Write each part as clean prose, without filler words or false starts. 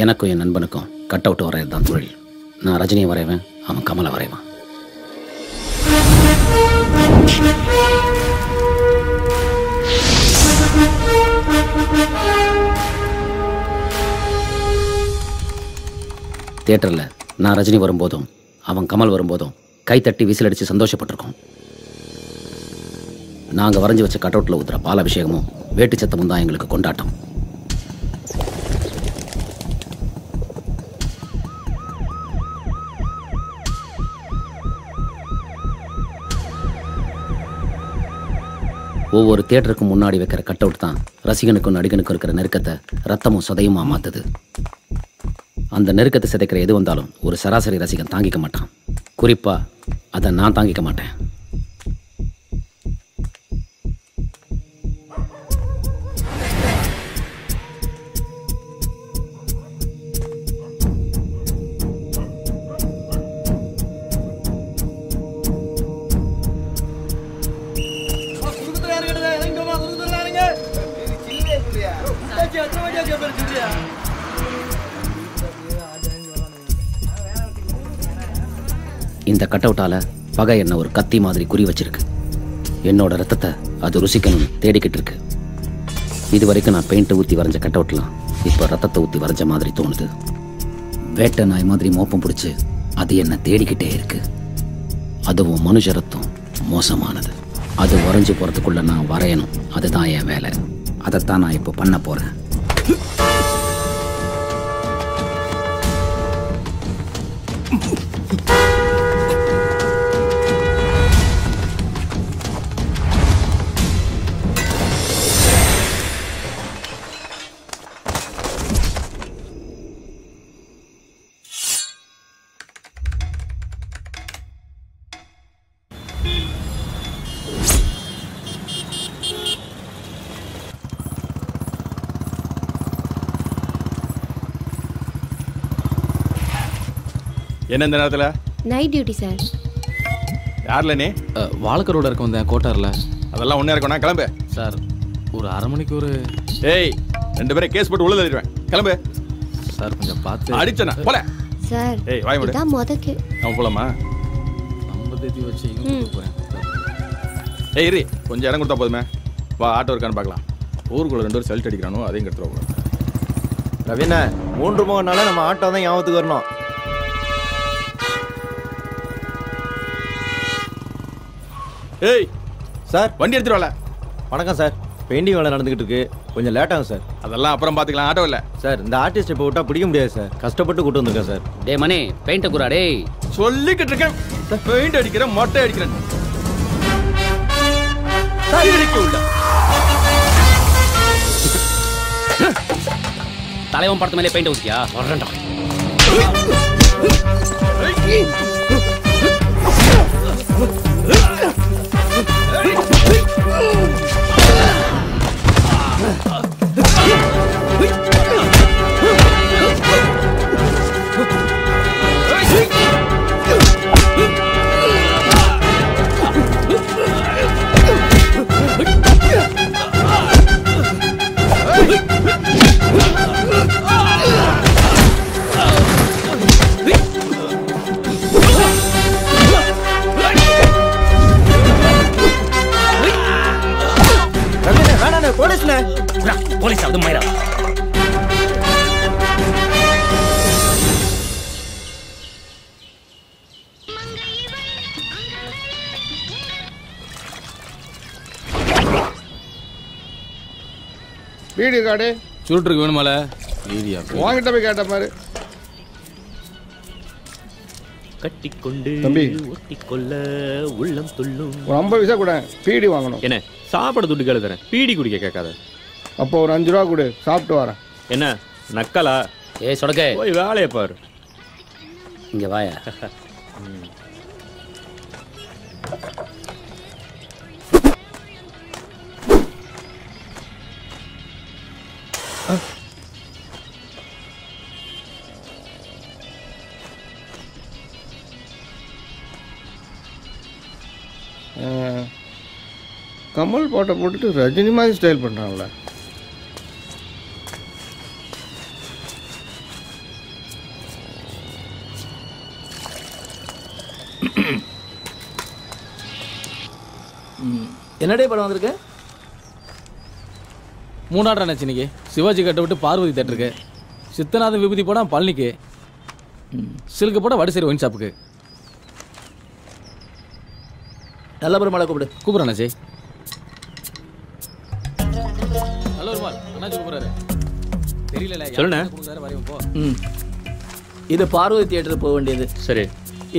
எனக்கும் என் நண்பனுக்கும் cut out வரையறது தான் தொழில். நான் ரஜினியை வரைவேன், அவன் கமலை வரைவான். தியேட்டரில் நான் ரஜினி வரும்போதும் அவன் கமல் வரும்போதும் கைத்தட்டி விசில் அடித்து சந்தோஷப்பட்டிருக்கோம். நாங்கள் வரைஞ்சி வச்ச கட் அவுட்டில் ஊத்துற பாலாபிஷேகமும் வேட்டு சத்தமும் தான் எங்களுக்கு கொண்டாட்டம். ஒவ்வொரு தியேட்டருக்கும் முன்னாடி வைக்கிற கட் அவுட் தான் ரசிகனுக்கும் நடிகனுக்கும் இருக்கிற நெருக்கத்தை ரத்தமும் சதையுமா மாற்றுது. அந்த நெருக்கத்தை சிதைக்கிற எது வந்தாலும் ஒரு சராசரி ரசிகன் தாங்கிக்க மாட்டான். குறிப்பாக அதை நான் தாங்கிக்க மாட்டேன். இந்த கட் அவுட்டால பகை என்ன ஒரு கத்தி மாதிரி குறி வச்சிருக்கு. என்னோட ரத்தத்தை அது ருசிக்கணும்னு தேடிக்கிட்டு இருக்கு. இது வரைக்கும் நான் பெயிண்ட்டை ஊற்றி வரைஞ்ச கட் அவுட்லாம் இப்போ ரத்தத்தை ஊற்றி வரைஞ்ச மாதிரி தோணுது. வேட்டை நாய் மாதிரி மோப்பம் பிடிச்சி அது என்ன தேடிக்கிட்டே இருக்கு. அதுவும் மனுஷ ரத்தம் மோசமானது. அது வரைஞ்சி போகிறதுக்குள்ள நான் வரையணும். அதுதான் என் வேலை. அதைத்தான் நான் இப்போ பண்ண போகிறேன். என்ன இந்த நேரத்தில்? Night duty sir. யாரில் நீ? வாழக்கரோட இருக்க வந்தேன் கோட்டாரில். அதெல்லாம் ஒன்றே இருக்கணும். கிளம்பு சார். ஒரு அரை மணிக்கு ஒரு. ஏய், 2 பேரை கேஸ் போட்டு உள்ள தள்ளிடுவேன். கிளம்பு சார். கொஞ்சம் பார்த்து அடிச்சனா போல சார். ஏய் வாய் மூடு. இதான் முதக்கு. நம்ம போலாமா? நம்ம தேதி வச்சு போறேன். ஏய் இரு, கொஞ்சம் இடம் கொடுத்தா போதுமே. வா, ஆட்டோ இருக்கான்னு பார்க்கலாம். ஊருக்குள்ள 2 பேர் செல்ட் அடிக்கிறானோ அதையும் கெடுத்துருவோம். ரவிண்ணா, 3 முகனால நம்ம ஆட்டோ தான் ஞாபகத்துக்கு வரணும். ஏய் சார், வண்டி எடுத்துட்டு வரல. வணக்கம் சார். பெயிண்டிங் வேலை நடந்துகிட்டு இருக்கு, கொஞ்சம் லேட் ஆகும் சார். அதெல்லாம் அப்புறம் பார்த்துக்கலாம். ஆட்டோ இல்லை சார். இந்த ஆர்டிஸ்ட் இப்போ விட்டா பிடிக்க முடியாது சார். கஷ்டப்பட்டு கூட்டு வந்திருக்கேன் சார். டே மணி, பெயிண்ட்டை குறா. டே சொல்லிக்கிட்டு இருக்கேன். பெயிண்ட் அடிக்கிறேன், மொட்டை அடிக்கிறேன். தலைவன் படத்து மேலே பெயிண்ட் ஊத்தியா? வரேன்டா. போலீஸ் அது மயிரா. வீடியோ கார்டு சுருட்டுருக்கு வேணுமால? வீடியோ வாங்கிட்ட போய் கேட்ட மாதிரி கட்டிக்கொண்டு தம்பி ஒட்டிக்கொள்ள உள்ளம் துள்ளும். ஒரு 50 பைசா கூட பீடி வாங்கணும். என்ன சாப்பாடு துட்டு கேளு தரேன், பீடி குடிக்க கேட்காத. அப்போ ஒரு 5 ரூபா கொடு, சாப்பிட்டு வரேன். என்ன நக்கலா? ஏய் சொடக்கே, போய் வேலையை பாரு. இங்கே வாயா. கமல் பாட்டை போட்டுட்டு ரஜினி மாதிரி ஸ்டைல் பண்ணுறாங்களே. என்னடே படம் வந்திருக்கு? 3 நினைச்சு இன்னைக்கு சிவாஜி கட்ட விட்டு பார்வதி தேட்டருக்கு, சித்தநாதன் விபூதி படம் பழனிக்கு, சிலுக்கு படம் வடசேரி ஒயின் ஷாப்புக்கு. நல்ல பெருமாளை கூப்பிடுறேன் அண்ணாச்சி. நல்ல பெருமாள் அண்ணாச்சி கூப்பிடுறாரு. தெரியல சொல்லுண்ணே. வரையும் போ. இது பார்வதி தியேட்டருக்கு போக வேண்டியது. சரி.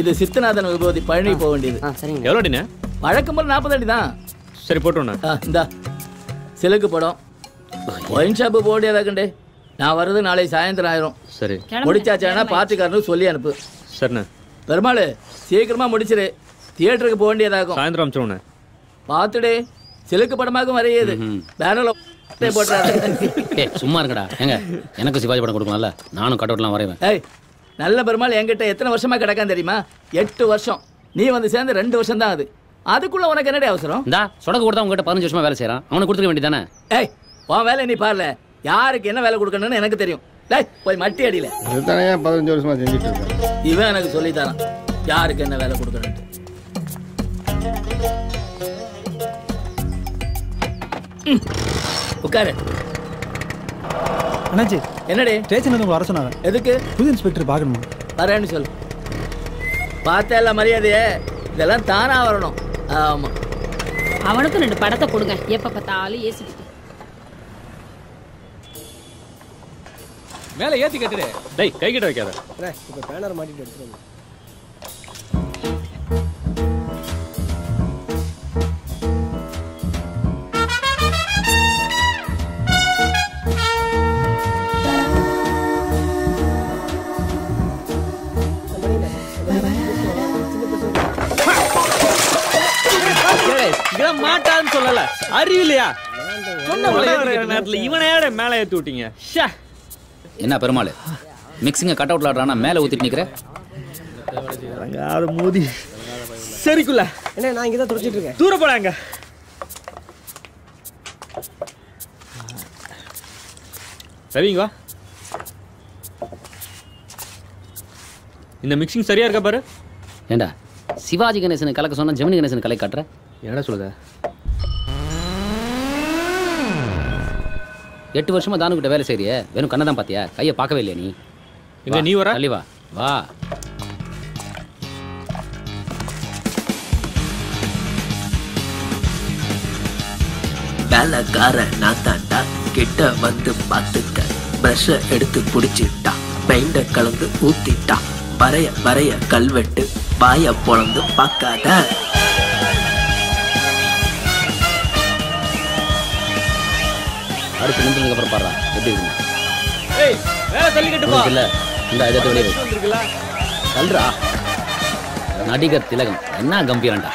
இது சித்தநாதன் விபூதி பழனி போக வேண்டியது. எவ்வளோ அடிண்ணே? வழக்கம் போல 40 அடி தான். சரி போட்டோண்ணே. இந்தா சிலுக்கு படம் ஒயின் ஷாப்பு போக வேண்டியதாக்கண்டே. நான் வர்றது நாளை சாயந்தரம் ஆயிரும். சரி. முடிச்சாச்சானா பார்த்துக்காரனு சொல்லி அனுப்பு. சரிண்ணே. பெருமாள் சீக்கிரமா முடிச்சிரு, தியேட்டருக்கு போக வேண்டியதாகும். சாயந்தரம் அமிச்சிருவோண்ணே. பார்த்துடே சிலுக்கு படமாக வரையுது. பேனர்ல போட்டாரு. சும்மா இருக்கடா. ஏங்க எனக்கு சிவாஜி படம் கொடுக்கலாம்ல, நானும் கட் அவுட்லாம் வரைவேன். ஏய் நல்ல பெருமாள் என்கிட்ட எத்தனை வருஷமா கிடக்கான்னு தெரியுமா? 8 வருஷம். நீ வந்து சேர்ந்து 2 வருஷம் தான் ஆகுது. அதுக்குள்ள உனக்கு என்னடி அவசரம்? இந்தா சொடக்கு கொடுத்தா உங்ககிட்ட 15 வருஷமா வேலை செய்யறான், அவனுக்கு கொடுத்துக்க வேண்டியதானே? ஏய் உன் வேலை நீ பாருல, யாருக்கு என்ன வேலை கொடுக்கணும்னு எனக்கு தெரியும். டேய் போய் மட்டி அடியில. அதுதானே 15 வருஷமா செஞ்சுட்டு இருக்கேன். இவன் எனக்கு சொல்லித்தரான் யாருக்கு என்ன வேலை கொடுக்கணும்னு. உட்காரு. அண்ணாச்சி என்னடி? ஸ்டேஷன் வந்து வர சொன்னாங்க. எதுக்கு? புது இன்ஸ்பெக்டர் பார்க்கணுமா? வரேன்னு சொல்லு. பார்த்தா எல்லாம் மரியாதையே, இதெல்லாம் தானா வரணும். ஆமா. அவனுக்கு 2 படத்தை கொடுங்க, எப்ப பார்த்தாலும் ஏசிக்கிட்டு. மேல ஏத்தி கட்டுடு. டேய் கை கிட்ட வைக்காத. இப்போ பேனர் மாட்டிட்டு எடுத்துட்டு மாட்டான்னு சொல்லல, அறிவில்லையா? நேரத்துல இவனையாட மேல ஏத்தி விட்டீங்க. என்ன பெருமாள் மிக்சிங்க கட் அவுட்ல ஆடுறானா மேல ஊத்திட்டு நிக்கிற? மோதி சரிக்குள்ள என்ன நான் இங்க தான் துடைச்சிட்டு இருக்கேன். தூர போடாங்க. சரிங்க. இந்த மிக்சிங் சரியா இருக்கா பாரு. ஏண்டா சிவாஜி கணேசன் கலக்க சொன்னா ஜெமினி கணேசன் கலை காட்டுற? என்னடா சொல்லுத? 8 வருஷமா தானு கிட்ட வேலை செய்றியே, வெறும் கண்ணை தான் பாத்தியா, கையை பார்க்கவே இல்லையா நீ? எங்க நீ வர? தள்ளி வா வா. வேலைக்கார நான் தாண்டா, கிட்ட வந்து பார்த்துக்க. பிரஷ எடுத்து புடிச்சிட்டா, பெயிண்ட கலந்து ஊத்திட்டா, வரைய வரைய கல்வெட்டு, வாய பொழந்து பார்க்காத. அடுத்து நிமிஷத்துக்கு அப்புறம் பாடுறா எப்படி இருக்குங்க? ஏய் வேலை தள்ளிக்கிட்டு போ. இல்ல இந்த இதை வெளியே வை. வந்திருக்குல சொல்றா நடிகர் திலகம் என்ன கம்பீரண்டா.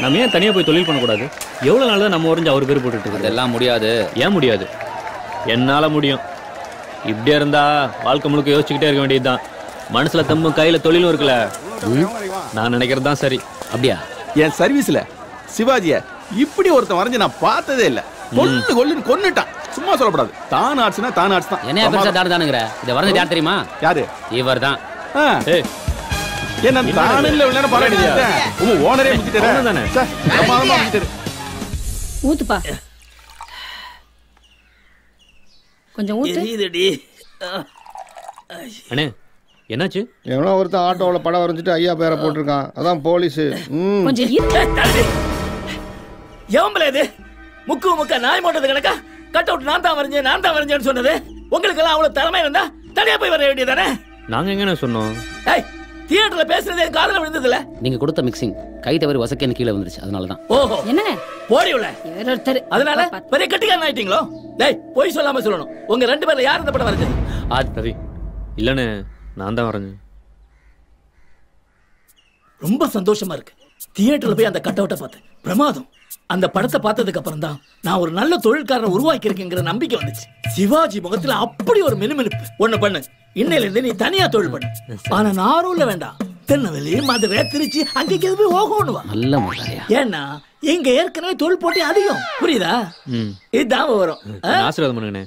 நம்ம ஏன் தனியா போய் தொழில் பண்ணக்கூடாது? எவ்வளவு நாள் தான் நம்ம உறைஞ்சு அவர் பேர் போட்டுட்டு இருக்கு? அதெல்லாம் முடியாது. ஏன் முடியாது? என்னால முடியும். இப்படியே இருந்தா வாழ்க்கை முழுக்க யோசிச்சுக்கிட்டே இருக்க வேண்டியதுதான். மனசுல தம்பும் கையில தொழிலும் இருக்குல்ல. நான் நினைக்கிறது தான் சரி. அப்படியா? என் சர்வீஸ்ல சிவாஜிய இப்படி ஒருத்தன் வரைஞ்சு நான் பார்த்ததே இல்ல. கொல்லுன்னு கொன்னுட்டான். சும்மா சொல்லக்கூடாது. தான் ஆட்சினா தான் ஆட்சி தான். என்ன பெருசா தானுங்கிற? இதை வரைஞ்சது யார் தெரியுமா? யாரு? இவர் தான். என்ன தானே இல்ல இவ்வளவு நேரம் பாராட்டிட்டேன். உங்க ஓனரே முடிச்சிட்டாரு தானே? சார் பிரமாதமா முடிச்சிட்டாரு. ஊத்துப்பா கொஞ்சம் ஊத்து. தெரியுதுடி. அண்ணே என்னாச்சு? எவனோ ஒருத்தன் ஆட்டோவில் படம் வரைஞ்சிட்டு ஐயா பேரை போட்டிருக்கான், அதான் போலீஸு. கொஞ்சம் எவம்பல முக்கு முக்க நாய் போட்டது கணக்கா? கட் அவுட் நான் தான் வரைஞ்சேன்னு சொன்னது உங்களுக்கு எல்லாம் அவ்வளவு திறமை இருந்தா தனியா போய் வர வேண்டியதானே? நாங்க எங்க சொன்னோம்? தியேட்டர்ல பேசுறது என் காதுல விழுந்தது இல்ல. நீங்க கொடுத்த மிக்சிங் கை தவறி வசக்கேன்னு கீழே வந்துருச்சு, அதனாலதான். ஓஹோ என்னங்க போடி உள்ள. அதனால பெரிய கட்டிக்காரன் ஆயிட்டீங்களோ? டேய் போய் சொல்லாம சொல்லணும். உங்க 2 பேர்ல யார் இந்த படம் வரைஞ்சது? சரி இல்லன்னு நான் தான் வரைஞ்சேன். ரொம்ப சந்தோஷமா இருக்கு. தியேட்டர்ல போய் அந்த கட் அவுட்டை பார்த்தேன், பிரமாதம். அந்த படத்தை பார்த்ததுக்கு அப்புறம் தான் நான் ஒரு நல்ல தொழில்காரனை உருவாக்கி இருக்கேங்கிற நம்பிக்கை வந்துச்சு. சிவாஜி முகத்துல அப்படி ஒரு மினுமினுப்பு. ஒண்ணு பண்ணு, இன்னையில இருந்து நீ தனியா தொழில் பண்ணு. ஆனா நாரூர்ல வேண்டாம், திருநெல்வேலி, மதுரை, திருச்சி அங்கேக்கு போய் ஓகோணுவா. நல்ல முதலாளியா? ஏன்னா இங்க ஏற்கனவே தொழில் போட்டி அதிகம், புரியுதா? இதுதான் வரும். ஆசீர்வாதம் பண்ணுங்கண்ணே.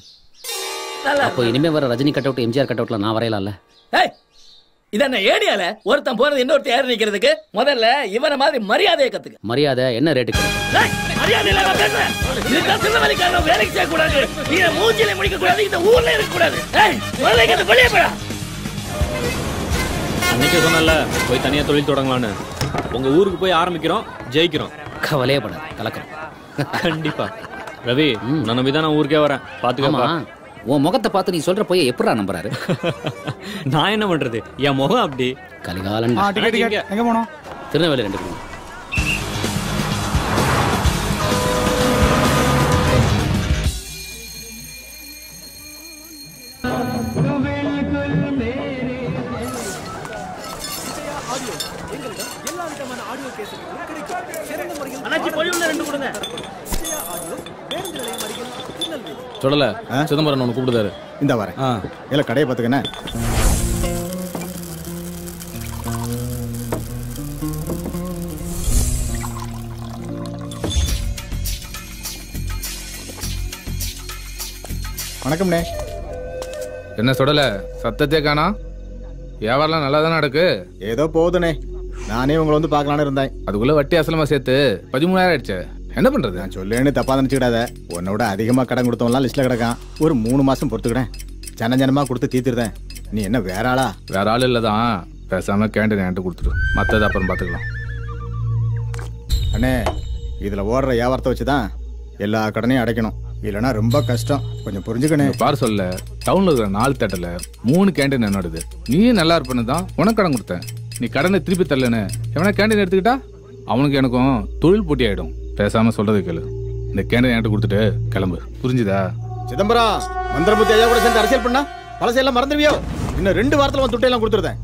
அப்போ இனிமே வர Rajini cut out, MGR cut அவுட்ல நான் வரையலாம்ல? இத என்ன ஏடியால ஒருத்தன் போறது இன்னொருத்தன் ஏறி நிக்கிறதுக்கு முதல்ல இவன மாதிரி மரியாதையை கத்துக்க. மரியாதை என்ன ரேட்டுக்கு? மரியாதை இல்லாம பேசுறேன். இதுதான் திருநெல்வேலிக்காரன் வேலைக்கு செய்ய கூடாது, நீங்க மூஞ்சில முடிக்க கூடாது, இந்த ஊர்ல இருக்க கூடாது. முதல்ல வெளியே போடா. அன்னைக்கே சொன்னல போய் தனியா தொழில் தொடங்கலான்னு. உங்க ஊருக்கு போய் ஆரம்பிக்கிறோம், ஜெயிக்கிறோம். கவலையே பட கலக்கிறோம். கண்டிப்பா ரவி, நான் நம்பிதான் நான் ஊருக்கே வரேன். பாத்துக்கமா. உன் முகத்தை பார்த்து நீ சொல்ற போய் எப்படா நம்புறாரு? நான் என்ன பண்றது, என் முகம் அப்படி. கலிகாலன் எங்க போனோம்? திருநெல்வேலி 2 பேரும். சொல்லல சிதம்பரம் ஒன்று கூப்பிடுதாரு. இந்த வரேன். இல்லை கடையை பார்த்துக்கண்ணே. வணக்கம்ண்ணே. என்ன சொல்லல, சத்தத்தே காணா? வியாபாரம்லாம் நல்லா தானே நடக்கு? ஏதோ போகுதுண்ணே. நானே உங்களை வந்து பார்க்கலான்னு இருந்தேன். அதுக்குள்ள வட்டி அசலமா சேர்த்து 13,000 ஆயிடுச்சு. என்ன பண்றது? நான் சொல்லேன்னு தப்பா நினைச்சுக்கிடாத. உன்னோட அதிகமா கடன் கொடுத்தவங்களாம் லிஸ்ட்ல கிடக்கான். ஒரு 3 மாசம் பொறுத்துக்கிட்டேன். ஜனமா கொடுத்து தீர்த்துருதேன். நீ என்ன வேற ஆளா? வேற ஆள் இல்லதான். பேசாம கேண்டீன் என்கிட்ட கொடுத்துரு, மத்தது அப்புறம் பாத்துக்கலாம். அண்ணே, இதுல ஓடுற வியாபாரத்தை வச்சுதான் எல்லா கடனையும் அடைக்கணும். இல்லைன்னா ரொம்ப கஷ்டம். கொஞ்சம் புரிஞ்சுக்கணே. பாரு சொல்ல, டவுன்ல இருக்கிற 4 தேட்டர்ல 3 கேண்டீன் என்னோடது. நீயும் நல்லா இருப்பேன்னு தான் உனக்கு கடன் கொடுத்தேன். நீ கடனை திருப்பி தரலன்னு எவனா கேண்டீன் எடுத்துக்கிட்டா அவனுக்கு எனக்கும் தொழில் போட்டி ஆயிடும். பேசாம சொல்றது கேளு. இந்த கேண்டீன் என்கிட்ட கொடுத்துட்டு கிளம்பு, புரிஞ்சுதா? சிதம்பரம், மந்திரபுத்தி ஐயா கூட சேர்ந்து அரசியல் பண்ணா பழசையெல்லாம் மறந்துடுவியோ? இன்னும் 2 வாரத்துல வந்து துட்டையெல்லாம் கொடுத்துருந்தேன்.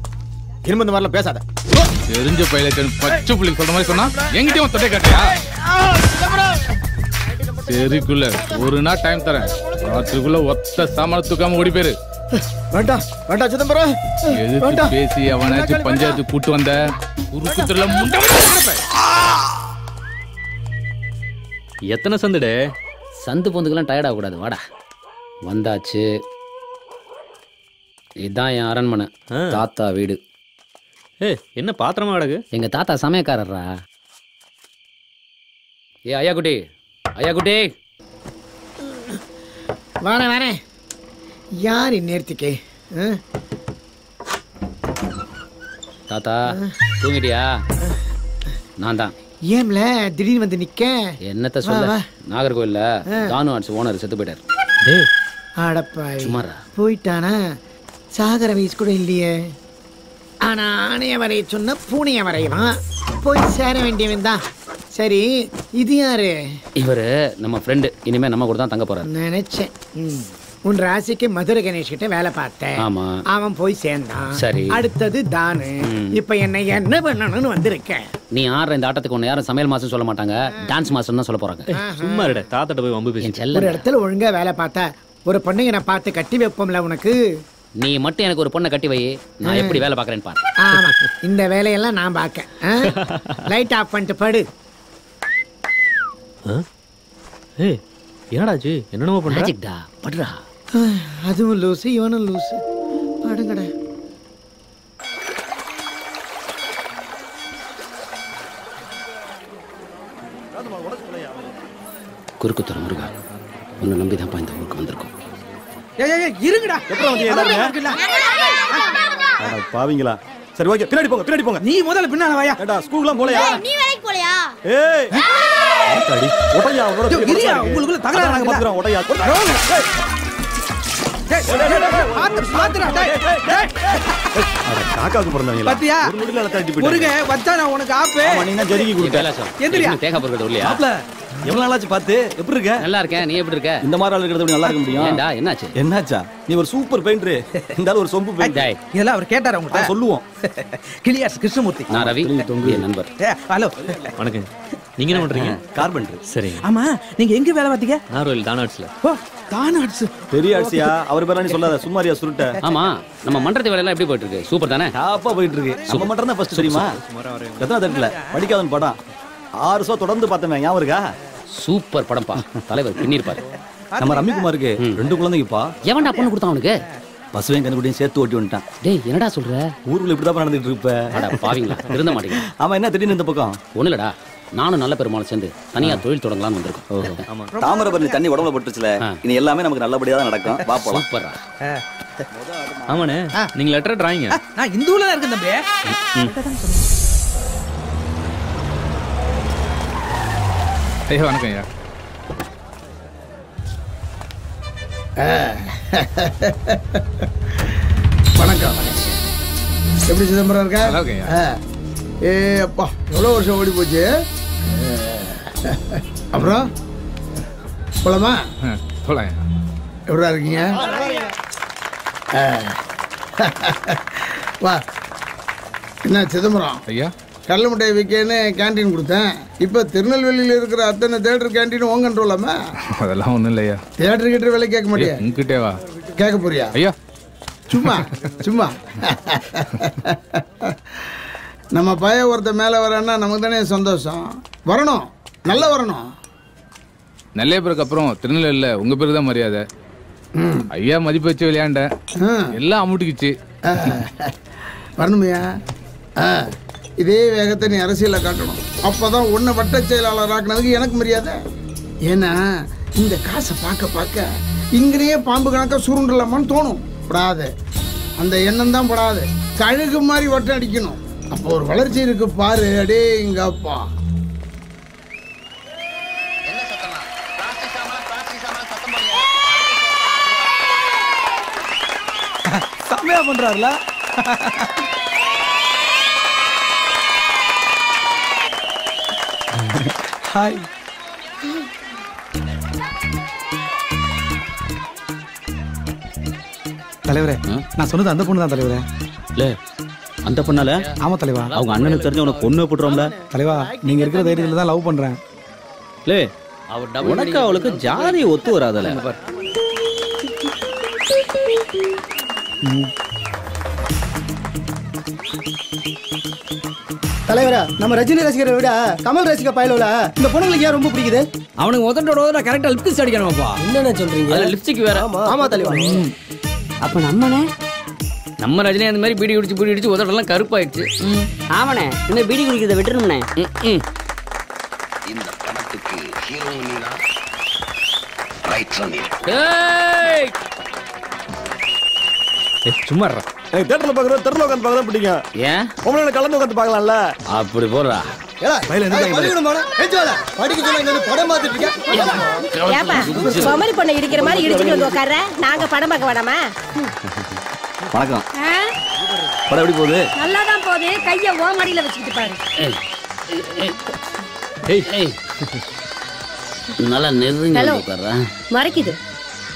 திரும்ப இந்த மாதிரிலாம் பேசாத. தெரிஞ்ச பையன் பச்சை புள்ளிக்கு சொல்ற மாதிரி சொன்னா எங்கிட்டயும் தொட்டை காட்டியா? சரிக்குள்ள ஒரு நாள் டைம் தரேன். ராத்திரிக்குள்ள ஒத்த சாமான தூக்காம ஓடி போயிரு. வேண்டாம் வேண்டாம் சிதம்பரம். எதுக்கு பேசி அவனாச்சும் பஞ்சாயத்து கூட்டு வந்த குறுக்குத்துல முண்டை. எத்தனை சந்துடே? சந்து பொந்துக்கெல்லாம் டயர்ட் ஆகக்கூடாது. வாடா, வந்தாச்சு. இதுதான் என் அரண்மனை, தாத்தா வீடு. என்ன பாத்திரமா கிடக்கு? எங்க தாத்தா சமயக்காரர்ரா. ஏ ஐயா குட்டி, ஐயா குட்டி. வரேன் வரேன். யார் இந்நேரத்துக்கு? தாத்தா தூங்கிட்டியா? நான் தான். ஏம்ல திடீர்னு வந்து நிக்க? என்னத்த சொல்ல, நாகர்கோவில்ல தானு ஆர்ட்ஸ் ஓனர் செத்து போயிட்டார். அடப்பாய், சுமாரா போயிட்டானா? சாகர வயசு கூட இல்லையே. ஆனா ஆணைய வரைய சொன்ன பூனைய வரையவான். போய் சேர வேண்டியவன் தான். சரி, இது யாரு? இவரு நம்ம ஃப்ரெண்டு. இனிமே நம்ம கூட தான் தங்க போறாரு. நினைச்சேன். உன் ராசிக்கு மதுரை கணேஷ் கிட்ட வேலை பார்த்தேன். ஆமா, அவன் போய் சேர்ந்தான். சரி, அடுத்தது தானு. இப்ப என்ன பண்ணணும்னு வந்திருக்கேன். நீ ஆடுற இந்த ஆட்டத்துக்கு ஒன்னு யாரும் சமையல் மாஸ்டர் சொல்ல மாட்டாங்க, டான்ஸ் மாஸ்டர் தான் சொல்ல போறாங்க. சும்மா இருட, தாத்தாட்ட போய் வம்பு பேசி. ஒரு இடத்துல ஒழுங்கா வேலை பார்த்தா ஒரு பொண்ணுங்க நான் பார்த்து கட்டி வைப்போம்ல உனக்கு. நீ மட்டும் எனக்கு ஒரு பொண்ணை கட்டி வை, நான் எப்படி வேலை பார்க்கறேன்னு பாரு. ஆமா, இந்த வேலையெல்லாம் நான் பார்க்க. லைட் ஆஃப் பண்ணிட்டு படு. ஏய், என்னடாச்சு? என்னென்னமோ பண்ற? மேஜிக்டா, படுடா. அதுவும் லூசு, இவனும் லூசு. படுங்கடா. குறுக்குத்துறை முருகா, உன்னை நம்பி தான் இந்த ஊருக்கு வந்திருக்கோம். இருங்கடா. பாவீங்களா? சரி ஓகே, பின்னாடி போங்க, பின்னாடி போங்க. நீ முதல்ல பின்னால வாயா. ஏடா ஸ்கூல்லாம் போலையா? நீ வேலைக்கு போலையா? ஏய் அடி ஒட்டையா, உங்களுக்குள்ள தகராறு நாங்க பாத்துறோம். ஒட்டையா காக்காக்கு பிறந்தவங்களா? பாத்தியா? ஒரு முடியல தட்டி போயிடு. முருங்க வச்சா நான் உனக்கு ஆப்பு. ஆமா, நீ தான் ஜெரிகி குடுக்க. எந்திரியா? தேங்காய் பொறுக்கிறது இல்லையா? மாப்ள எவ்வளவு நாளாச்சு பார்த்து? எப்படி இருக்க? நல்லா இருக்கேன். நீ எப்படி இருக்க? இந்த மாதிரி ஆள் இருக்கிறது எப்படி நல்லா இருக்க முடியும்? ஏண்டா என்னாச்சு? என்னாச்சா? நீ ஒரு சூப்பர் பெயிண்டர். இந்த ஆளு ஒரு சொம்பு பெயிண்டர். இதெல்லாம் அவர் கேட்டாரா உங்ககிட்ட? சொல்லுவோம். கிளியாஸ் கிருஷ்ணமூர்த்தி. நான் ரவி, என் நண்பர். ஹலோ. வணக்கம். நீங்க என்ன பண்றீங்க? கார்பெண்டர். சரி. ஆமா, நீங்க எங்க வேலை பார்த்தீங்க? நாகர்கோவில் தானு ஆர்ட்ஸ்ல. ஓ, தானு ஆர்ட்ஸ். பெரிய ஆர்ட்ஸியா? அவர் பேரா நீ சொல்லாத, சும்மாரியா சுருட்ட. ஆமா, நம்ம மன்றத்து வேலை எல்லாம் எப்படி போயிட்டு இருக்கு? சூப்பர் தானே? டாப்பா போயிட்டு இருக்கு. நம்ம மட்டும் தான் ஃபர்ஸ்ட் தெரியுமா? எத்தனை தட்டல படிக்காதன் படம் 6 ஷோ தொடர்ந்து பார்த்தேன். ஞாபகம் இருக்கா? சூப்பர் படம்பா. தலைவர் பின்னிருப்பாரு. நம்ம ரம்மிக்குமாருக்கு 2 குழந்தைங்கப்பா. எவன்டா பொண்ணு கொடுத்தான் அவனுக்கு? பசுவையும் கண்டுபிடியும் சேர்த்து ஓட்டி வந்துட்டான். டேய் என்னடா சொல்ற? ஊருக்குள்ள இப்படிதான் நடந்துட்டு இருப்ப. அட பாவீங்களா, திருந்த மாட்டீங்க. ஆமா, என்ன திடீர்னு இந்த பக்கம்? ஒண்ணு இல்லடா, நானும் நல்ல பெருமாள் சேர்ந்து தனியா தொழில் தொடங்கலாம்னு வந்திருக்கோம். தாமிரபரணி தண்ணி உடம்புல பட்டுச்சுல, இனி எல்லாமே நமக்கு நல்லபடியா தான் நடக்கும். வா போலாம். சூப்பரா. ஆமாண்ணே, நீங்க லெட்டர் டிராயிங்க. நான் இந்துல தான் இருக்கேன் தம்பி. ஐயா வணக்கம் ஐயா. வணக்கம். எப்படி சிதம்பரம் இருக்கா? நல்லா இருக்கேன். ஏ அப்பா, எவ்வளோ வருஷம் ஓடி போச்சு. அப்புறம் போலாமா? போலாம். எப்படா இருக்கீங்க? வா. என்ன சிதம்பரம் ஐயா, கடலை மிட்டாய் விற்கன்னு கேன்டீன் கொடுத்தேன். இப்போ திருநெல்வேலியில் இருக்கிற அத்தனை தேட்டர் கேன்டீன் உங்க கண்ட்ரோலாமா? அதெல்லாம் ஒன்றும் இல்லையா. தேட்டர் கிட்ட விலை கேட்க மாட்டியா? உங்ககிட்டே வா. கேட்க போறியா? ஐயா சும்மா சும்மா. நம்ம பையன் ஒருத்த மேலே வரேன்னா நமக்கு தானே சந்தோஷம். வரணும், நல்லா வரணும். நல்ல பேருக்கு அப்புறம் திருநெல்வேலியில் உங்க பேருக்கு தான் மரியாதை. ஐயா மதிப்பு வச்சு விளையாண்டேன், எல்லாம் அமுட்டிக்குச்சு. வரணுமையா? இதே வேகத்தை நீ அரசியலில் காட்டணும். அப்போதான் உன்னை வட்ட செயலாளர் ஆக்குனதுக்கு எனக்கு மரியாதை. ஏன்னா இந்த காசை பார்க்க பார்க்க இங்கேயே பாம்பு கணக்காக சுருண்டலாமான்னு தோணும். படாது, அந்த எண்ணம் தான் படாது. கழுகு மாதிரி வட்டம் அடிக்கணும். அப்போ ஒரு வளர்ச்சி இருக்கு பாரு. அடே இங்க அப்பா. செம்மையா பண்றாருல. ஹாய். தலைவரே, நான் சொன்னது அந்த பொண்ணு தான் தலைவரே. இல்ல அந்த பொண்ணால? ஆமா தலைவா. அவங்க அண்ணனுக்கு தெரிஞ்ச உனக்கு பொண்ணு போட்டுறோம்ல தலைவா. நீங்க இருக்கிற தைரியத்துல தான் லவ் பண்றேன். லே, உனக்கு அவளுக்கு ஜாதி ஒத்து வராதல. தலைவரா, நம்ம ரஜினி ரசிகரை விட கமல் ரசிக பயலோல இந்த பொண்ணுங்களுக்கு ஏன் ரொம்ப பிடிக்குது? அவனுக்கு உதட்டோட கரெக்டா லிப்ஸ்டிக் அடிக்கணும்ப்பா. என்னென்ன சொல்றீங்க? அதுல லிப்ஸ்டிக் வேற. ஆமா தலைவா. அப்ப நம்மனே நம்ம ரஜினி அந்த மாதிரி பீடி குடிச்சு உதட்டெல்லாம் கருப்பாயிடுச்சு. ஆமாண்ணே, இன்னும் பீடி குடிக்கிறத விட்டுருணும்ண்ணே. இந்த படத்துக்கு ஹீரோயினா ரைட் ரன். சும்மா எனக்கு தேட்டர்ல பாக்குறது தெருல உட்காந்து பார்க்கதான் பிடிக்கும். ஏன் உங்களோட கலந்து உட்காந்து பார்க்கலாம்ல. அப்படி போடுறா. சமரி பண்ண இடிக்கிற மாதிரி இடிச்சுட்டு வந்து உட்கார்ற. நாங்க படம் பார்க்க வேணாமா? வணக்கம். படம் எப்படி போகுது? நல்லாதான் போகுது. கைய ஓமடியில வச்சுக்கிட்டு பாரு. நல்லா நெருங்கி உட்கார்ற. மறைக்குது.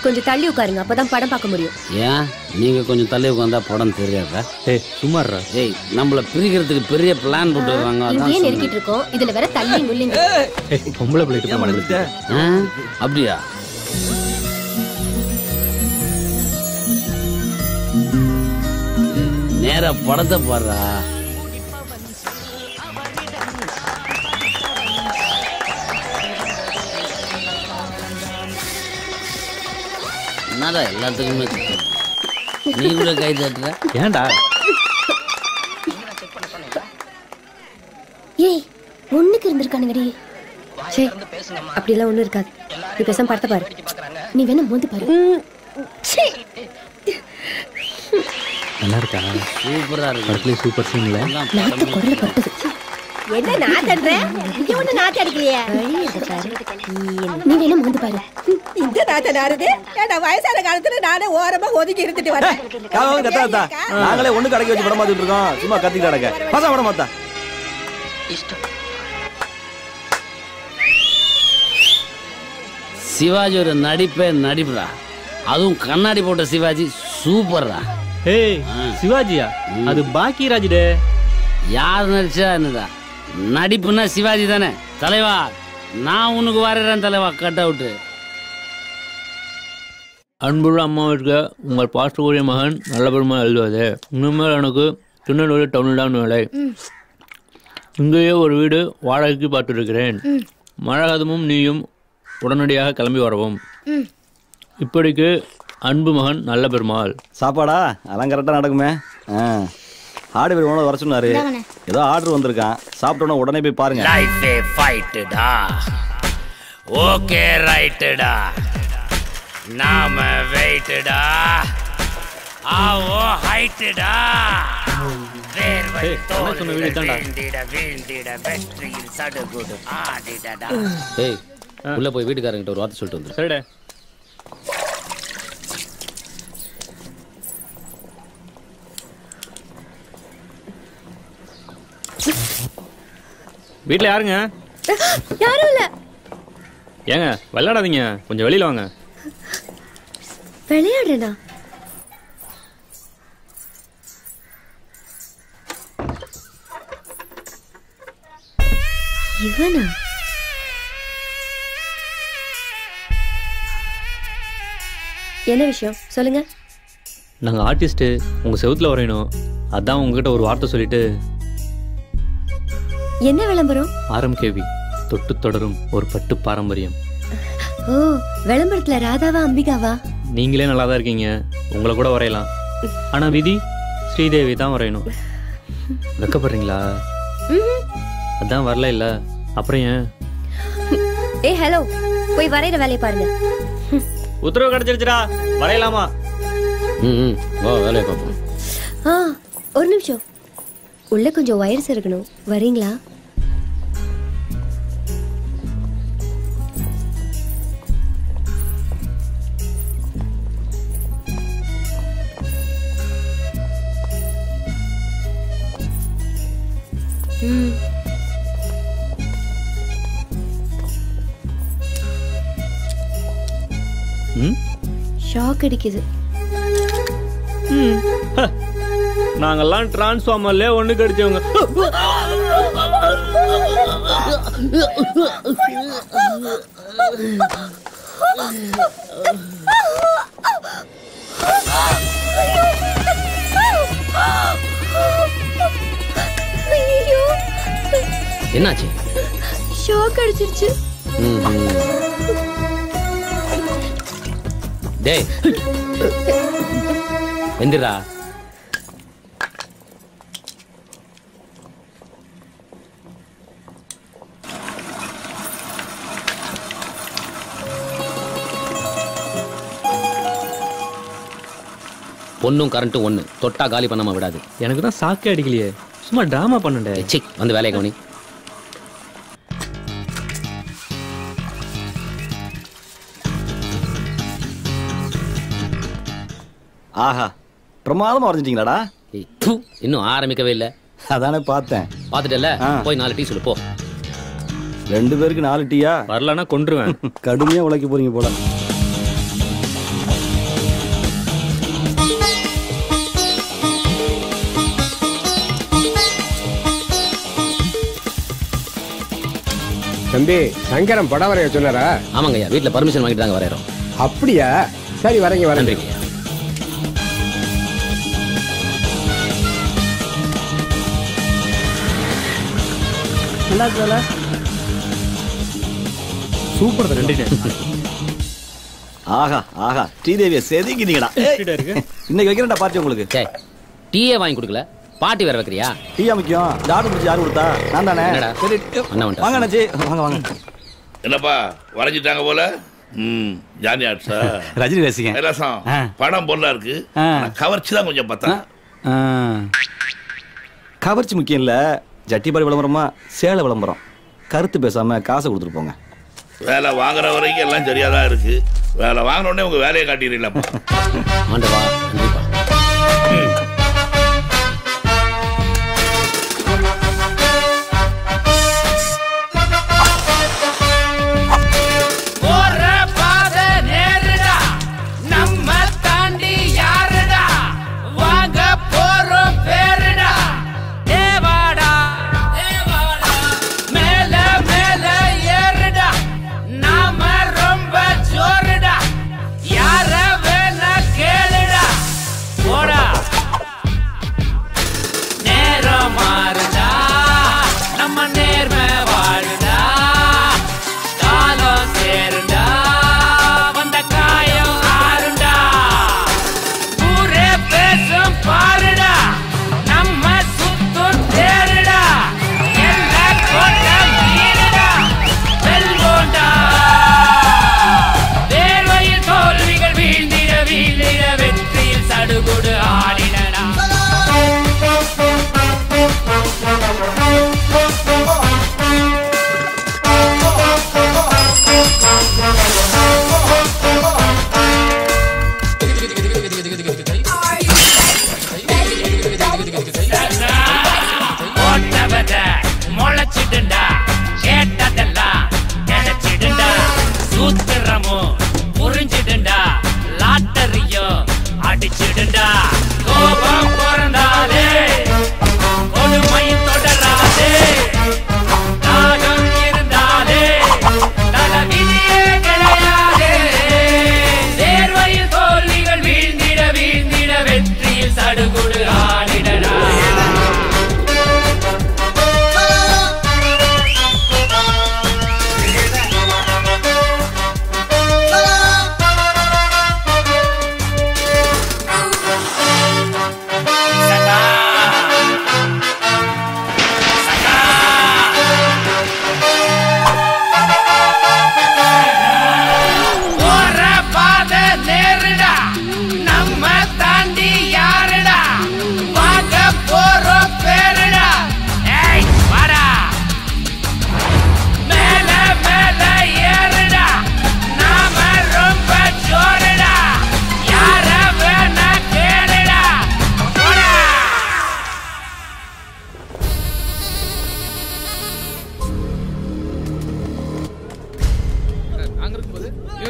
கொஞ்சம் தள்ளி உட்காருங்க, அப்பதான் படம் பார்க்க முடியும். ஏன் நீங்க கொஞ்சம் தள்ளி உட்காந்தா படம் தெரியாதா? சும்மாறா. ஏய், நம்மள பிரிக்கிறதுக்கு பெரிய பிளான் போட்டு வராங்க. இங்கேயே நெருக்கிட்டு இருக்கோம். இதுல வேற தள்ளி முள்ளிங்க. பொம்பளை பிள்ளைட்டு அப்படியா? நேரா படத்தை பாடுறா. என்னடா எல்லாத்துக்குமே நீ கூட கை தட்டுற? ஏன்டா? ஏய், ஒண்ணுக்கு இருந்திருக்கானுங்கடி. சே, அப்படிலாம் ஒண்ணும் இருக்காது. நீ பேசாம படத்தை பாரு. நீ வேணா மோந்து பாரு. நல்லா இருக்கா? சூப்பரா இருக்கு. படத்துல சூப்பர் சீன்ல நாத்து குரல பட்டது. என்ன நாத்தன்ற? இங்க ஒண்ணு நாத்து அடிக்கலையே. நீ வேணா மோந்து பாரு. இந்த நாத்த நாருது. ஏடா வயசான காலத்துல நானே ஓரமா ஒதுக்கி இருந்துட்டு வரேன். கத்தா நாங்களே ஒண்ணு கடைக்கு வச்சு படம் பார்த்துட்டு இருக்கோம். சும்மா கத்திட்டு கிடக்க. பாசா படம் பார்த்தா. சிவாஜி ஒரு நடிப்பே நடிப்புடா. அதுவும் கண்ணாடி போட்ட சிவாஜி சூப்பர்ரா. ஏய், சிவாஜியா? அது பாக்கியராஜ் டே. யார் நடிச்சா என்னடா? நடிப்புன்னா சிவாஜி தானே தலைவா. நான் உனக்கு வரைறேன் தலைவா. Cut out. அன்புள்ள அம்மாவிற்கு உங்கள் பாஸ்டர்கூடிய மகன் நல்ல பெருமாள் எழுதுவது. இனிமேல் எனக்கு திருநெல்வேலி டவுனில் தான் வேலை. இங்கேயே ஒரு வீடு வாடகைக்கு பார்த்துருக்கிறேன். மழகாதமும் நீயும் உடனடியாக கிளம்பி வரவும். இப்படிக்கு அன்பு மகன் நல்ல பெருமாள். சாப்பாடா அதெல்லாம் கரெக்டாக நடக்குமே. ஆடு பேர் உணவு வர சொன்னாரு. ஏதோ ஆர்டர் வந்திருக்கான். சாப்பிட்டோன்னா உடனே போய் பாருங்க. லைஃபே ஃபைட்டுடா. ஓகே ரைட்டுடா. நாம வெயிட்டுடா. ஆவோ ஹைட்டுடா. வேர்வை தோல்ல வீழ்ந்திட வீழ்ந்திட வெற்றியில் சடுகுடு ஆடிடடா. ஏய் உள்ள போய் வீட்டுக்காரங்கிட்ட ஒரு வார்த்தை சொல்லிட்டு வந்து. சரிடா. வீட்டில் யாருங்க? யாரும் இல்ல. ஏங்க விளையாடாதீங்க, கொஞ்சம் வெளியில வாங்க. விளையாடுறா? இவனா? என்ன விஷயம் சொல்லுங்க. நாங்கள் ஆர்டிஸ்ட்டு, உங்கள் செவுத்தில் வரையணும். அதான் உங்ககிட்ட ஒரு வார்த்தை சொல்லிட்டு. என்ன விளம்பரம்? RMKV தொட்டு தொடரும் ஒரு பட்டு பாரம்பரியம். ஓ, விளம்பரத்துல ராதாவா அம்பிகாவா? நீங்களே நல்லா தான் இருக்கீங்க, உங்களை கூட வரையலாம். ஆனால் விதி ஸ்ரீதேவி தான் வரையணும். வெக்கப்படுறீங்களா? அதான் வரல இல்லை, அப்புறம் ஏன்? ஏ ஹலோ, போய் வரைகிற வேலையை பாருங்க. உத்தரவு கிடைச்சிருச்சுடா, வரையலாமா? வா வேலையை பார்ப்போம். ஒரு நிமிஷம், உள்ள கொஞ்சம் வயர்ஸ் இருக்கணும், வரீங்களா? ஷாக் அடிக்குது. நாங்கெல்லாம் டிரான்ஸ்ஃபார்மர்ல ஒண்ணு கடிச்சவங்க. என்னாச்சு? ஷாக் அடிச்சிருச்சு. டேய் எந்திரா. பொண்ணும் கரண்ட்டும் ஒண்ணு, தொட்டா காலி பண்ணாம விடாது. எனக்கு தான் சாக்கே அடிக்கலையே, சும்மா டிராமா பண்ணண்டே. சி, வந்து வேலையை கவனி. ஆஹா, பிரமாதமா வரைஞ்சிட்டீங்களாடா. இன்னும் ஆரம்பிக்கவே இல்லை. அதானே பார்த்தேன். பார்த்துட்டல, போய் 4 டீ சொல்லு போ. 2 பேருக்கு 4 டீயா? வரலன்னா கொன்றுவேன். கடுமையா உழைக்க போறீங்க போல. தம்பி, சங்கரம் படம் வரைய சொன்னாரா? ஆமாங்கய்யா, வீட்டில் பர்மிஷன் வாங்கிட்டு தாங்க வரையறோம். அப்படியா? சரி, வரேங்க வரேன். நல்லா இருக்கல. சூப்பர். ஆஹா ஆஹா, ஸ்ரீதேவியை செதுங்கினீங்கடா. இன்னைக்கு வைக்கிறேன்டா பார்ட்டி உங்களுக்கு. டீயே வாங்கி கொடுக்கல, பாட்டி வேற வைக்கிறியா? டீயா முக்கியம். டாக்டர் முடிச்சு யாரு கொடுத்தா? நான் தானே. சரி வாங்க அண்ணாச்சி, வாங்க வாங்க. என்னப்பா வரைஞ்சிட்டாங்க போல. ஜானி ஆர்ட்ஸா? ரஜினி ரசிகன். ரசம் படம் பொருளா இருக்கு, கவர்ச்சி தான் கொஞ்சம் பார்த்தா. கவர்ச்சி முக்கியம் இல்ல, ஜட்டிபாடி விளம்பரமா சேலை விளம்பரம். கருத்து பேசாம காசை கொடுத்துட்டு போங்க. வேலை வாங்குற வரைக்கும் எல்லாம் சரியாதான் இருக்கு. வேலை வாங்கின உடனே உங்க வேலையை காட்டிடுறீங்களா? ஆண்டவா, கண்டிப்பா.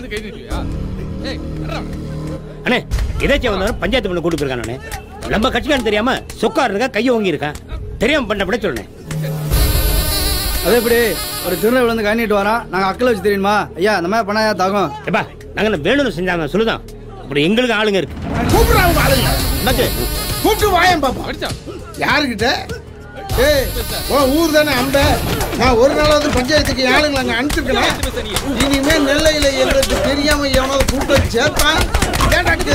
வந்து கை நீட்டுவியா? ஏய் அடடா. அண்ணே எதாச்சும் வந்தாலும் பஞ்சாயத்து பண்ண கூட்டு போயிருக்கானே. நம்ம கட்சிக்காரன் தெரியாம சொக்கார் இருக்கா கையை ஓங்கி இருக்கான். தெரியாம பண்ண விட சொல்லுனேன். அதே எப்படி ஒரு திருநெல் விழுந்து காணிட்டு வரான். நாங்க அக்கல வச்சு தெரியுமா ஐயா இந்த மாதிரி பண்ணா தாகும். ஏப்பா நாங்க வேணும்னு செஞ்சாங்க சொல்லுதான். அப்படி எங்களுக்கு ஆளுங்க இருக்கு. கூப்பிடுறாங்க ஆளுங்க. என்னது கூப்பிட்டு வாயம் பாப்பா. யாருக்கிட்ட? ஏய் உன் ஊர் தானே அந்த. நான் ஒரு நாளாவது பஞ்சாயத்துக்கு ஆளுங்களை அங்கே அனுப்பிச்சிருக்கேன். இனிமே நெல்லையில் எங்களுக்கு தெரியாம எவனாவது கூப்பிட்டு சேர்த்தான் கேட்டாக்கு.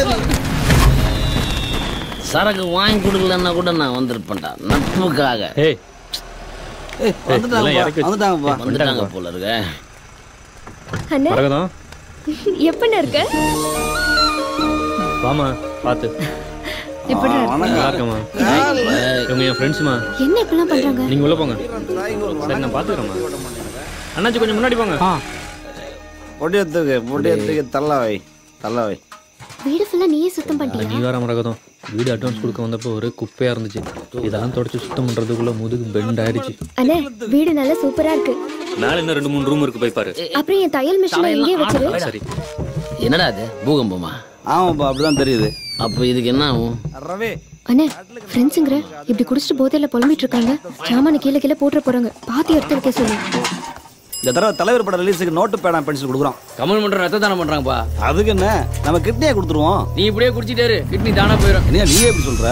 சரக்கு வாங்கி கொடுக்கலன்னா கூட நான் வந்திருப்பேன்டா நட்புக்காக. வந்துட்டாங்க போல இருக்க. அண்ணா எப்பண்ணா இருக்க? வாமா பாத்து. எப்படி நல்லா இருக்கமா? இவங்க என் ஃப்ரெண்ட்ஸ்மா. என்ன இப்பெல்லாம் பண்றாங்க? நீங்க உள்ள போங்க. சரி நான் பாத்துக்கறேம்மா. அண்ணாச்சி கொஞ்சம் முன்னாடி போங்க. பொடியத்துக்கு தள்ளவை. வீடு ஃபுல்லா நீயே சுத்தம் பண்ணிட்டியா? நீ வர மரகதம். வீடு அட்வான்ஸ் கொடுக்க வந்தப்போ ஒரே குப்பையா இருந்துச்சு. இதெல்லாம் தொடச்சு சுத்தம் பண்றதுக்குள்ள முதுகு பெண்ட் ஆயிடுச்சு. அண்ணே வீடு நல்லா சூப்பரா இருக்கு. மேல இன்னும் 2-3 ரூம் இருக்கு போய் பாரு. அப்புறம் என் தையல் மிஷினை எங்கே வச்சிரு? சரி. என்னடா அது பூகம்பமா? ஆமாப்பா அப்படிதான் தெரியுது. அப்போ இதுக்கு என்ன ஆகும்? அண்ணே ஃப்ரெண்ட்ஸுங்கிற இப்படி குடிச்சிட்டு போதையில புலம்பிட்டு இருக்காங்க. சாமான கீழே கீழே போட்டுற போறாங்க. பாத்தி எடுத்து வைக்க சொல்லு. இந்த தடவை தலைவர் பட ரிலீஸுக்கு நோட்டு பேனா பென்சில் கொடுக்குறோம். கமல் மன்றம் ரத்த தானம் பண்றாங்கப்பா. அதுக்கு என்ன நம்ம கிட்னியே கொடுத்துருவோம். நீ இப்படியே குடிச்சிட்டாரு கிட்னி தானா போயிடும். என்ன நீ எப்படி சொல்ற?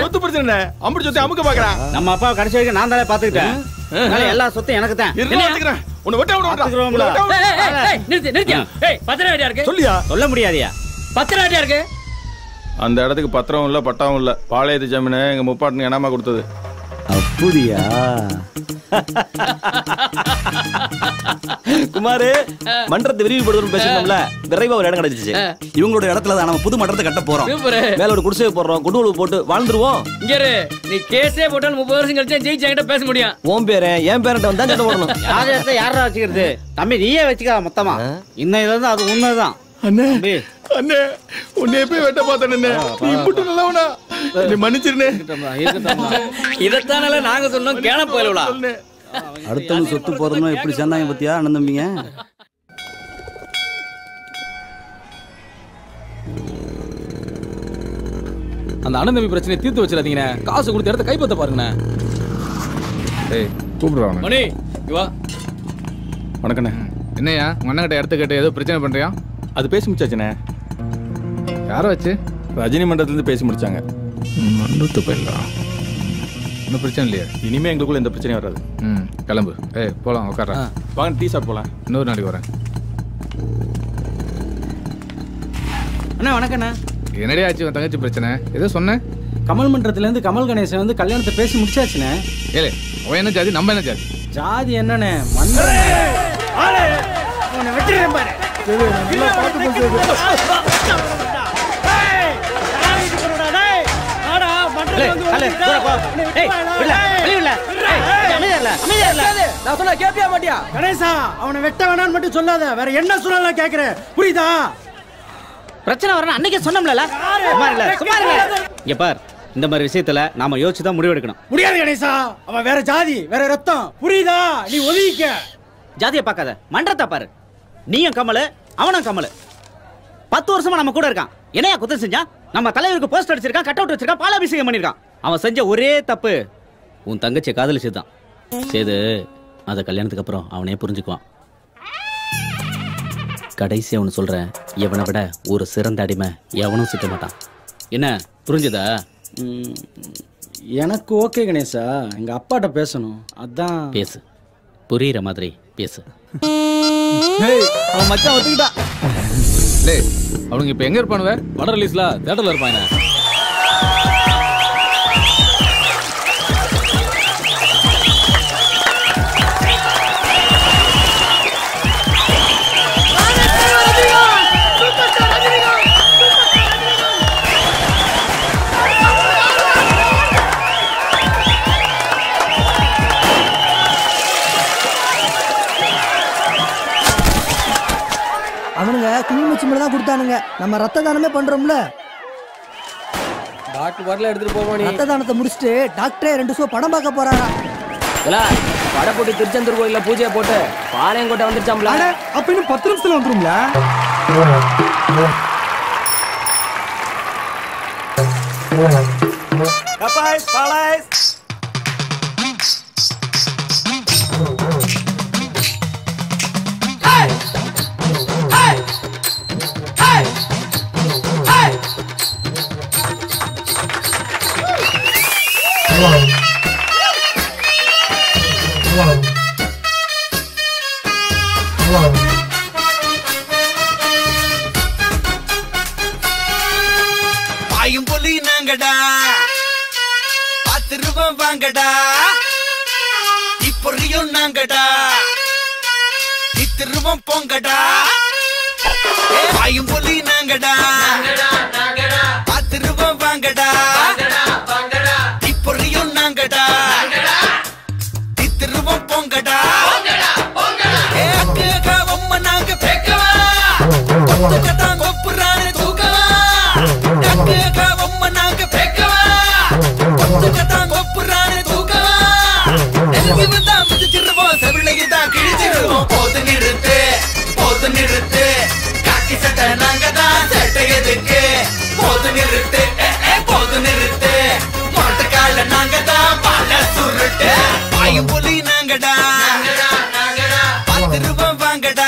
சொத்து பிரச்சனை அம்படி சொத்து அமுக்க பாக்குறான். நம்ம அப்பா கடைசி வரைக்கும் நான் தானே பாத்துக்கிட்டேன். எல்லா சொத்தும் எனக்கு தான். சொல்ல முடியாதியா? பத்திரம் வேட்டியா இருக்கு. அந்த இடத்துக்கு பத்திரம் இல்ல பட்டாவும் இல்ல. பாளையத்து ஜமீனை எங்க முப்பாட்டுக்கு என்னமா கொடுத்தது. அப்படியா குமாரு? மன்றத்தை விரிவுபடுத்தணும் பேசணும்ல. விரைவா ஒரு இடம் கிடைச்சிச்சு. இவங்களோட இடத்துல தான் நம்ம புது மன்றத்தை கட்ட போறோம். மேல ஒரு குடிசை போடுறோம். குடுவல் போட்டு வாழ்ந்துருவோம். இங்க நீ கேஸே போட்டாலும் 30 வருஷம் கழிச்சு ஜெயிச்சு என்கிட்ட பேச முடியும். உன் பேரு என் பேரண்ட வந்தா சண்டை போடணும். யாரா வச்சுக்கிறது? தம்பி நீயே வச்சுக்கா மொத்தமா. இன்னும் இதான் அது உண்மைதான். அண்ணே அண்ணே உன்னை போய் வெட்ட பார்த்தேன். நீ இப்படி நல்லவனா? நீ மன்னிச்சிருனே. இதத்தானல நாங்க சொன்னோம் கேன போயிலடா. அடுத்தவங்க சொத்து போறதுனா எப்படி சேர்ந்தாங்க பத்தியா அண்ணன் தம்பிங்க? அந்த அண்ணன் தம்பி பிரச்சனையை தீர்த்து வச்சிடாதீங்கண்ணே. காசு கொடுத்த இடத்த கைப்பற்ற பாருங்கண்ணே. ஏய் கூப்பிடுவாங்க. மணி வா. வணக்கண்ணே. என்னையா உங்க அண்ணன் கிட்ட இடத்த கேட்டு ஏதோ பிரச்சனை பண்றியா? அது பேசி முடிச்சாச்சுண்ணே. யாரை வச்சு? ரஜினி மன்றத்துலேருந்து பேசி முடிச்சாங்க. மண்டத்து போயிடலாம். ஒன்றும் பிரச்சனை இல்லையா? இனிமே எங்களுக்குள்ள எந்த பிரச்சனையும் வராது. கிளம்பு. போலாம் உட்கார. வாங்க டீ சாப்பிட்டு போலாம். இன்னொரு நாளைக்கு வரேன். அண்ணா வணக்கண்ணா. என்னடி ஆச்சு உன் தங்கச்சி பிரச்சனை? ஏதோ சொன்னேன். கமல் மன்றத்துலேருந்து கமல் கணேசன் வந்து கல்யாணத்தை பேசி முடிச்சாச்சுண்ணே. ஏலே அவன் என்ன ஜாதி நம்ம என்ன ஜாதி? ஜாதி என்னண்ணே மன்றம் வெட்டிடுறேன் பாரு. கணேசா அவனை வெட்ட வேணான்னு மட்டும் சொல்லாத. வேற என்ன சொன்னாலும் கேக்குறேன். புரியுதா? பிரச்சனை வரணும் அன்னைக்கே சொன்னோம்ல. இங்க பார் இந்த மாதிரி விஷயத்துல நாம யோசிச்சு தான் முடிவெடுக்கணும். முடியாது கணேசா. அவன் வேற ஜாதி வேற ரத்தம். புரியுதா? நீ ஒதுக்கிக்க. ஜாதியை பார்க்காத மன்றத்தை பாரு. நீயும் கமலு அவனும் கமலு. 10 வருஷமா நம்ம கூட இருக்கான். என்னையா குத்தம் செஞ்சான்? நம்ம தலைவருக்கு போஸ்ட் அடிச்சிருக்கான், கட் அவுட் வச்சிருக்கான், பாலாபிஷேகம் பண்ணிருக்கான். அவன் செஞ்ச ஒரே தப்பு உன் தங்கச்சியை காதலிச்சுதான். சேது அத கல்யாணத்துக்கு அப்புறம் அவனே புரிஞ்சுக்குவான். கடைசி அவனு சொல்றேன், எவனை விட ஒரு சிறந்த அடிமை எவனும் சிக்க மாட்டான். என்ன புரிஞ்சுதா? எனக்கு ஓகே கணேசா. எங்க அப்பாட்ட பேசணும். அதான் பேசு. புரியுற மாதிரி பேசு. அவன் மச்சான் ஒத்துக்கிட்டா. டேய் அவனுங்க இப்ப எங்க இருப்பானுவ? படம் ரிலீஸ்ல தியேட்டர்ல இருப்பாங்க. அவனுங்க குங்குமச்சி மட்டும் தான் கொடுத்தானுங்க. நம்ம ரத்த தானமே பண்றோம்ல. டாக்டர் வரல எடுத்துட்டு போவானே. ரத்த தானத்தை முடிச்சிட்டு டாக்டரே 2 ஷோ படம் பார்க்க போறாரா. படை போட்டு திருச்செந்தூர் கோயில்ல பூஜையை போட்டு பாளையங்கோட்டை வந்துருச்சாம்ல. அப்ப இன்னும் 10 நிமிஷத்துல வந்துரும்ல. Guys, guys. பாயும் புலி நாங்கடா, 10 ரூபாய் வாங்கடா, இப்பொறியும் நாங்கடா, 10 ரூபாய் போங்கடா. பாயும் புலி நாங்கடா, 10 ரூபாய் வாங்கடா, இப்பொறியும் நாங்கடா, 10 ரூபாய் போங்கடா. அக்கா உம்மா நாங்க பேக்கவா, ஒத்துக்கத்தான் கொப்புறான தூக்கவா. அக்கா உம்மா நாங்க பேக்கவா, ஒத்துக்கத்தான் கொப்புறான தூக்கவா. நெருங்கி வந்தா மிதிச்சிருவோம், செவிலையுதான் கிழிச்சிருவோம். போது நிறுத்து, போது நிறுத்து, காக்கி சட்டை நாங்க தான் சட்டை எதுக்கு. போது நிறுத்து, போது நிறுத்து, மொட்டக்கால நாங்க தான் பால சுருட்டு. பாயும் புலி நாங்கடா, 10 ரூபாய் வாங்கடா.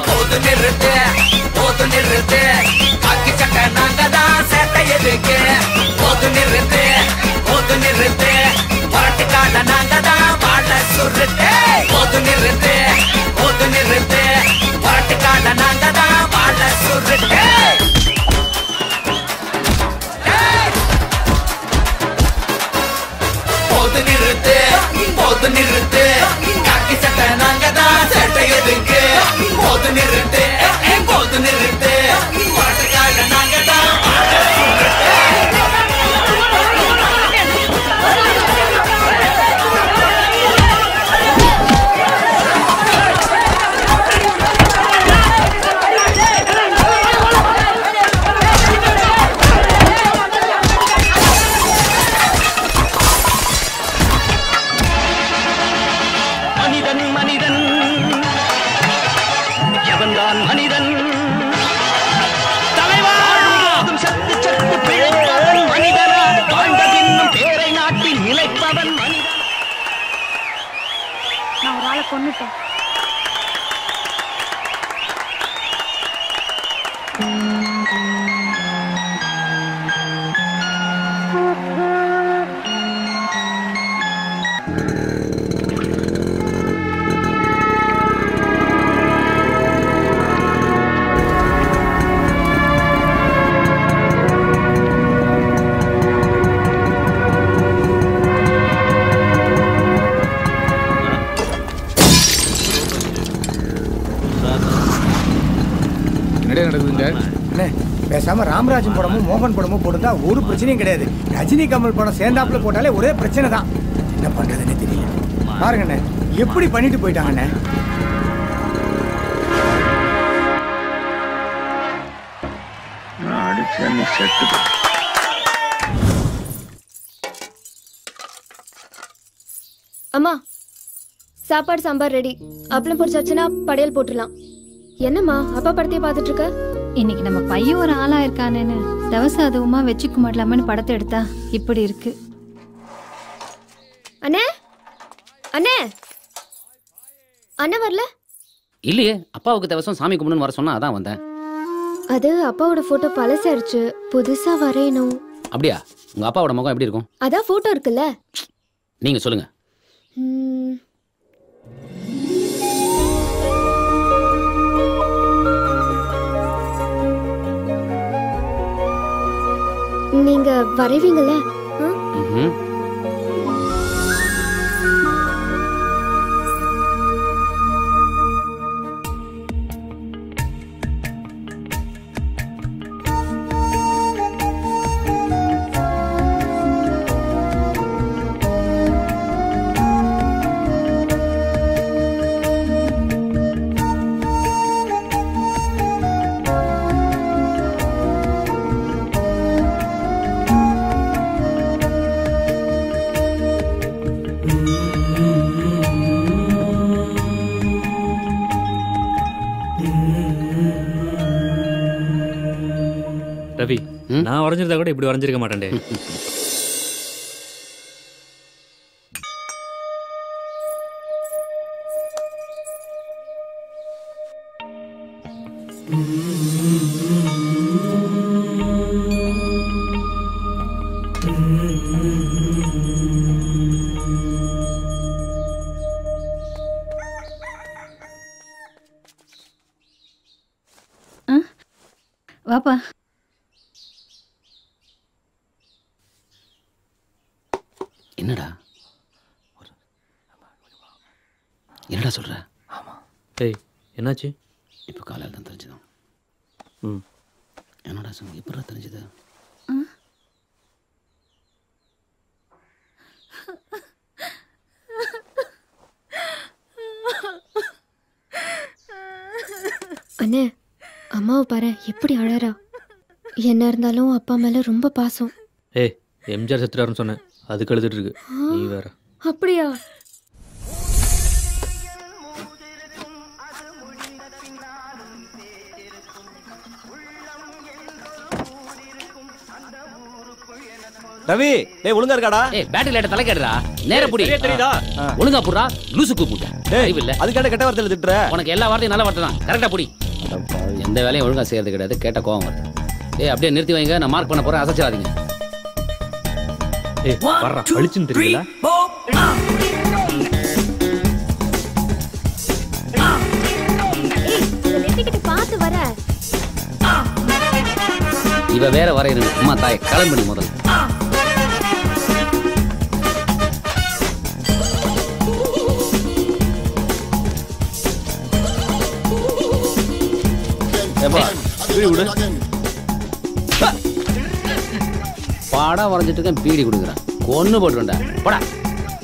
போது நிறுத்து, போது நிறுத்து, காக்கி சட்டை நாங்க தான் சேட்டை எதுக்கு. போது நிறுத்து, போது நிறுத்து, பரட்டுக்கால நாங்க தான் வாழ சுருட்டு. போது நிறுத்து, போது நிறுத்து, பரட்டுக்கால நாங்க தான் வாழ சுருட்டு. போது நிறுத்து, போது நிறுத்து, காக்கி சட்டை நாங்க தான் சேட்டை எதுக்கு. போது நிறுத்து, போது நிறுத்து, பாட்டுக்காக நாங்க தான் வாழ சுருட்டு. மனிதன் மனிதன் எவன்தான் மனிதன்? தலைவா சத்து சத்து பிழைப்பவன் மனிதனா? வாழ்ந்த பின்னும் பேரை நாட்டி நிலைப்பவன் மனிதன். நான் ஒரு ஆளை கொன்னுட்டேன். பேசாம ராமராஜன் படமும் மோகன் படமும் போட்டுட்டா ஒரு பிரச்சனையும் கிடையாது. ரஜினி கமல் படம் சேர்ந்தாப்புல போட்டாலே ஒரே பிரச்சனை தான். என்ன பண்றதுன்னு தெரியல. பாருங்கண்ணே எப்படி பண்ணிட்டு போயிட்டாங்கண்ணே. அம்மா சாப்பாடு சாம்பார் ரெடி. அப்பளம் பொரிச்சாச்சுன்னா படையல் போட்டுடலாம். என்னம்மா அப்பா படத்தையே பார்த்துட்டு இருக்க? இன்னைக்கு நம்ம பையன் ஒரு ஆளா இருக்கானேன்னு தவசம் அதுவுமா வச்சுக்க மாட்டலாமன்னு படத்தை எடுத்தா இப்படி இருக்கு. அண்ணே அண்ணே அண்ணா வரல? இல்லையே, அப்பாவுக்கு தவசம் சாமி கும்பிடுன்னு வர சொன்னா அதான் வந்தேன். அது அப்பாவோட போட்டோ பழசாயிருச்சு, புதுசா வரையணும். அப்படியா? உங்க அப்பாவோட முகம் எப்படி இருக்கும்? அதான் போட்டோ இருக்குல்ல. நீங்க சொல்லுங்க. நீங்க வரைவீங்கல்ல? ரவி, நான் வரைஞ்சிருந்தா கூட இப்படி வரைஞ்சிருக்க மாட்டேன்டே. வாப்பா. என்னடா என்னடா சொல்ற? டேய் என்னாச்சு? இப்போ காலையில் தான் தெரிஞ்சுதான். என்னடா சொன்ன? எப்படா தெரிஞ்சது? அண்ணே அம்மாவை பாரு எப்படி அழறா. என்ன இருந்தாலும் அப்பா மேல ரொம்ப பாசம். ஏய், எம்ஜிஆர் செத்துறாருன்னு சொன்னேன், அதுக்கு எழுதிட்டு இருக்கு. நீ வேற. அப்படியா? ரவி, டேய் ஒழுங்கா இருக்காடா? ஏய் பேட்டரி லைட்ட தலை கேடுடா. நேரா புடி. தெரியுதா? ஒழுங்கா புடுடா. லூசு கூப்பிட்ட. டேய் இல்ல. அதுக்காக கெட்ட வார்த்தையில திட்டுற. உனக்கு எல்லா வார்த்தையும் நல்ல வார்த்தை தான். கரெக்ட்டா புடி. எந்த வேலையும் ஒழுங்கா செய்யறது கிடையாது. கேட்ட கோவம் வருது. ஏய் அப்படியே நிறுத்தி வைங்க. நான் மார்க் பண்ண போறேன். அசைச்சிராதீங்க. ஏய் வர்றா. அழிச்சுன்னு தெரியல. ஏய் நிறுத்திக்கிட்டு பார்த்து வர. இவ வேற வரையணும். அம்மா தாய் கிளம்பி முதல்ல. பாடம் வரைஞ்சிட்டு இருக்கேன். பீடி கொடுக்குறேன். கொன்னு போட்டுருண்டா. போடா.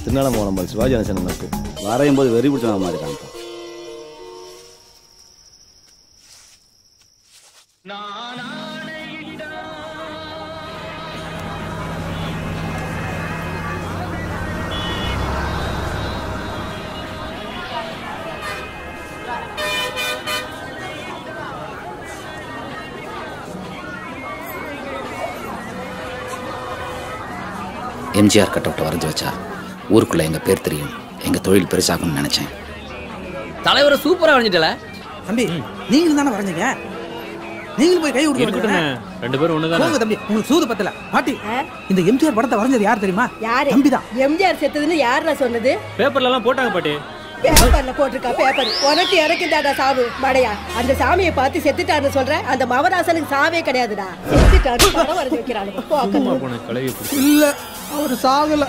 திருநாளம் போன சிவாஜி கணேசன் வரையும் போது வெறி பிடிச்ச மாதிரி காமிப்போம். எம்ஜிஆர் கட்டவுட்டை வரைஞ்சி வச்சா ஊருக்குள்ள எங்க பேர் தெரியும், எங்க தொழில் பெருசாகும்னு நினைச்சேன். தலைவரை சூப்பரா வரைஞ்சிட்டல. தம்பி நீங்களும் தானே வரைஞ்சீங்க? நீங்களும் போய் கை விட்டுருங்க. ரெண்டு பேரும் ஒண்ணுதான். தம்பி உங்களுக்கு சூது பத்தல. பாட்டி இந்த எம்ஜிஆர் படத்தை வரைஞ்சது யார் தெரியுமா? யாரு? தம்பிதான். எம்ஜிஆர் செத்ததுன்னு யாரா சொன்னது? பேப்பர்ல எல்லாம் போட்டாங்க பாட்டி. பேப்பர்ல போட்டிருக்கா பேப்பர். உனக்கு எனக்கு தாடா சாவு மடையா. அந்த சாமியை பார்த்து செத்துட்டான்னு சொல்ற. அந்த மவராசனுக்கு சாவே கிடையாதுடா. செத்துட்டான்னு படம் வரைஞ்சு வைக்கிறாங்க. இல்ல அவரு சாகல.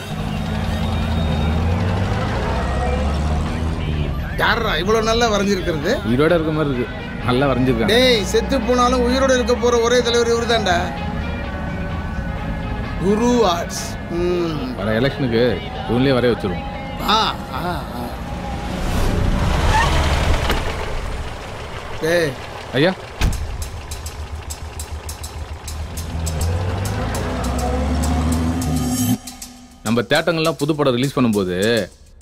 யாரா இவ்வளவு நல்லா வரைஞ்சிருக்கிறது? உயிரோட இருக்க மாதிரி இருக்கு. நல்லா வரைஞ்சிருக்காங்க. டேய் செத்து போனாலும் உயிரோட இருக்க போற ஒரே தலைவர் இவர்தான்டா. குரு ஆர்ட்ஸ். வர எலெக்ஷனுக்கு இவங்களே வரைய வச்சிருவோம். டேய் ஐயா நம்ம தேட்டங்கள்லாம் புது படம் ரிலீஸ் பண்ணும்போது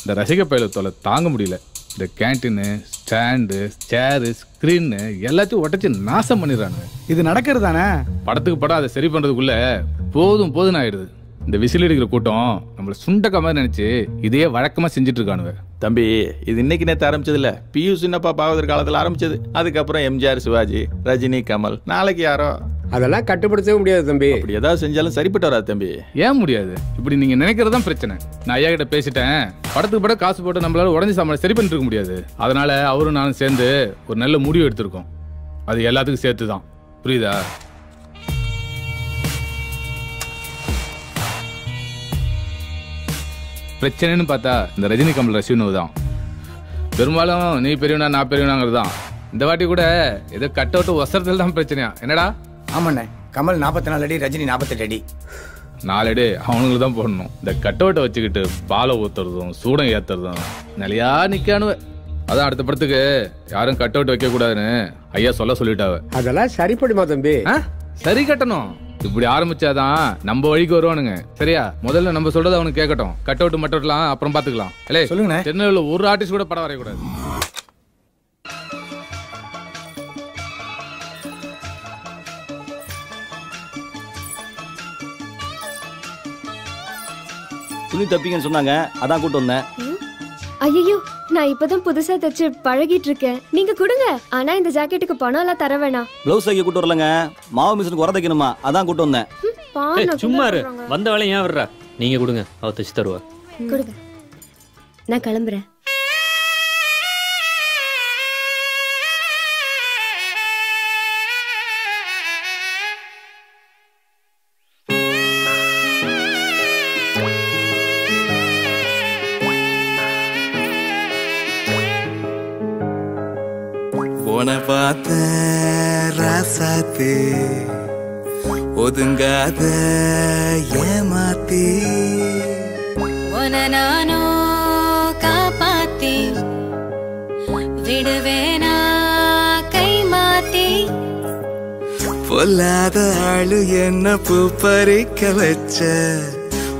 இந்த ரசிக பயில தொலை தாங்க முடியல. இந்த கேன்டீனு, ஸ்டாண்டு, சேரு, ஸ்க்ரீனு எல்லாத்தையும் உடச்சி நாசம் பண்ணிடுறானுங்க. இது நடக்கிறது தானே? படத்துக்கு படம் அதை சரி பண்றதுக்குள்ள போதும் போதும் ஆயிடுது. இந்த விசில் அடிக்கிற கூட்டம் நம்மள சுண்டக்க மாதிரி நினைச்சு இதையே வழக்கமா செஞ்சுட்டு இருக்கானுங்க. தம்பி, இது இன்னைக்கு நேற்று ஆரம்பிச்சதுல பியூ சின்னப்பா பாகவதர் காலத்தில் ஆரம்பிச்சது. அதுக்கப்புறம் எம்ஜிஆர், சிவாஜி, ரஜினி, கமல், நாளைக்கு யாரோ. அதெல்லாம் கட்டுப்படுத்தவே முடியாது தம்பி. அப்படி ஏதாவது செஞ்சாலும் சரிப்பட்டு வராது தம்பி. ஏன் முடியாது? இப்படி நீங்க நினைக்கிறதுதான் பிரச்சனை. நான் ஐயா கிட்ட பேசிட்டேன். படத்துக்கு படம் காசு போட்டு நம்மளால உடஞ்சி சாமான சரி பண்ணிட்டு இருக்க முடியாது. அதனால அவரும் நானும் சேர்ந்து ஒரு நல்ல முடிவு எடுத்திருக்கோம். அது எல்லாத்துக்கும் சேர்த்து தான். புரியுதா? பிரச்சனைன்னு பார்த்தா இந்த ரஜினி கமல் ரசிகனு தான். பெரும்பாலும் நீ பெரியவனா நான் பெரியவனாங்கிறது தான். இந்த வாட்டி கூட ஏதோ கட் அவுட் வசரத்தில் தான் பிரச்சனையா? என்னடா? ஆமாண்ணே, கமல் 44 அடி, ரஜினி 48 அடி. 4 அடி அவனுக்கு தான் போடணும். இந்த கட் அவுட்டை வச்சுக்கிட்டு பாலை ஊத்துறதும் சூடம் ஏத்துறதும் நிலையா நிக்கானுவ. அதான் அடுத்த படத்துக்கு யாரும் கட் அவுட் வைக்க கூடாதுன்னு ஐயா சொல்லிட்டாவ. அதெல்லாம் சரிப்படுமா தம்பி? சரி கட்டணும். இப்படி ஆரம்பிச்சாதான் நம்ம வழிக்கு வருவானுங்க. சரியா? முதல்ல நம்ம சொல்றது அவனுக்கு கேட்கட்டும். கட் அவுட் மட்டும் அப்புறம் பாத்துக்கலாம். இல்ல சொல்லுங்க. திருநெல்வேலியில் ஒரு ஆர்டிஸ்ட் கூட படம் வரையக்கூடாது. துணி தப்பிங்கன்னு சொன்னாங்க, அதான் கூட்டு வந்தேன். ஐயோ, நான் இப்பதான் புதுசா தச்சு பழகிட்டு இருக்கேன். நீங்க கொடுங்க. ஆனா இந்த ஜாக்கெட்டுக்கு பணம் எல்லாம் தர வேணாம். ப்ளவுஸ் தைக்க கூட்டு வரலங்க, மாவு மிஷினுக்கு உர தைக்கணுமா, அதான் கூட்டு வந்தேன். சும்மா இரு, வந்த வேலை ஏன் வர்ற? நீங்க கொடுங்க, அவ தச்சு தருவா. கொடுங்க, நான் கிளம்புறேன். உன பார்த்த ராசாத்து ஒதுங்காத ஏமாத்தி உன நானோ காப்பாத்தி விடுவேனா கை மாத்தி பொல்லாத ஆளு என்ன பூ பறிக்க வச்ச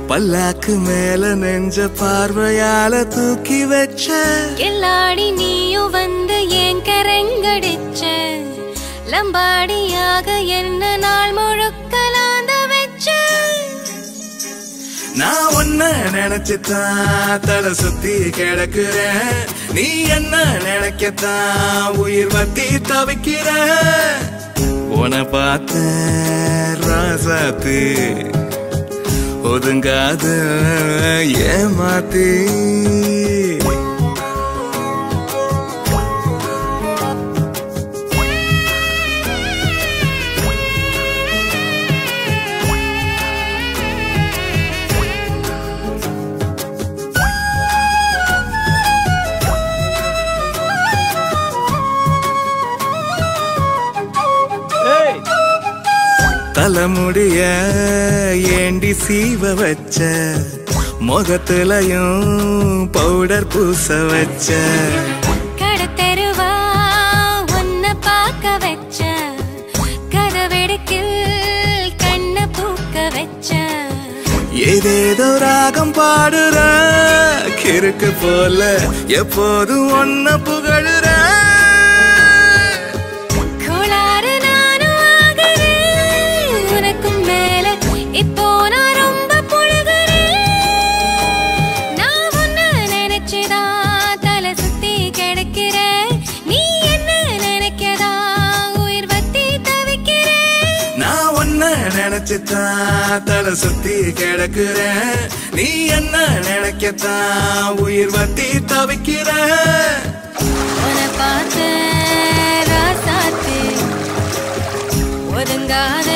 பல்லாக்கு மேல நெஞ்ச பார்வையால தூக்கி வச்ச எல்லாடி நீயும் வந்து ஏன் கரங்கடிச்ச லம்பாடியாக என்ன நாள் முழுக்கலாந்த வச்ச நான் ஒன்ன நினைச்சுதான் தலை சுத்தி கிடக்குறேன் நீ என்ன நினைக்கத்தான் உயிர் வத்தி தவிக்கிற உன பார்த்த ராசாத்து ஒதுங்காத ஏமாத்தி தலைமுடிய ஏண்டி சீவ வச்ச முகத்துலயும் பவுடர் பூச வச்ச கடத்தெருவா உன்னை பார்க்க வச்ச கதவெடுக்கில் கண்ண பூக்க வச்ச ஏதேதோ ராகம் பாடுற கிறுக்கு போல எப்போதும் ஒன்ன புகழுற இப்போ நான் ரொம்ப புழுகிறேன் நான் உன்னை நினைச்சுதான் தலை சுத்தி கிடக்கிறேன் நீ என்ன நினைக்கதா உயிர் வத்தி தவிக்கிறேன் நான் உன்னை நினைச்சுதான் தலை சுத்தி கிடக்கிறேன் நீ என்ன நினைக்கத்தான் உயிர் வத்தி தவிக்கிற உன்னை பார்த்த ராசாத்து ஒதுங்காத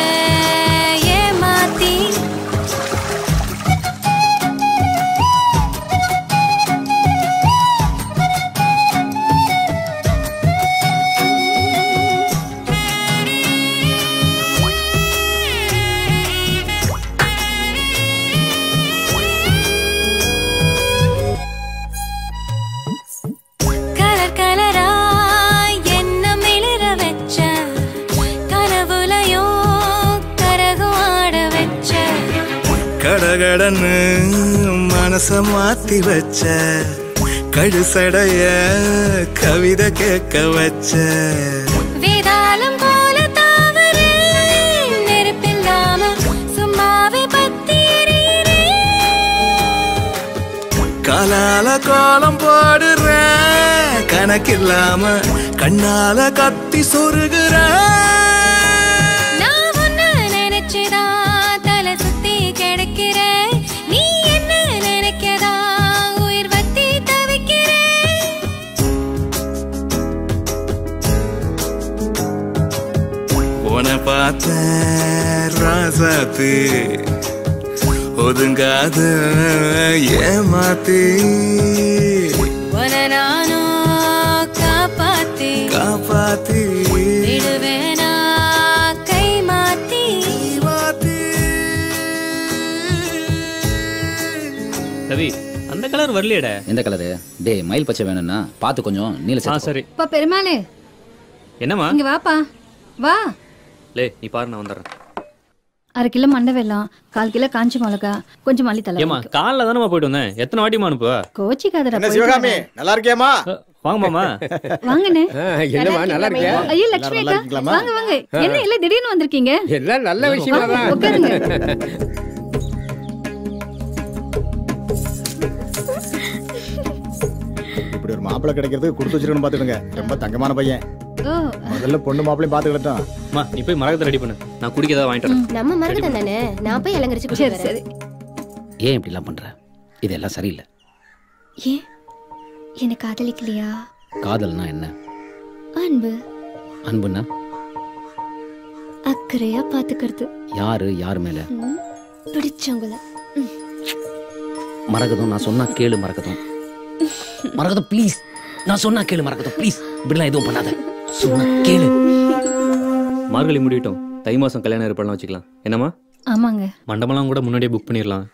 மனச மாத்தி வச்ச கழுசடைய கவிதை கேட்க வச்ச வேதாளம் போல தாவரேன் நெருப்பில்லாம சும்மாவே பத்தி எரியுறேன் காலால கோலம் போடுற கணக்கில்லாம கண்ணால கத்தி சொருகுற நான் உன்ன நினைச்சுதான் தலை சுத்தி கிடக்கிறேன் நீ என்ன நினைக்கதா உயிர் வத்தி தவிக்கிறேன் உன பார்த்த ராசாத்து ஒதுங்காத ஏமாத்தி உன்னை நானும் காப்பாத்தி காப்பாத்தி விடுவேனா கை மாத்தி ரவி அந்த கலர் வரலையடா. எந்த கலரு? டேய் மயில் பச்சை வேணும்னா பார்த்து கொஞ்சம் நீல சேர்த்து. சரி. அப்பா பெருமாளே என்னம்மா? இங்க வாப்பா வா. லே நீ பாரு நான் வந்துடுறேன். 1/2 கிலோ மண்டை வெல்லம், 1/4 கிலோ காஞ்ச மிளகா, கொஞ்சம் மல்லி தலை. ஏமா காலைல தானே போயிட்டு வந்தேன். எத்தனை வாட்டிமா அனுப்புவ? கோச்சிக்காதடா. என்ன சிவகாமி நல்லா இருக்கியாமா? வாங்க மாமா. வாங்கண்ணே. என்னமா நல்லா இருக்கியா? ஐயோ லட்சுமி அக்கா வாங்க வாங்க. என்ன எல்லாம் திடீர்னு வந்திருக்கீங்க? எல்லாம் நல்ல விஷயமா தான். உட்காருங்க. இப்படி ஒரு மாப்பிள்ளை கிடைக்கிறது கொடுத்து வச்சிருக்கணும் பாத்துடுங்க. ரொம்ப தங்கமான பையன். முதல்ல பொண்ணு மாப்பிளையும் பாத்துக்கிட்டோம். அம்மா நீ போய் மரகத்தை ரெடி பண்ணு. நான் குடிக்க ஏதாவது வாங்கிட்டு வரேன். நம்ம மரகதம் தானே, நான் போய் அலங்கரிச்சு குடிச்சு வரேன். சரி. ஏன் இப்படிலாம் பண்ற? இதெல்லாம் சரியில்லை. ஏன் என்ன காதலிக்கலையா? காதல்னா என்ன? அன்பு. அன்புன்னா அக்கறையா பாத்துக்கிறது. யார் மேல? பிடிச்சவங்கள. மரகதம் நான் சொன்னா கேளு மரகதம். மரகதம் ப்ளீஸ், நான் சொன்னா கேளு மரகதம் ப்ளீஸ். இப்படிலாம் எதுவும் பண்ணாத, சொன்னா கேளு. மார்கழி முடியட்டும், தை மாசம் கல்யாணம் ஏற்பாடுலாம் வச்சுக்கலாம். என்னம்மா? ஆமாங்க. மண்டபம்லாம் கூட முன்னாடியே புக் பண்ணிடலாம்.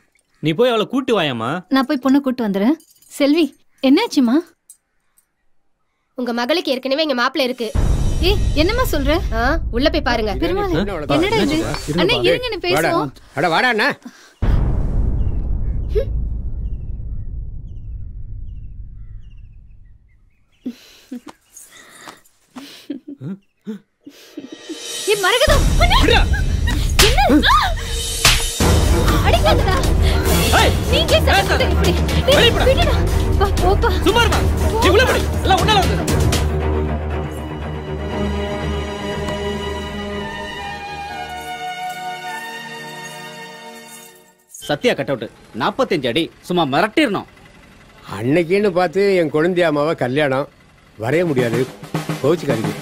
நீ போய் அவளை கூட்டி வாயாமா. நான் போய் பொண்ணை கூட்டு வந்துடுறேன். செல்வி என்னாச்சுமா? உங்க மகளுக்கு ஏற்கனவே இங்க மாப்பிள்ளை இருக்கு. ஏய் என்னம்மா சொல்ற? உள்ள போய் பாருங்க. பெருமாளே என்னடா இது? அண்ணா இருங்க நான் பேசுவோம். அட வாடா அண்ணா. ஏய் மரகதம் என்ன? அடிக்காதடா. நீங்க சத்தத்தை இப்படி. விடுடா. வா போப்பா. சும்மா இருமா. நீ உள்ள போடி. எல்லாம் உன்னால வந்து. சத்யா கட் அவுட் 45 அடி சும்மா மிரட்டிடணும். அன்னைக்குன்னு பார்த்து என் குழந்தையாமாவை கல்யாணம் வரைய முடியாது. கோச்சுக்காதீங்க.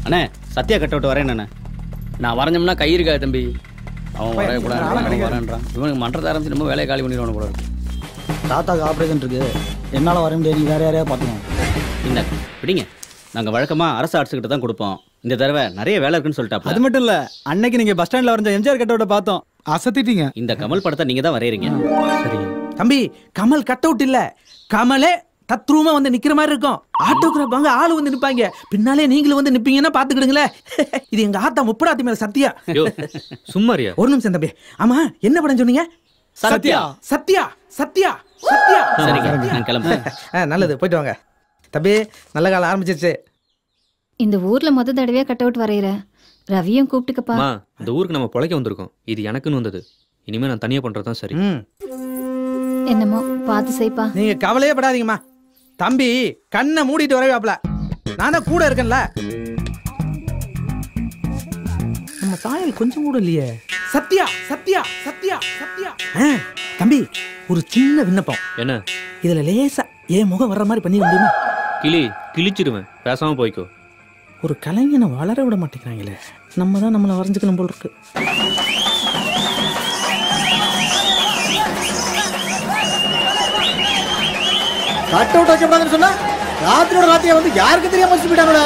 அண்ணே சத்யா கட் அவுட் வரேன். நான் வரைஞ்சோம்னா கை இருக்காது தம்பி. அவன் வரேன்றான். இவனுக்கு மன்றத்தை ஆரம்பிச்சு ரொம்ப வேலையை காலி பண்ணிடுவானு போல இருக்கு. தாத்தாக்கு ஆப்ரேஷன் இருக்கு, என்னால் வர முடியாது. நீ வேற யாரையா பார்த்துக்கோங்க. இந்த பிடிங்க. நாங்கள் வழக்கமாக அரசு ஆர்ட்ஸுக்கிட்ட தான் கொடுப்போம். இந்த தடவை நிறைய வேலை இருக்குன்னு சொல்லிட்டாப்ல. அது மட்டும் இல்ல, அன்னைக்கு நீங்க பஸ் ஸ்டாண்ட்ல வரைஞ்ச எம்ஜிஆர் கட் அவுட்டை பார்த்தோம், அசத்திட்டீங்க. இந்த கமல் படத்தை நீங்க தான் வரையறீங்க. சரி தம்பி, கமல் கட் அவுட் இல்ல, கமலே தத்ரூமா வந்து நிக்கிற மாதிரி இருக்கும். ஆட்டோகிராஃப் வாங்க ஆளு வந்து நிப்பாங்க, பின்னாலே நீங்களும் வந்து நிப்பீங்கன்னா பாத்துக்கிடுங்களே. இது எங்க ஆத்தா முப்படாத்தி மேல சத்தியா. சும்மாரியா? ஒரு நிமிஷம் தம்பி. ஆமா என்ன படம் சொன்னீங்க? சத்யா. சத்யா சத்யா சத்யா. நான் கிளம்புறேன். நல்லது, போயிட்டு வாங்க தம்பி. நல்ல காலம் ஆரம்பிச்சிருச்சு. இந்த ஊர்ல முத தடவையா கட் அவுட் வரையற. ரவியும் கூப்பிட்டுக்கப்பா. இந்த ஊருக்கு நம்ம பொழைக்க வந்திருக்கோம். இது எனக்குன்னு வந்தது. இனிமே நான் தனியா பண்றதுதான் சரி. என்னமோ பார்த்து செய்ப்பா. நீங்க கவலையே படாதீங்கம்மா. தம்பி கண்ணை மூடிட்டு வரவேப்ல, நான் தான் கூட இருக்கேன்ல. நம்ம சாயல் கொஞ்சம் கூட இல்லையே. சத்யா சத்யா சத்யா சத்யா. தம்பி ஒரு சின்ன விண்ணப்பம். என்ன? இதுல லேசா என் முகம் வர்ற மாதிரி பண்ணி முடியுமா? கிழிச்சிடுவேன், பேசாம போய்க்கோ. ஒரு கலைஞனை வளர விட மாட்டேங்கிறாங்களே. நம்ம தான் நம்மளை வரைஞ்சுக்கணும் போல இருக்கு. கட் அவுட் வைக்கப்படாதுன்னு சொன்னா ராத்திரியோட ராத்திரியா வந்து யாருக்கு தெரியாம வச்சு போயிட்டாங்களே.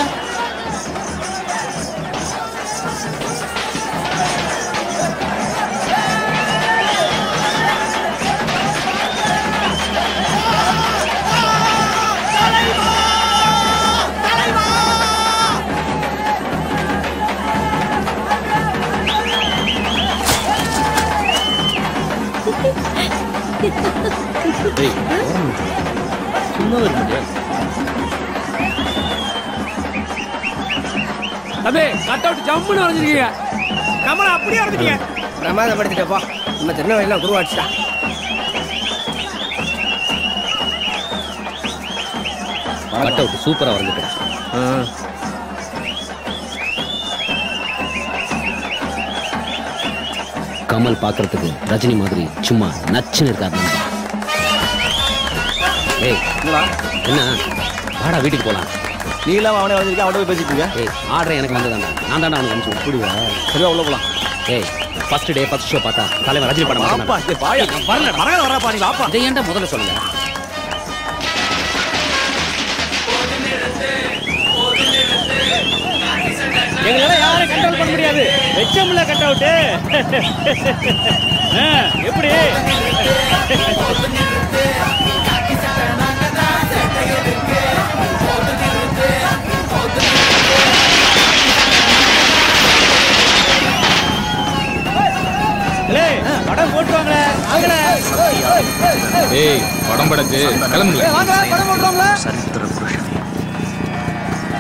சும்மா இருக்கு தம்பி கட் அவுட் ஜம்முன்னு வரைஞ்சிருக்கீங்க. கமலை அப்படியே வரைஞ்சிட்டீங்க. பிரமாதப்படுத்திட்டப்பா. நம்ம திருநெல்வேலியில் குருவாடிச்சா. கட் அவுட் சூப்பரா வரைஞ்சிட்டேன். கமல் பார்க்கறதுக்கு ரஜினி மாதிரி சும்மா நச்சுன்னு இருக்காது. ஏய் என்ன வாடா வீட்டுக்கு போலாம். நீ இல்லாம அவனே வந்திருக்கேன், அவனை போய் பேசிட்டு இருக்க. ஏய் ஆர்டர் எனக்கு வந்ததாண்டா, நான் தாண்டா அவனுக்கு அனுப்பிச்சு புரியுதா? சரியா உள்ள போலாம். ஏய் ஃபர்ஸ்ட் டே ஃபர்ஸ்ட் ஷோ பார்த்தா தலைவர் ரஜினி படம் வாப்பா, டேய் பாயா, வரல வரப்பா, நீ வாப்பா. இதை ஏன்டா முதல்ல சொல்லுங்க. எங்களால யாரும் கண்ட்ரோல் பண்ண முடியாது. வெச்சம்ல கட் அவுட். எப்படி படம் போட்டுவாங்களே. ஏய் படம் படத்து கிளம்புங்க. சரித்திர புருஷன்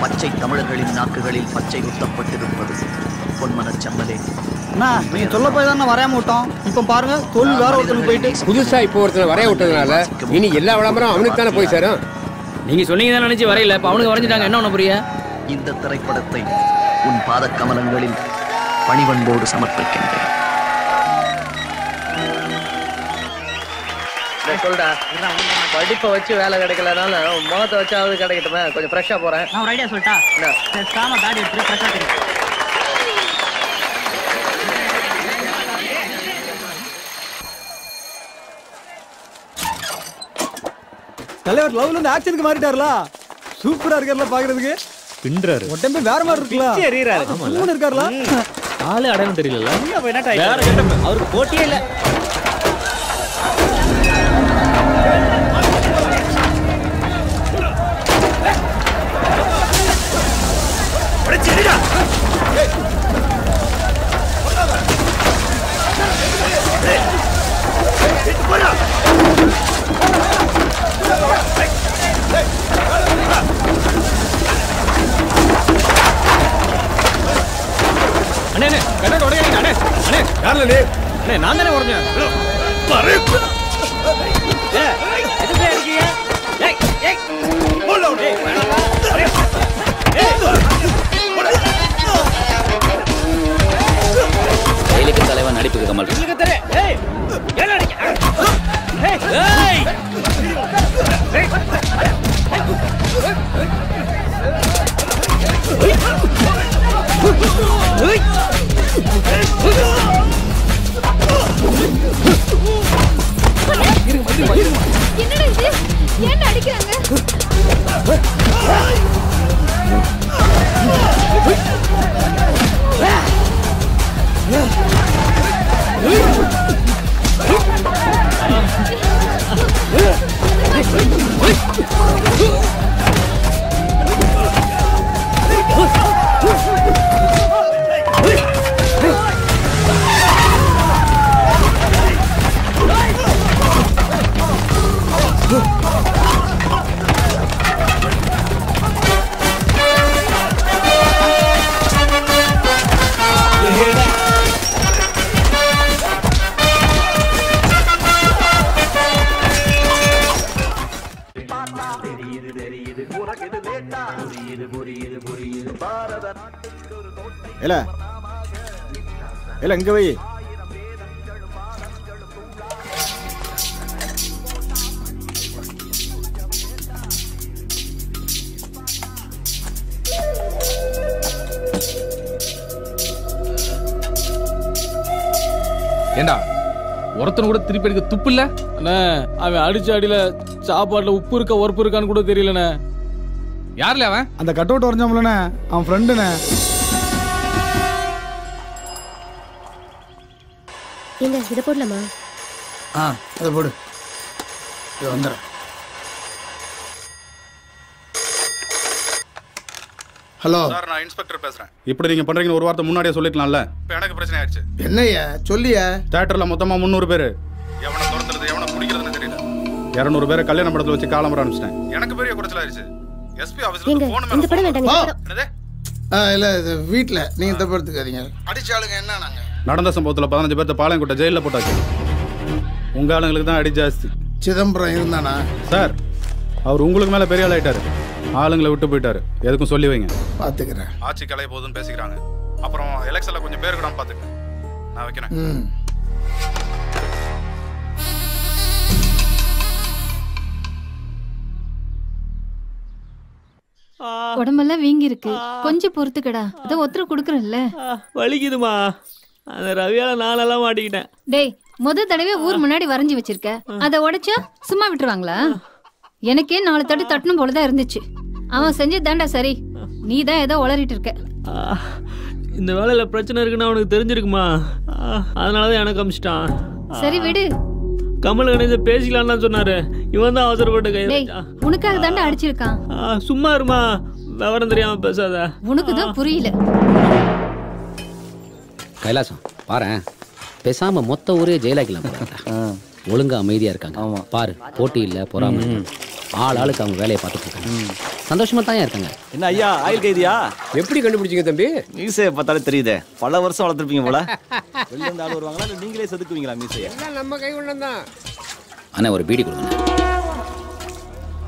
பச்சை தமிழர்களின் நாக்குகளில் பச்சை குத்தப்பட்டிருப்பது பொன்மனச் செம்மலே. நீங்க சொல்ல போய் தான் வரையாம விட்டோம். இப்ப பாருங்க தோல்வி வேற ஒருத்தருக்கு போயிட்டு புதுசா இப்போ ஒருத்தர் வரைய விட்டதுனால இனி எல்லா விளம்பரம் அவனுக்கு தானே போய் சேரும். நீங்க சொன்னீங்க தான் நினைச்சு வரையில, இப்ப அவனுக்கு வரைஞ்சிட்டாங்க. என்ன ஒண்ணு புரிய? இந்த திரைப்படத்தை உன் பாத கமலங்களில் பணிவன்போடு சமர்ப்பிக்கின்றேன். சொல்டா, படிப்பை வச்சு வேலை கிடைக்கலனால முகத்தை வச்சாவது கிடைக்கட்டுமே. கொஞ்சம் ஃப்ரெஷ்ஷா போறேன். நான் ஒரு ஐடியா சொல்லிட்டா? பேசாம தாடி எடுத்து ஃப்ரெஷ்ஷா தெரியும். தலைவர் லவ்ல இருந்து ஆக்சனுக்கு மாறிட்டார்ல. சூப்பரா இருக்கார்ல பாக்குறதுக்கு. பின்றாரு உடம்பே வேற மாதிரி இருக்குல்ல. பிச்சை எறியறாரு. மூணு இருக்கார்ல. ஆளு அடையாளம் தெரியல. வேற கெட்டப். அவருக்கு போட்டியே இல்ல. அண்ணே கண்ணாடி உடையறீங்க அண்ணே. அண்ணே யாரல நீ? அண்ணே நான் தானே உடைஞ்சேன். பாரு. எதுக்கு இருக்கீங்க? ஏய் ஏய் போடா டேய். கையிலுக்கு தலைவன் நடிப்புக்கு கமல். உங்களுக்கு தெரிய. ஏய் என்ன அடிக்க? ஏய் ஏய் என்னடா இது? ஏன் அடிக்கிறாங்க? இல்ல இல்ல இங்க வை. ஏண்டா ஒருத்தனை கூட திருப்பி எடுக்க துப்பு இல்ல? அண்ணே அவன் அடிச்ச அடியில சாப்பாட்டுல உப்பு இருக்கா உரப்பு இருக்கான்னு கூட தெரியலண்ணே. யாருல அவன்? அந்த கட் அவுட் வரைஞ்சாம்லண்ணே, அவன் ஃப்ரெண்டுண்ணே. எங்க இதை போடலாமா? அதை போடு. இது வந்துடும். ஹலோ சார், நான் இன்ஸ்பெக்டர் பேசுறேன். இப்படி நீங்க பண்றீங்கன்னு ஒரு வார்த்தை முன்னாடியே சொல்லிக்கலாம்ல. இப்போ எனக்கு பிரச்சனை ஆயிடுச்சு. என்னய்யா சொல்லியா? தியேட்டர்ல மொத்தமா 300 பேர். எவனை துரத்துறது எவனை 200 பேரை கல்யாண மண்டபத்துல வச்சு காலம்பரம் அனுப்பிச்சிட்டேன். எனக்கு பெரிய குறைச்சல் ஆயிருச்சு. எஸ்பி ஆபீஸ்ல எங்க போன் இந்த படம் வேண்டாங்க இந்த படம். என்னது? இல்ல இது வீட்டில் நீங்க தப்பு எடுத்துக்காதீங்க. அடிச்ச ஆளுங்க என்ன நாங்க நடந்த சம்பவத்துல 15 பேர்த்த பாளையங்கோட்டை ஜெயில போட்டாச்சு. உங்க ஆளுங்களுக்கு தான் அடி ஜாஸ்தி. சிதம்பரம் இருந்தானா சார்? அவர் உங்களுக்கு மேல பெரிய ஆள் ஆயிட்டாரு. ஆளுங்களை விட்டு போயிட்டாரு. எதுக்கும் சொல்லி வைங்க. பாத்துக்கிறேன். ஆட்சி கலைய போகுதுன்னு பேசிக்கிறாங்க. அப்புறம் எலெக்ஷன்ல கொஞ்சம் பேர் கூட பாத்துக்க. நான் வைக்கிறேன். உடம்பெல்லாம் வீங்கி இருக்கு, கொஞ்சம் பொறுத்துக்கடா. அத ஒருத்தர குடுக்கறல்ல. வலிக்குதுமா. அந்த ரவியால நானெல்லாம் மாட்டிக்கிட்டேன். டேய், தடவை ஊர் முன்னாடி வரைஞ்சி வச்சிருக்க, அத உடைச்சா சும்மா விட்டுருவாங்களா? எனக்கே 4 தட்டு தட்டணும் போலதான் இருந்துச்சு. அவன் செஞ்சதாண்டா சரி, நீ தான் ஏதோ உளறிட்டு இருக்க. இந்த வேலையில பிரச்சனை இருக்குன்னு அவனுக்கு தெரிஞ்சிருக்குமா? அதனாலதான் எனக்கு அமிச்சிட்டான். சரி விடு. கமல் கணேச பேசிக்கலான்னு தான் சொன்னாரு. இவன் தான் அவசரப்பட்டு கை டேய், உனக்காக தாண்டா அடிச்சிருக்கான். சும்மா இருமா, விவரம் தெரியாம பேசாத. உனக்கு தான் புரியல. கைலாசம் பாரேன், பேசாம மொத்த ஊரே ஜெயிலாக்கலாம். ஒழுங்கா அமைதியா இருக்காங்க. பாரு, போட்டி இல்ல, பொறாம. ஆளுக்கு அவங்க வேலையை பார்த்துட்டு இருக்காங்க. சந்தோஷமா தான் இருக்காங்க. என்ன ஐயா, ஆயில் கைதியா? எப்படி கண்டுபிடிச்சீங்க தம்பி? மீசையை பார்த்தாலே தெரியுதே, பல வருஷம் வளர்த்துருப்பீங்க போல. வெளில இருந்து ஆள் வருவாங்களா இல்லை நீங்களே செதுக்குவீங்களா மீசையை? எல்லாம் நம்ம கை கொண்டதான். அண்ணா ஒரு பீடி கொடுங்க.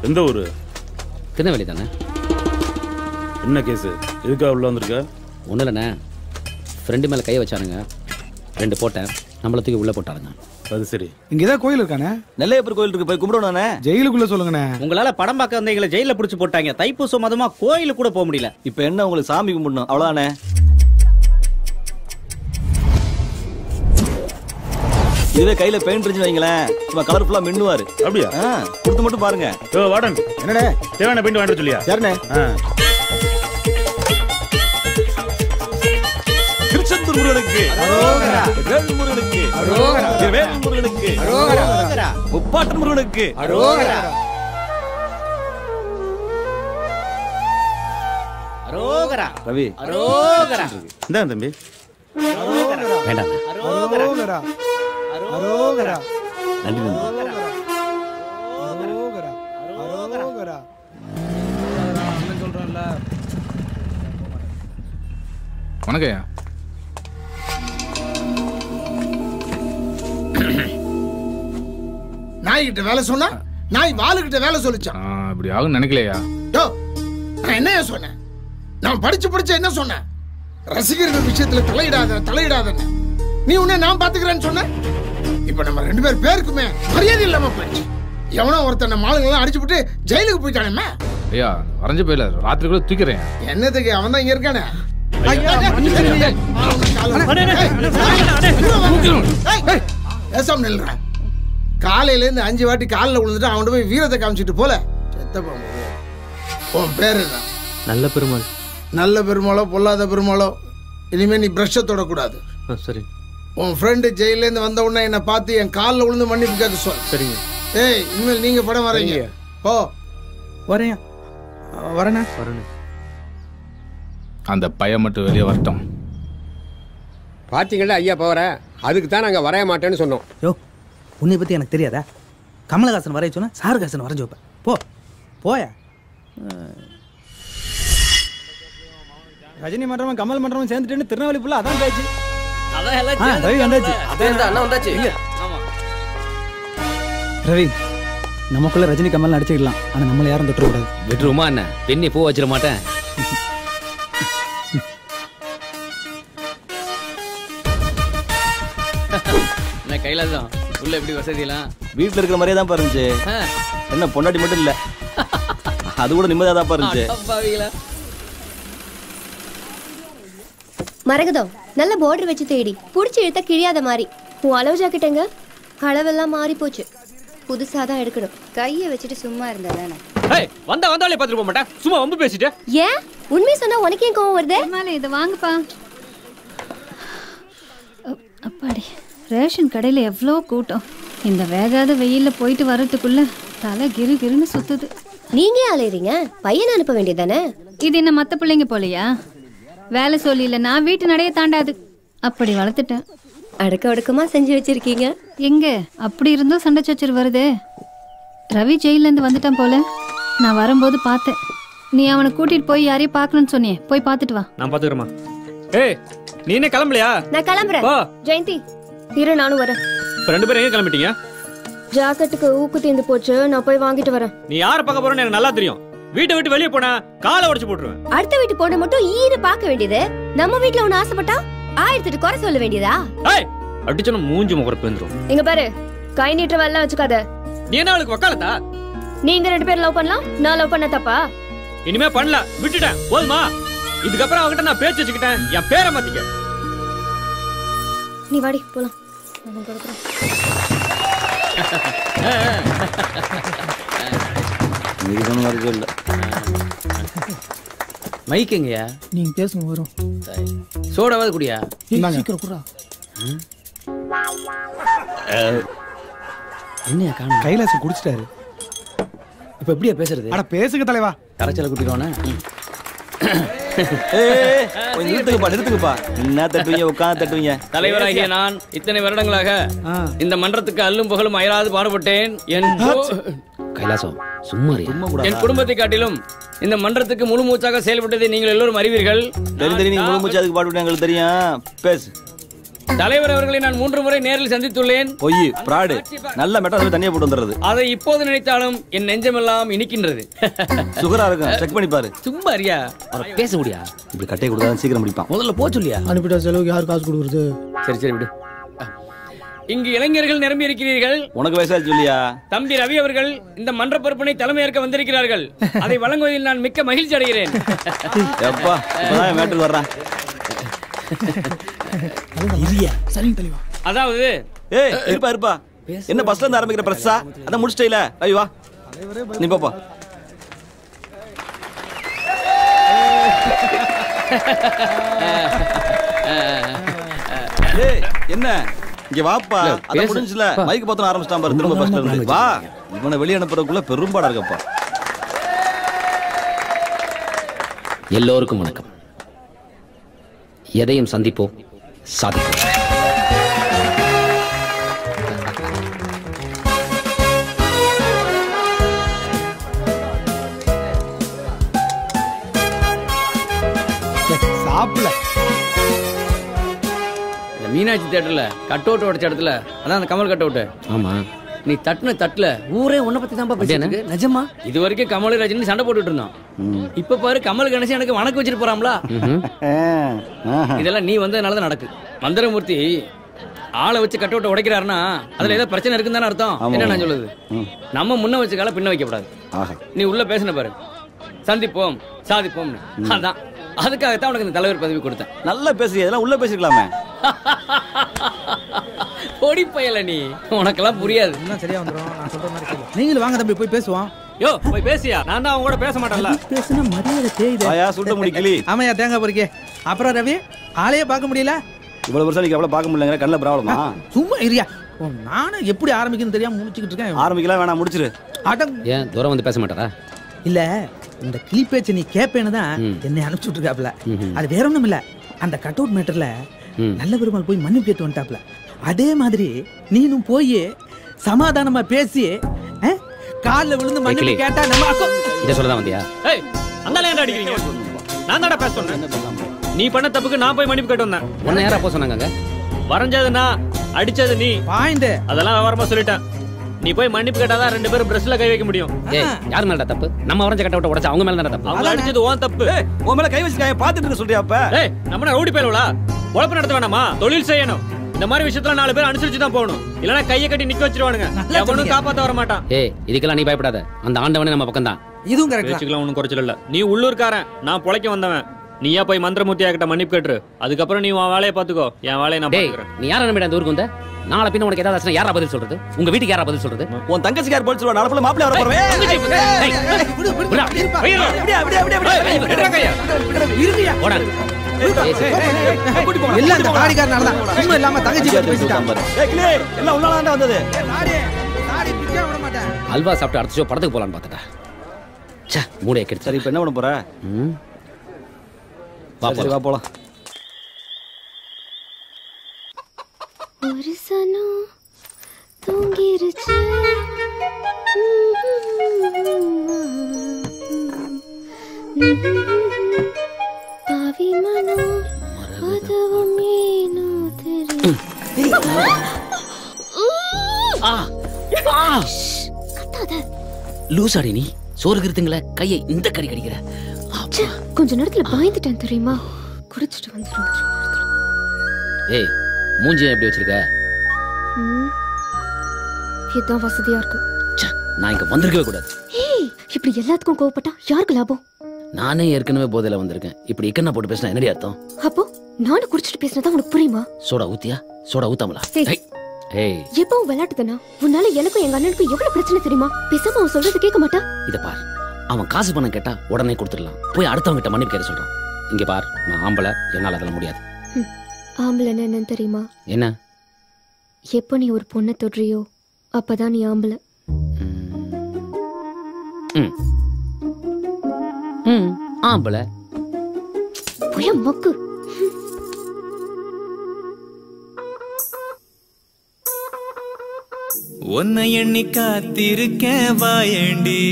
எந்த ஊரு? திருநெல்வேலி தானே. என்ன கேஸ்? எதுக்காக உள்ள வந்திருக்க? ஒன்றும் இல்லைண்ணே, ஃப்ரெண்டு மேலே கை வச்சானுங்க, 2 போட்டேன், நம்மள தூக்கி உள்ள போட்டானுங்க. அது சரி. இங்க ஏதாவது கோயில் இருக்கானே? நெல்லையப்பர் கோயில் இருக்கு, போய் கும்பிடணும்ண்ணே. ஜெயிலுக்குள்ள சொல்லுங்கண்ணே. உங்களால படம் பார்க்க வந்தீங்கள ஜெயில புடிச்சு போட்டாங்க. தைப்பூசம் மதமா கோயிலுக்கு கூட போக முடியல. இப்போ என்ன உங்களுக்கு சாமி கும்பிடணும் அவ்வளவுதானே? இதுவே கையில பெயிண்ட் இருந்துச்சு வைங்களேன், சும்மா கலர்ஃபுல்லா மின்னுவாரு. அப்படியா? கொடுத்து மட்டும் பாருங்க. வாடன் என்னடே தேவையான பெயிண்ட் வாங்கிட்டு சொல்லியா? சரிண்ணே. திருச்செந்தூர் முருகனுக்கு, வேல் முருகனுக்கு, வேல் முருகனுக்கு, முப்பாட்டன் முருகனுக்கு. ரவி, இந்தா தம்பி. வேண்டாம். நன்றி. வணக்கம்யா. நாய்கிட்ட வேலை சொன்னா நாய் வாளுகிட்ட வேலை சொல்லிச்சான். இப்படி ஆகும் நினைக்கலையா? நான் என்ன சொன்னேன்? நான் படிச்சு என்ன சொன்னேன்? ரசிகர்கள் விஷயத்துல தலையிடாத. நீ உன்னை நான் பாத்துக்கிறேன்னு சொன்ன. இப்ப நம்ம 2 பேருக்குமே மரியாதை இல்லாம போயிடுச்சு. எவனோ ஒருத்தன் நம்ம ஆளுங்கெல்லாம் அடிச்சு விட்டு ஜெயிலுக்கு போயிட்டானே. ஐயா வரைஞ்ச போயில ராத்திரிக்குள்ள தூக்கிறேன். என்னதுக்கு? அவன் தான் இங்க இருக்கானே. காலையில இருந்து 5 வாட்டி காலில் விழுந்துட்டு அவன் போய் வீரத்தை காமிச்சிட்டு போல. உன் பேர் என்ன? நல்ல பெருமாள். நல்ல பெருமாளோ பொல்லாத பெருமாளோ, இனிமே நீ பிரஷை தொடக்கூடாது. சரி. உன் ஃப்ரெண்டு ஜெயில இருந்து வந்த உடனே என்னை பார்த்து என் காலில் விழுந்து மன்னிப்பு கேட்க சொல். சரிங்க. ஏய், இனிமேல் நீங்க படம் வரீங்க. ஓ வரேன். வரேண்ணே. அந்த பையன் மட்டும் வெளியே வரட்டும். பாத்தீங்களா ஐயா போற, அதுக்கு தான் நாங்க வரைய மாட்டேன்னு சொன்னோம். யோ, உன்னை பத்தி எனக்கு தெரியாதா? கமலஹாசன் வரைய சொன்னா சாருஹாசன் வரைஞ்சு வைப்பேன். போய. ரஜினி மன்றமும் கமல் மன்றமும் சேர்ந்துட்டு திருநெல்வேலி புள்ள அதான் பேச்சு. ரவி, நமக்குள்ள ரஜினி கமல் அடிச்சுக்கலாம், ஆனா நம்மள யாரும் தொட்டு கூடாது. விட்டுருமா என்ன? பெண்ணி பூ வச்சிட மாட்டேன். கைலாசம் உள்ள எப்படி வசதியெல்லாம்? வீட்டுல இருக்கிற மாதிரியே தான் பாருந்துச்சு. என்ன பொண்டாட்டி மட்டும் இல்ல, அது கூட நிம்மதியா தான் பாருந்துச்சு. மரகதம், நல்ல பார்டர் வச்சு தேடி புடிச்சு இழுத்தா கிழியாத மாதிரி. உன் அளவு ஜாக்கெட்டுங்க அளவெல்லாம் மாறி போச்சு, புதுசா தான் எடுக்கணும். கையை வச்சுட்டு சும்மா இருந்தானே. வந்தாலே பாத்துட்டு போக மாட்டேன், சும்மா வம்பு பேசிட்டு. ஏன் உண்மை சொன்னா உனக்கு ஏன் கோவம் வருது? மேல இதை வாங்குப்பா. அப்பாடி, ரேஷன் கடையில எவ்வளோ கூட்டம். இந்த வேகாத வெயில்ல போயிட்டு வர்றதுக்குள்ள தலை கிரு கிருன்னு சுத்துது. நீங்க அலையறீங்க, பையனை அனுப்ப வேண்டியதானே? இது என்ன மத்த பிள்ளைங்க போலையா? வேலை சொல்லி இல்ல, நான் வீட்டு நடைய தாண்டாது, அப்படி வளர்த்துட்டேன். அடக்க ஒடுக்கமா செஞ்சு வச்சிருக்கீங்க. எங்க அப்படி இருந்தும் சண்டை சச்சர் வருதே. ரவி ஜெயில இருந்து வந்துட்டான் போல. நான் வரும்போது பார்த்தேன். நீ அவனை கூட்டிட்டு போய் யாரையும் பார்க்கணும்னு சொன்னியே, போய் பார்த்துட்டு வா. நான் பாத்துக்கிறேமா. ஏய் நீ என்ன கிளம்பலையா? நான் கிளம்புறேன். ஜெயந்தி இரு, நானும் வரேன். இப்ப ரெண்டு பேரும் எங்க கிளம்பிட்டீங்க? ஜாக்கெட்டுக்கு ஊக்கு தீந்து போச்சு, நான் போய் வாங்கிட்டு வரேன். நீ யார பார்க்க போறேன்னு எனக்கு நல்லா தெரியும். வீட்டை விட்டு வெளியே போனா காலை உடைச்சு போட்டுருவேன். அடுத்த வீட்டு பொண்ணு மட்டும் ஈர பார்க்க வேண்டியது, நம்ம வீட்ல ஒண்ணு ஆசைப்பட்டா 1008 குறை சொல்ல வேண்டியதா? ஏய் அடிச்சன மூஞ்சி முகர பேந்துரும். இங்க பாரு, கை நீட்டுற வேலை வச்சுக்காத. நீ என்ன அவளுக்கு வக்காலத்தா? நீங்க ரெண்டு பேரும் லவ் பண்ணலாம், நான் லவ் பண்ண தப்பா? இனிமே பண்ணல, விட்டுட்டேன். போதுமா? இதுக்கப்புறம் அவகிட்ட நான் பேச்சு வச்சுக்கிட்டேன், என் பேரை மாத்திக்க. நீ வாடி போலாம். நான் கொடுக்குறேன். இதுக்கு வரது இல்ல. மைக் எங்கயா? நீங்க பேசுங்க வரும். சோடாவது குடியா? சீக்கிரம் குறா. என்னையா காணோம்? கைலாசம் குடிச்சிட்டாரு. இப்ப எப்படியா பேசுறது? அட பேசுங்க தலைவா. கரைச்சல குடிக்கிறோனே. நிறுத்துக்குப்பா. என்ன தட்டுவீங்க, உட்காந்து தட்டுவீங்க. தலைவராகிய நான் இத்தனை வருடங்களாக இந்த மன்றத்துக்கு அல்லும் புகழும் அயராது பாடுபட்டேன். கைலாசம் சும்மா என் குடும்பத்தை காட்டிலும் இந்த மன்றத்துக்கு முழு மூச்சாக செயல்பட்டதை நீங்கள் எல்லோரும் அறிவீர்கள். தெரியும், நீங்க முழு மூச்சு அதுக்கு பாடுபட்டு எங்களுக்கு தெரியும். பேசு. தலைவர் அவர்களை நான் 3 முறை நேரில் சந்தித்துள்ளேன். பொய், பிராடு. நல்ல மெட்ராஸ்ல தண்ணியை போட்டு வந்துடுறது. அதை இப்போது நினைத்தாலும் என் நெஞ்சமெல்லாம் இனிக்கின்றது. சுகரா இருக்கும், செக் பண்ணி பாரு. சும்மா அறியா பேச முடியா? இப்படி கட்டையை கொடுத்தா சீக்கிரம் முடிப்பான். முதல்ல போ சொல்லியா? அனுப்பிட்டா செலவுக்கு யார் காசு கொடுக்குறது? சரி விடு. இங்கு இளைஞர்கள் நிரம்பி இருக்கிறீர்கள். உனக்கு வயசாச்சு சொல்லியா? தம்பி ரவி அவர்கள் இந்த மன்ற பொறுப்பினை தலைமையேற்க வந்திருக்கிறார்கள். அதை வழங்குவதில் நான் மிக்க மகிழ்ச்சி அடைகிறேன். எப்பா இப்பதான் மேட்டுக்கு வர்றேன். அதாவது இருப்பா என்ன பஸ்ல இருந்து ஆரம்பிக்கிற பிரஸ்ஸா? அதான் முடிச்சிட்டீல. ஐயோ வா, நீ போப்பா. என்ன இங்க வாப்பா. அத முடிஞ்சுல மைக் பத்தன ஆரம்பிச்சிட்டான் பாரு. திரும்ப பஸ்ல இருந்து வா. இவனை வெளிய அனுப்புறதுக்குள்ள பெரும்பாடா இருக்கப்பா. எல்லோருக்கும் வணக்கம். எதையும் சந்திப்போம், சாதிப்போம். சாப்பிடல. மீனாட்சி தியேட்டர்ல கட் அவுட் உடைச்ச இடத்துல, அதான் அந்த கமல் கட் அவுட். ஆமா, நீ தட்டுன தட்டுல ஊரே உன்னை பத்தி தான் பேசிட்டு. நிஜமா? இது வரைக்கும் கமல் ரஜினி சண்டை போட்டுட்டு இருந்தோம். இப்ப பாரு, கமல் கணேசன் எனக்கு வணக்கம் வச்சுட்டு போறாங்களா? இதெல்லாம் நீ வந்ததுனாலதான் நடக்கு. மந்திரமூர்த்தி ஆளை வச்சு கட் அவுட் உடைக்கிறாருன்னா அதுல ஏதோ பிரச்சனை இருக்குன்னு தானே அர்த்தம். என்ன நான் சொல்லுது, நம்ம முன்ன வச்ச கால பின்ன வைக்கப்படாது. நீ உள்ள பேசின பாரு, சந்திப்போம் சாதிப்போம். அதான் அதுக்காகத்தான் உனக்கு இந்த தலைவர் பதவி கொடுத்தேன். நல்லா பேசுறீங்க, இதெல்லாம் உள்ள பேசிக்கலாமே. பொடி பயல நீ, உனக்கெல்லாம் புரியாது. சரியா வந்துரும். நான் சொல்ற மாதிரி கேளு. நீங்களும் வாங்க தம்பி, போய் பேசுவோம். யோ போய் பேசியா? நான் தான் அவங்க கூட பேச மாட்டேன்ல. பேசுனா மரியாதை தேய்தே. ஆயா சுட்ட முடிக்கலி. ஆமாயா, தேங்காய் பொறுக்கே. அப்புறம் ரவி, ஆளையே பார்க்க முடியல. இவ்வளவு வருஷம் நீங்க எவ்வளவு பார்க்க முடியலங்கிற கண்ணில் ப்ராப்ளமா? சும்மா இரியா. நானும் எப்படி ஆரம்பிக்கணும்னு தெரியாம முடிச்சுக்கிட்டு இருக்கேன். ஆரம்பிக்கலாம் வேணாம், முடிச்சிரு. ஏன் தூரம் வந்து பேச மாட்டாரா? இல்ல, இந்த கிளிப் பேச்சை நீ கேப்பேன்னு தான் என்னை அனுப்பிச்சு விட்டுருக்காப்ல. அது வேற ஒண்ணும் இல்ல, அந்த கட் அவுட் மேட்டர்ல நல்ல பெருமாள் போய் மன்னிப்பு கேட்டு வந்துட்டாப்ல. அதே மாதிரி நீனும் போய் சமாதானமா பேசி கால்ல விழுந்து மன்னிப்பு கேட்டா நம்ம இத சொல்லதான் வந்தியா? ஏய் அந்தால ஏன்டா அடிக்கிறீங்க? நான் தான்டா பேச சொன்னேன். நீ பண்ண தப்புக்கு நான் போய் மன்னிப்பு கேட்டு வந்தேன். உன்னை யாரா போக சொன்னாங்க? வரைஞ்சது நான், அடிச்சது நீ. பாயிண்ட் அதெல்லாம் விவரமா சொல்லிட்டேன். நீ போய் மன்னிப்பு கேட்டாதான் ரெண்டு பேரும் பிரஸ்ல கை வைக்க முடியும். ஏய் யார் மேலடா தப்பு? நம்ம வரைஞ்ச கட் அவுட் உடைச்சா அவங்க மேல தான தப்பு. அவங்க அடிச்சது ஓன் தப்பு. உன் மேல கை வச்சுக்காய பாத்துட்டு இருக்க சொல்றியா? அப்ப ஏய் நம்ம ரவுடி பேலவளா? பொழப்பு நடத்த வேணாமா? தொழில் செய்யணும். இந்த மாதிரி விஷயத்துல 4 பேர் அனுசரிச்சு தான் போகணும். இல்லனா கையை கட்டி நிக்க வச்சிருவானுங்க. எவனும் காப்பாத்த வர மாட்டான். ஏய் இதுக்கெல்லாம் நீ பயப்படாத. அந்த ஆண்டவனே நம்ம பக்கம் தான். இதுவும் கரெக்ட். பேச்சுக்கலாம் ஒண்ணும் குறைச்சல இல்ல. நீ உள்ளூர்காரன், நான் பொழைக்க வந்தவன். நீயா போய் மந்திரமூர்த்தியா கிட்ட மன்னிப்பு கேட்டு, அதுக்கப்புறம் நீ உன் வேலையை பாத்துக்கோ, என் வேலையை நான் பாத்துக்கிறேன். நீ யார நம்பிட அந்த ஊருக்கு வந்த? நாளை பின்ன உனக்கு ஏதாவது ஆச்சுனா யாரா பதில் சொல்றது? உங்க வீட்டுக்கு யாரா பதில் சொல்றது? உன் தங்கச்சி யார் பதில் சொல்றா? நாளை மாப்பிள்ளை வர போறவே. எல்லாம் இந்த தாடிக்காரனால தான். சும்மா இல்லாம தங்கச்சி பத்தி பேசிட்டான். எல்லாம் உள்ளால வந்தது. அல்வா சாப்பிட்டு அடுத்த ஷோ படத்துக்கு போலான்னு பார்த்தடா. ச்சே மூளைய கெடுத்து. சரி இப்போ என்ன பண்ண போற? வா போலாம். ஒரு சனம் தூங்கிருச்சு. லூசாடி நீ சோறுகிறதுங்கள கையை இந்த கடி கடிக்கிற. கொஞ்ச நேரத்துல பயந்துட்டேன் தெரியுமா? குடிச்சிட்டு வந்துடும். ஏய் மூஞ்சியை எப்படி வச்சிருக்க? இதுதான் வசதியா இருக்கு. நான் இங்க வந்திருக்கவே கூடாது. ஏய் இப்படி எல்லாத்துக்கும் கோவப்பட்டா யாருக்கு லாபம்? நானே ஏற்கனவே போதையில வந்திருக்கேன். இப்படி இக்கண்ணா போட்டு பேசினா என்னடி அர்த்தம்? அப்போ நானும் குடிச்சிட்டு பேசினதா உனக்கு புரியுமா? சோடா ஊத்தியா? சோடா ஊத்தாமலா? ஏய் எப்பவும் விளையாட்டு தானா? உன்னால எனக்கும் எங்க அண்ணனுக்கும் எவ்வளவு பிரச்சனை தெரியுமா? பேசாம அவன் சொல்றது கேட்க மாட்டா? இத பார், அவன் காசு பணம் கேட்டா உடனே கொடுத்துடலாம். போய் அடுத்தவங்க கிட்ட மன்னிப்பு கேட்க சொல்றான். இங்க பார், நான் ஆம்பளை, என்னால அதெல்லாம் முடியாது. ஆம்பளைன்னு என்னன்னு தெரியுமா? என்ன? எப்போ நீ ஒரு பொண்ணை தொடுறியோ அப்பதான் நீ ஆம்பளை. ஆம்பளை புய மொக்கு. உன்னை எண்ணி காத்திருக்கேன் வாயண்டி.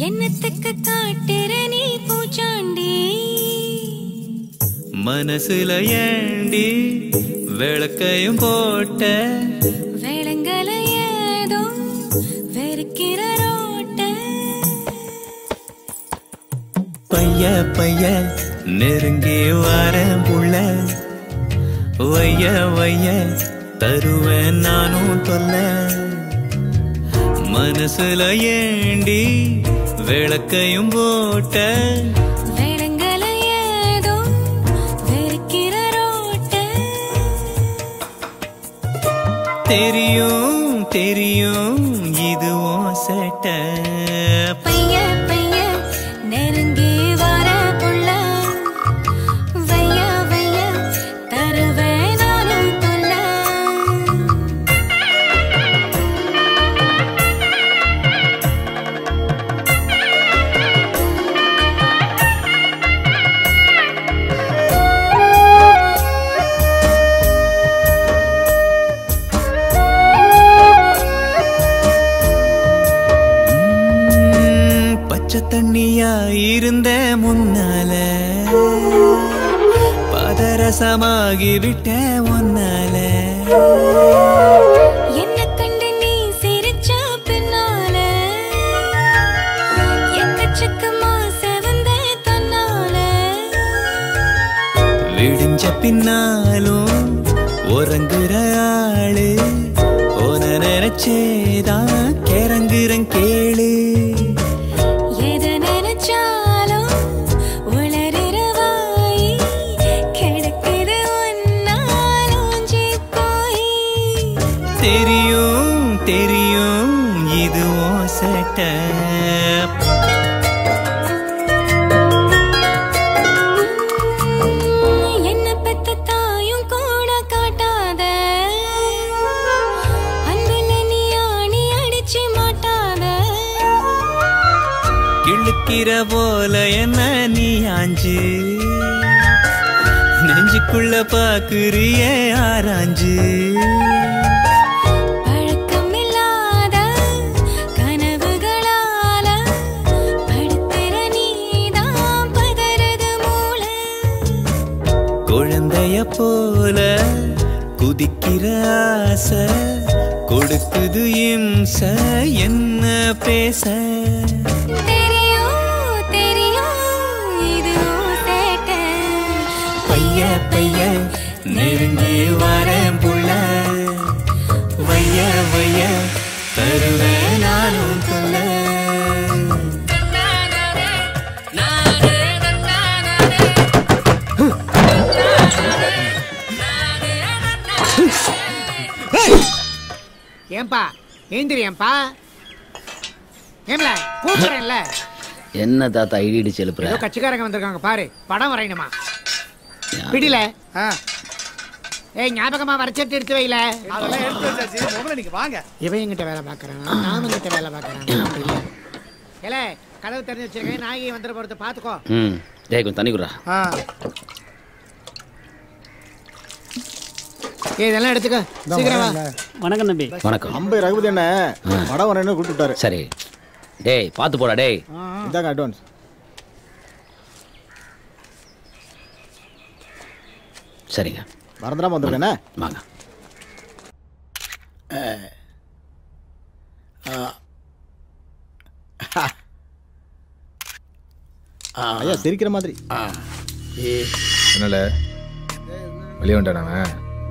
என்னத்துக்கு காட்டுற நீ பூச்சாண்டி? மனசுல ஏண்டி விளக்கையும் போட்ட? வேளங்கல ஏதோ வெறுக்கிற ரோட்ட. பைய பைய நெருங்கி வாரேன் புள்ள. வைய வைய தருவேன் நானும் தொல்ல. மனசுல ஏண்டி விளக்கையும் போட்ட? வேளங்கல ஏதோ வெறுக்கிற ரோட்ட. தெரியும் தெரியும் இதுவும் சேட்ட. பைய பைய நெருங்கி வர புள்ள. வைய வைய தருவேன் நானும் தொல்ல. பச்சை தண்ணியா இருந்த முன்னால பதரசமாகி விட்ட ஒன்னால. என்ன கண்டு நீ சிரிச்ச பின்னால எக்கச்சக்கமா செவந்த தன்னால. விடிஞ்ச பின்னாலும் உறங்குற ஆளு உன நினைச்சேதான் கிறங்குறன் கேளு. எதை நினைச்சாலும் உளறுற வாய் கிடக்குது ஒன்னாலோஞ்சி போய். தெரியும் தெரியும் இதுவும் சேட்ட. என்ன பெத்த தாயும் கூட காட்டாத அன்புல நீ ஆணி அடிச்சு மாட்டாத. கிழக்கிற போல என்ன நீ ஆஞ்சு நெஞ்சுக்குள்ள பாக்குறிய ஆராஞ்சு. பழக்கமில்லாத கனவுகளால படுத்துற நீதான் பதறது மூளை. குழந்தைய போல குதிக்கிற ஆசை கொடுக்குது இம்ச என்ன பேச. தெரியும் தெரியும் இதுவும் சேட்ட. பைய பைய நெருங்கி வரேன் புள்ள. வைய வைய தருவேன் நானும் தொல்ல. ஏன்பா ஏந்திரியம்பா? ஏம்ல கூப்பிடுறேன்ல. என்ன தாத்தா இடிச்சு எழுப்புற? ஏதோ கட்சிக்காரங்க வந்திருக்காங்க பாரு, படம் வரையணுமா? பிடில. ஏய் ஞாபகமா வரைச்சட்டு எடுத்து வைல. அதெல்லாம் எடுத்து வச்சாச்சு. முதல்ல நீங்க வாங்க. இவன் என்கிட்ட வேலை பார்க்கறான், நானும் கிட்ட வேலை பார்க்கறேன். ஏல கதவு திறந்து வச்சிருக்கேன், நாயகி வந்துற போறத பாத்துக்கோ. டேய் கொஞ்சம் தண்ணி குடுறா. இதெல்லாம் எடுத்துக்க, சீக்கிரம் வா. வணக்கம் தம்பி. வணக்கம். அம்பை ரகுபதி என்ன படம் வரேன்னு கூப்பிட்டுட்டாரு. சரி டேய் பார்த்து போடா டேய். இதாங்க அட்வான்ஸ். சரிங்க. மறந்துடாம வந்துருக்கேண்ணே. வாங்க. ஐயா சிரிக்கிற மாதிரி. என்னல வெளியே வந்துட்டானே?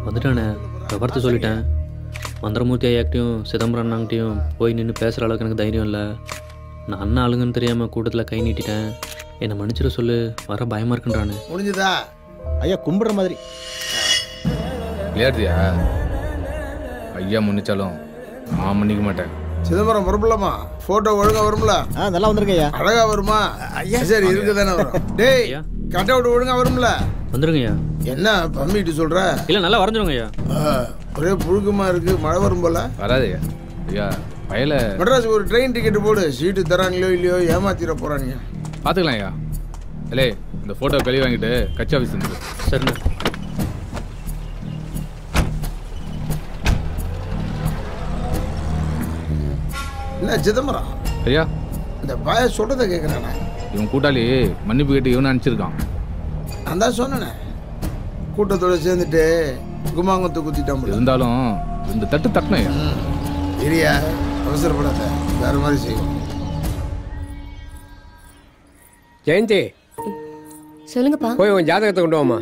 வந்துட்டானே. விவரத்தை சொல்லிட்டேன். மந்திரமூர்த்தி ஐயாக்கிட்டையும் சிதம்பரம் அண்ணாங்கிட்டையும் போய் நின்று பேசுகிற அளவுக்கு எனக்கு தைரியம் இல்லை. நான் அண்ணா ஆளுங்கன்னு தெரியாமல் கூட்டத்தில் கை நீட்டிட்டேன். என்னை மன்னிச்சிட சொல்லு, வர பயமாக இருக்குன்றானு. முடிஞ்சுதா ஐயா கும்பிடுற மாதிரி. விளையாடுறியா? ஐயா முன்னிச்சாலும் நான் மன்னிக்க மாட்டேன். சிதம்பரம் வரப்படலாமா? போட்டோ ஒழுங்கா வரும்ல? நல்லா வந்திருக்க ஐயா. அழகா வருமா? ஐயா சரி இருக்குதானே வரும். டேய் கட் அவுட் ஒழுங்கா வரும்ல? வந்துருங்க ஐயா. என்ன பம்மிட்டு சொல்ற? இல்லை நல்லா வரைஞ்சிருங்க ஐயா. ஒரே புழுக்கமா இருக்கு, மழை வரும் போல. வராது ஐயா. ஐயா வயல மெட்ராஸ் ஒரு ட்ரெயின் டிக்கெட் போடு. சீட்டு தராங்களோ இல்லையோ ஏமாத்திர போறாங்க. பார்த்துக்கலாம் ஐயா. இல்லை இந்த ஃபோட்டோ கழுவி வாங்கிட்டு கட்சி ஆஃபீஸ் வந்துடு. சரிண்ணா. என்ன சிதம்பரம் ஐயா இந்த பாய சொல்றத கேட்குறானே? இவன் கூட்டாளி மன்னிப்பு கேட்டு இவனை அனுப்பிச்சிருக்கான். நான் தான் சொன்னேன் கூட்டத்தோட சேர்ந்துட்டு குமாங்கத்தை குத்திட்டான். இருந்தாலும் இந்த தட்டு தட்டணும் ஐயா. இரியா அவசரப்படாத, வேற மாதிரி செய்வோம். ஜெயந்தி சொல்லுங்கப்பா. போய் உன் ஜாதகத்தை கொண்டு வாமா.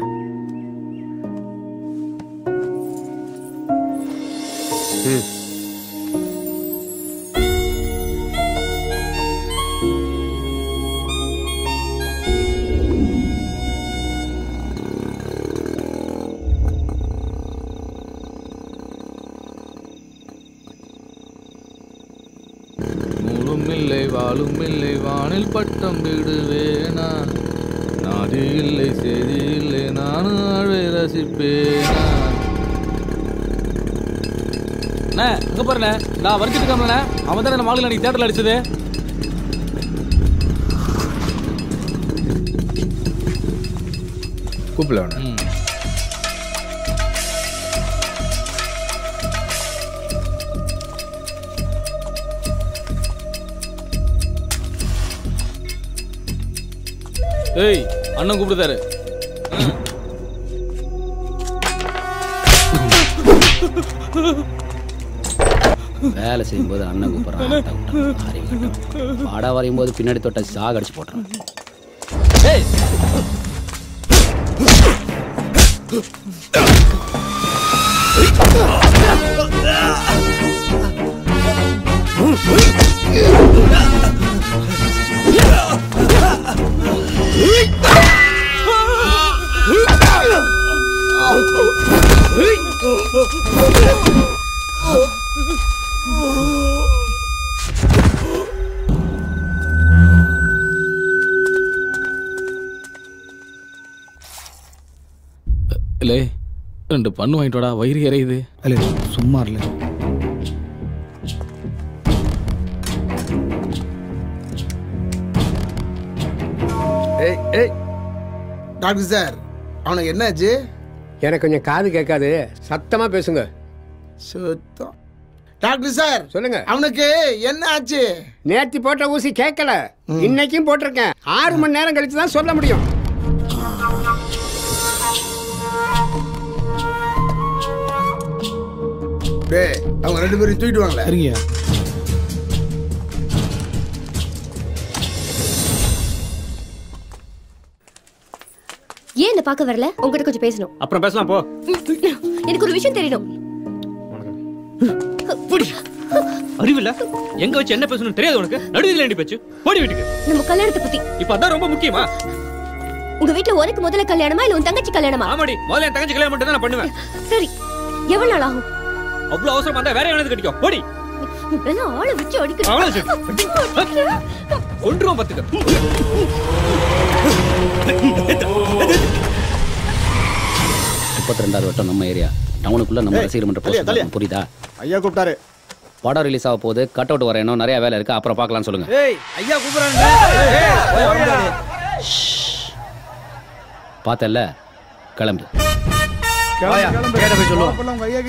நூலும் இல்லை வாழும் இல்லை வானில் பட்டம் விடுவேனா, நாதி இல்லை செய்தி இல்லை நானும் அழை ரசிப்பேனா. அங்க பாருண்ணே, நான் வரைச்சிட்டு இருக்கேன். அவன் தான் நம்ம ஆளுங்க அன்னைக்கு தியேட்டர்ல அடிச்சது. கூப்பிடல அவனை. ஏய் அண்ணன் கூப்பிடுதாரு. வேலை செய்யும்போது அண்ணன் கூப்பிட்றான். பாடா வரையும் போது பின்னாடி தொட்ட சாக அடிச்சு போட்டுறான். இல்லை 2 பண்ணு வாங்கிட்டு வாடா, வயிறு எறையுது. அல்ல சும்மா இல்லை. ஏய் ஏய் டாக்டர் சார், அவனுக்கு என்னாச்சு? எனக்கு கொஞ்சம் காது கேட்காது, சத்தமா பேசுங்க. சுத்தம். டாக்டர் சார் சொல்லுங்க. அவனுக்கு என்ன ஆச்சு? நேத்தி போட்ட ஊசி கேட்கல, இன்னைக்கும் போட்டிருக்கேன். 6 மணி நேரம் கழிச்சு தான் சொல்ல முடியும். டேய் அவங்க 2 பேரும் தூக்கிட்டு வாங்களே. சரிங்க. ஏன் என்ன பார்க்க வரல? உங்ககிட்ட கொஞ்சம் பேசணும். அப்புறம் பேசலாம் போ. எனக்கு ஒரு விஷயம் தெரியணும். அறிவில்ல எங்க வச்சு என்ன பேசணும் தெரியாது உனக்கு? நடுவில் ஏண்டி பேச்சு? போடி வீட்டுக்கு. நம்ம கல்யாணத்தை பத்தி. இப்ப அதான் ரொம்ப முக்கியமா? உங்க வீட்ல உனக்கு முதல்ல கல்யாணமா இல்ல உன் தங்கச்சி கல்யாணமா? ஆமாடி, முதல்ல என் தங்கச்சி கல்யாணம் மட்டும் தான் நான் பண்ணுவேன். சரி, எவ்வளவு நாள் ஆகும்? அவ்வளவு அவசரமா இருந்தா வேற எவனாவது கட்டிக்கோ. போடி. இதெல்லாம் ஆளை வச்சு அடிக்க. அவ்வளவு சரி. கொன்றுவோம் பாத்துக்க. 32வது வட்டம் நம்ம ஏரியா. டவுனுக்குள்ள நம்ம ரசிகர் மன்ற போஸ்டர் புரியுதா? ஐயா கூப்பிட்டாரு. படம் ரிலீஸ் ஆக போகுது. கட் அவுட் வரையணும், நிறைய வேலை இருக்கு. அப்புறம் பார்க்கலாம்னு சொல்லுங்க. ஏய் ஐயா கூப்பிடுறாங்க. பார்த்தல்ல, கிளம்பு.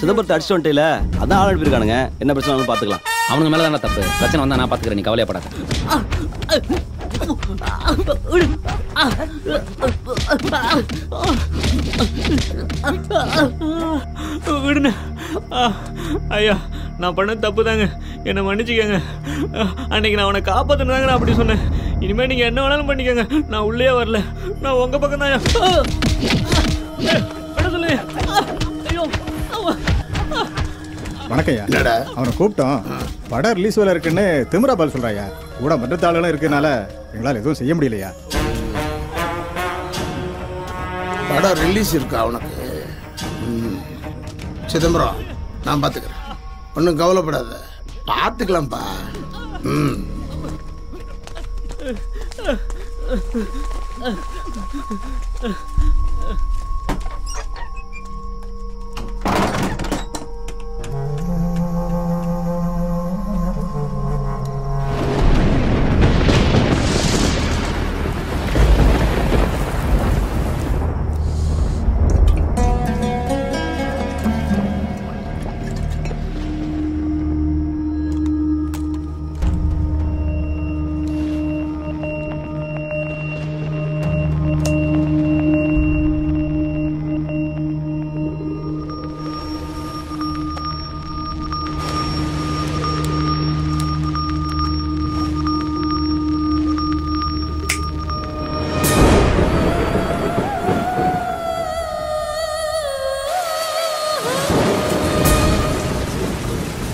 சிதம்பரத்தை அடிச்சு வந்துட்டேல, அதான் ஆள் அனுப்பியிருக்கானுங்க. என்ன பிரச்சனை பாத்துக்கலாம். அவனுக்கு மேல தானே தப்பு. பிரச்சனை வந்தா நான் பாத்துக்கிறேன், நீ கவலையப்படாத. விடுண்ண. ஐயா, நான் பண்ண தப்பு தாங்க, என்னை மன்னிச்சுக்கங்க. அன்னைக்கு நான் அவனை காப்பாத்துனதாங்க நான் அப்படி சொன்னேன். இனிமே நீங்க என்ன வேணாலும் பண்ணிக்கங்க, நான் உள்ளே வரல. நான் உங்க பக்கம் தான். சொல்லு. ஐயோ. வணக்கம்யா. என்னடா அவனை கூப்பிட்டோம், படம் ரிலீஸ் வேலை இருக்குன்னு திமிரா பால் சொல்றாயா. கூட மற்றத்தாளுகளும் இருக்கனால எங்களால் எதுவும் செய்ய முடியலையா. படம் ரிலீஸ் இருக்கா உனக்கு? சிதம்பரம், நான் பார்த்துக்கிறேன், ஒன்றும் கவலைப்படாத, பார்த்துக்கலாம்ப்பா.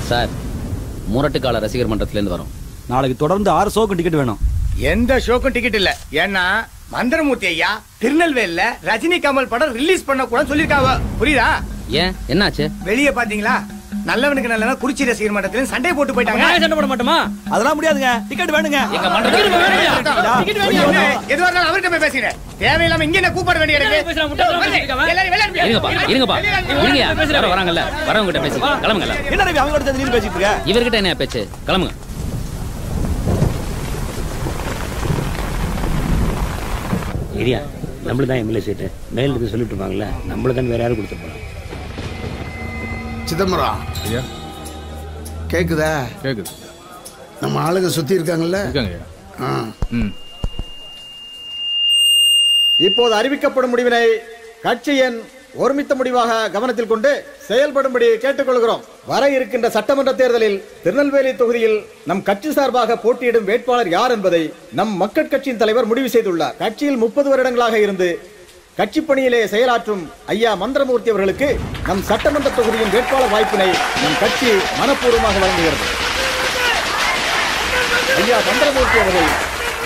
சார், முரட்டுக்கால ரசிகர் மன்றத்திலேருந்து வரோம். நாளைக்கு தொடர்ந்து 6 ஷோக்கு டிக்கெட் வேணும். எந்த ஷோக்கும் டிக்கெட் இல்ல. ஏன்னா மந்திரமூர்த்தி ஐயா திருநெல்வேலியில ரஜினி கமல் படம் ரிலீஸ் பண்ண கூட சொல்லிருக்காங்க. புரியுதா? ஏன், என்னாச்சு? வெளியே பாத்தீங்களா, நல்லவனுக்கு நல்லவன் குறிச்சி ரசிகர் மன்றத்திலும் சண்டை போட்டு போயிட்டாங்க. சண்டை போட மாட்டோமா? அதெல்லாம் முடியாதுங்க, டிக்கெட் வேணுங்க. எங்க மன்றத்துக்கு எதுவா இருந்தாலும் அவர்கிட்ட போய் பேசுறேன். தேவையில்லாம இங்க என்ன கூப்பிட வேண்டிய இருக்கு. இருங்கப்பா, இருங்க, வராங்கல்ல, வரவங்கிட்ட பேசி கிளம்புங்கல்ல. என்ன ரவி அவங்களோட திடீர்னு பேசிட்டு இருக்க? இவர்கிட்ட என்ன பேச்சு? கிளம்புங்க. ஏரியா நம்மள தான் எம்எல்ஏ சீட்டு மேல இருந்து சொல்லிட்டு இருப்பாங்கல்ல, நம்மள தான் வேற யாரும் கொடுத்து போறோம். சிதம்பரம் ஐயா, கேக்குதா? கேக்குது. நம்ம ஆளுங்க சுத்தி இருக்காங்கல்ல? இப்போது அறிவிக்கப்படும் முடிவினை கட்சியின் ஒருமித்த முடிவாக கவனத்தில் கொண்டு செயல்படும்படி கேட்டுக்கொள்கிறோம். வர இருக்கின்ற சட்டமன்ற தேர்தலில் திருநெல்வேலி தொகுதியில் நம் கட்சி சார்பாக போட்டியிடும் வேட்பாளர் யார் என்பதை நம் மக்கள் கட்சியின் தலைவர் முடிவு செய்துள்ளார். கட்சியில் 30 வருடங்களாக இருந்து கட்சி பணியிலே செயலாற்றும் ஐயா மந்திரமூர்த்தி அவர்களுக்கு நம் சட்டமன்ற தொகுதியின் வேட்பாளர் வாய்ப்பினை நம் கட்சி மனப்பூர்வமாக வழங்குகிறது. ஐயா மந்திரமூர்த்தி அவர்கள்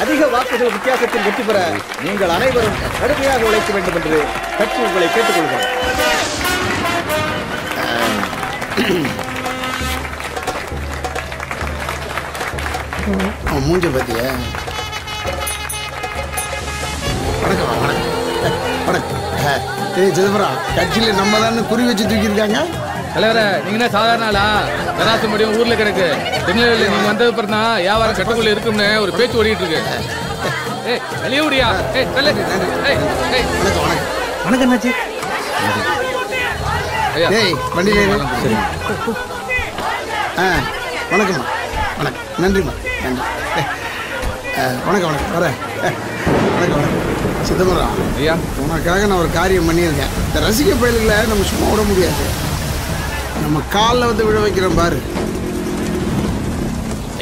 அதிக வாக்குகள் வித்தியாசத்தில் வெற்றி பெற நீங்கள் அனைவரும் கடுமையாக உழைக்க வேண்டும் என்று கட்சி உங்களை கேட்டுக்கொள்கிறோம். மூஞ்ச பத்திய வணக்கம் வணக்கம். சிதம்பரம், கட்சியில நம்ம தான் குறி வச்சு தூக்கி இருக்காங்க. தலைவர, நீங்க என்ன சாதாரண ஆளா? தராசு முடியும் ஊர்ல கிடக்கு. திருநெல்வேலி நீங்க வந்தது அப்புறம் தான் வியாபாரம் கட்டுக்குள்ள இருக்கும்னு ஒரு பேச்சு ஓடிட்டு இருக்கு. ஏய், வெளியே ஓடியா? ஏய், தள்ளு. ஏய், ஏய், வணக்கம் வணக்கம். வணக்கம் அண்ணாச்சி. ஏய், வண்டியில ஏறு. வணக்கம் வணக்கம். நன்றிம்மா, நன்றி. வணக்கம் வணக்கம். வரேன். வணக்கம் வணக்கம். சிதம்பரம் ஐயா, உனக்காக நான் ஒரு காரியம் பண்ணியிருக்கேன். இந்த ரசிக பயல்களை நம்ம சும்மா விட முடியாது. நம்ம காலில் வந்து விழ வைக்கிறோம் பாரு.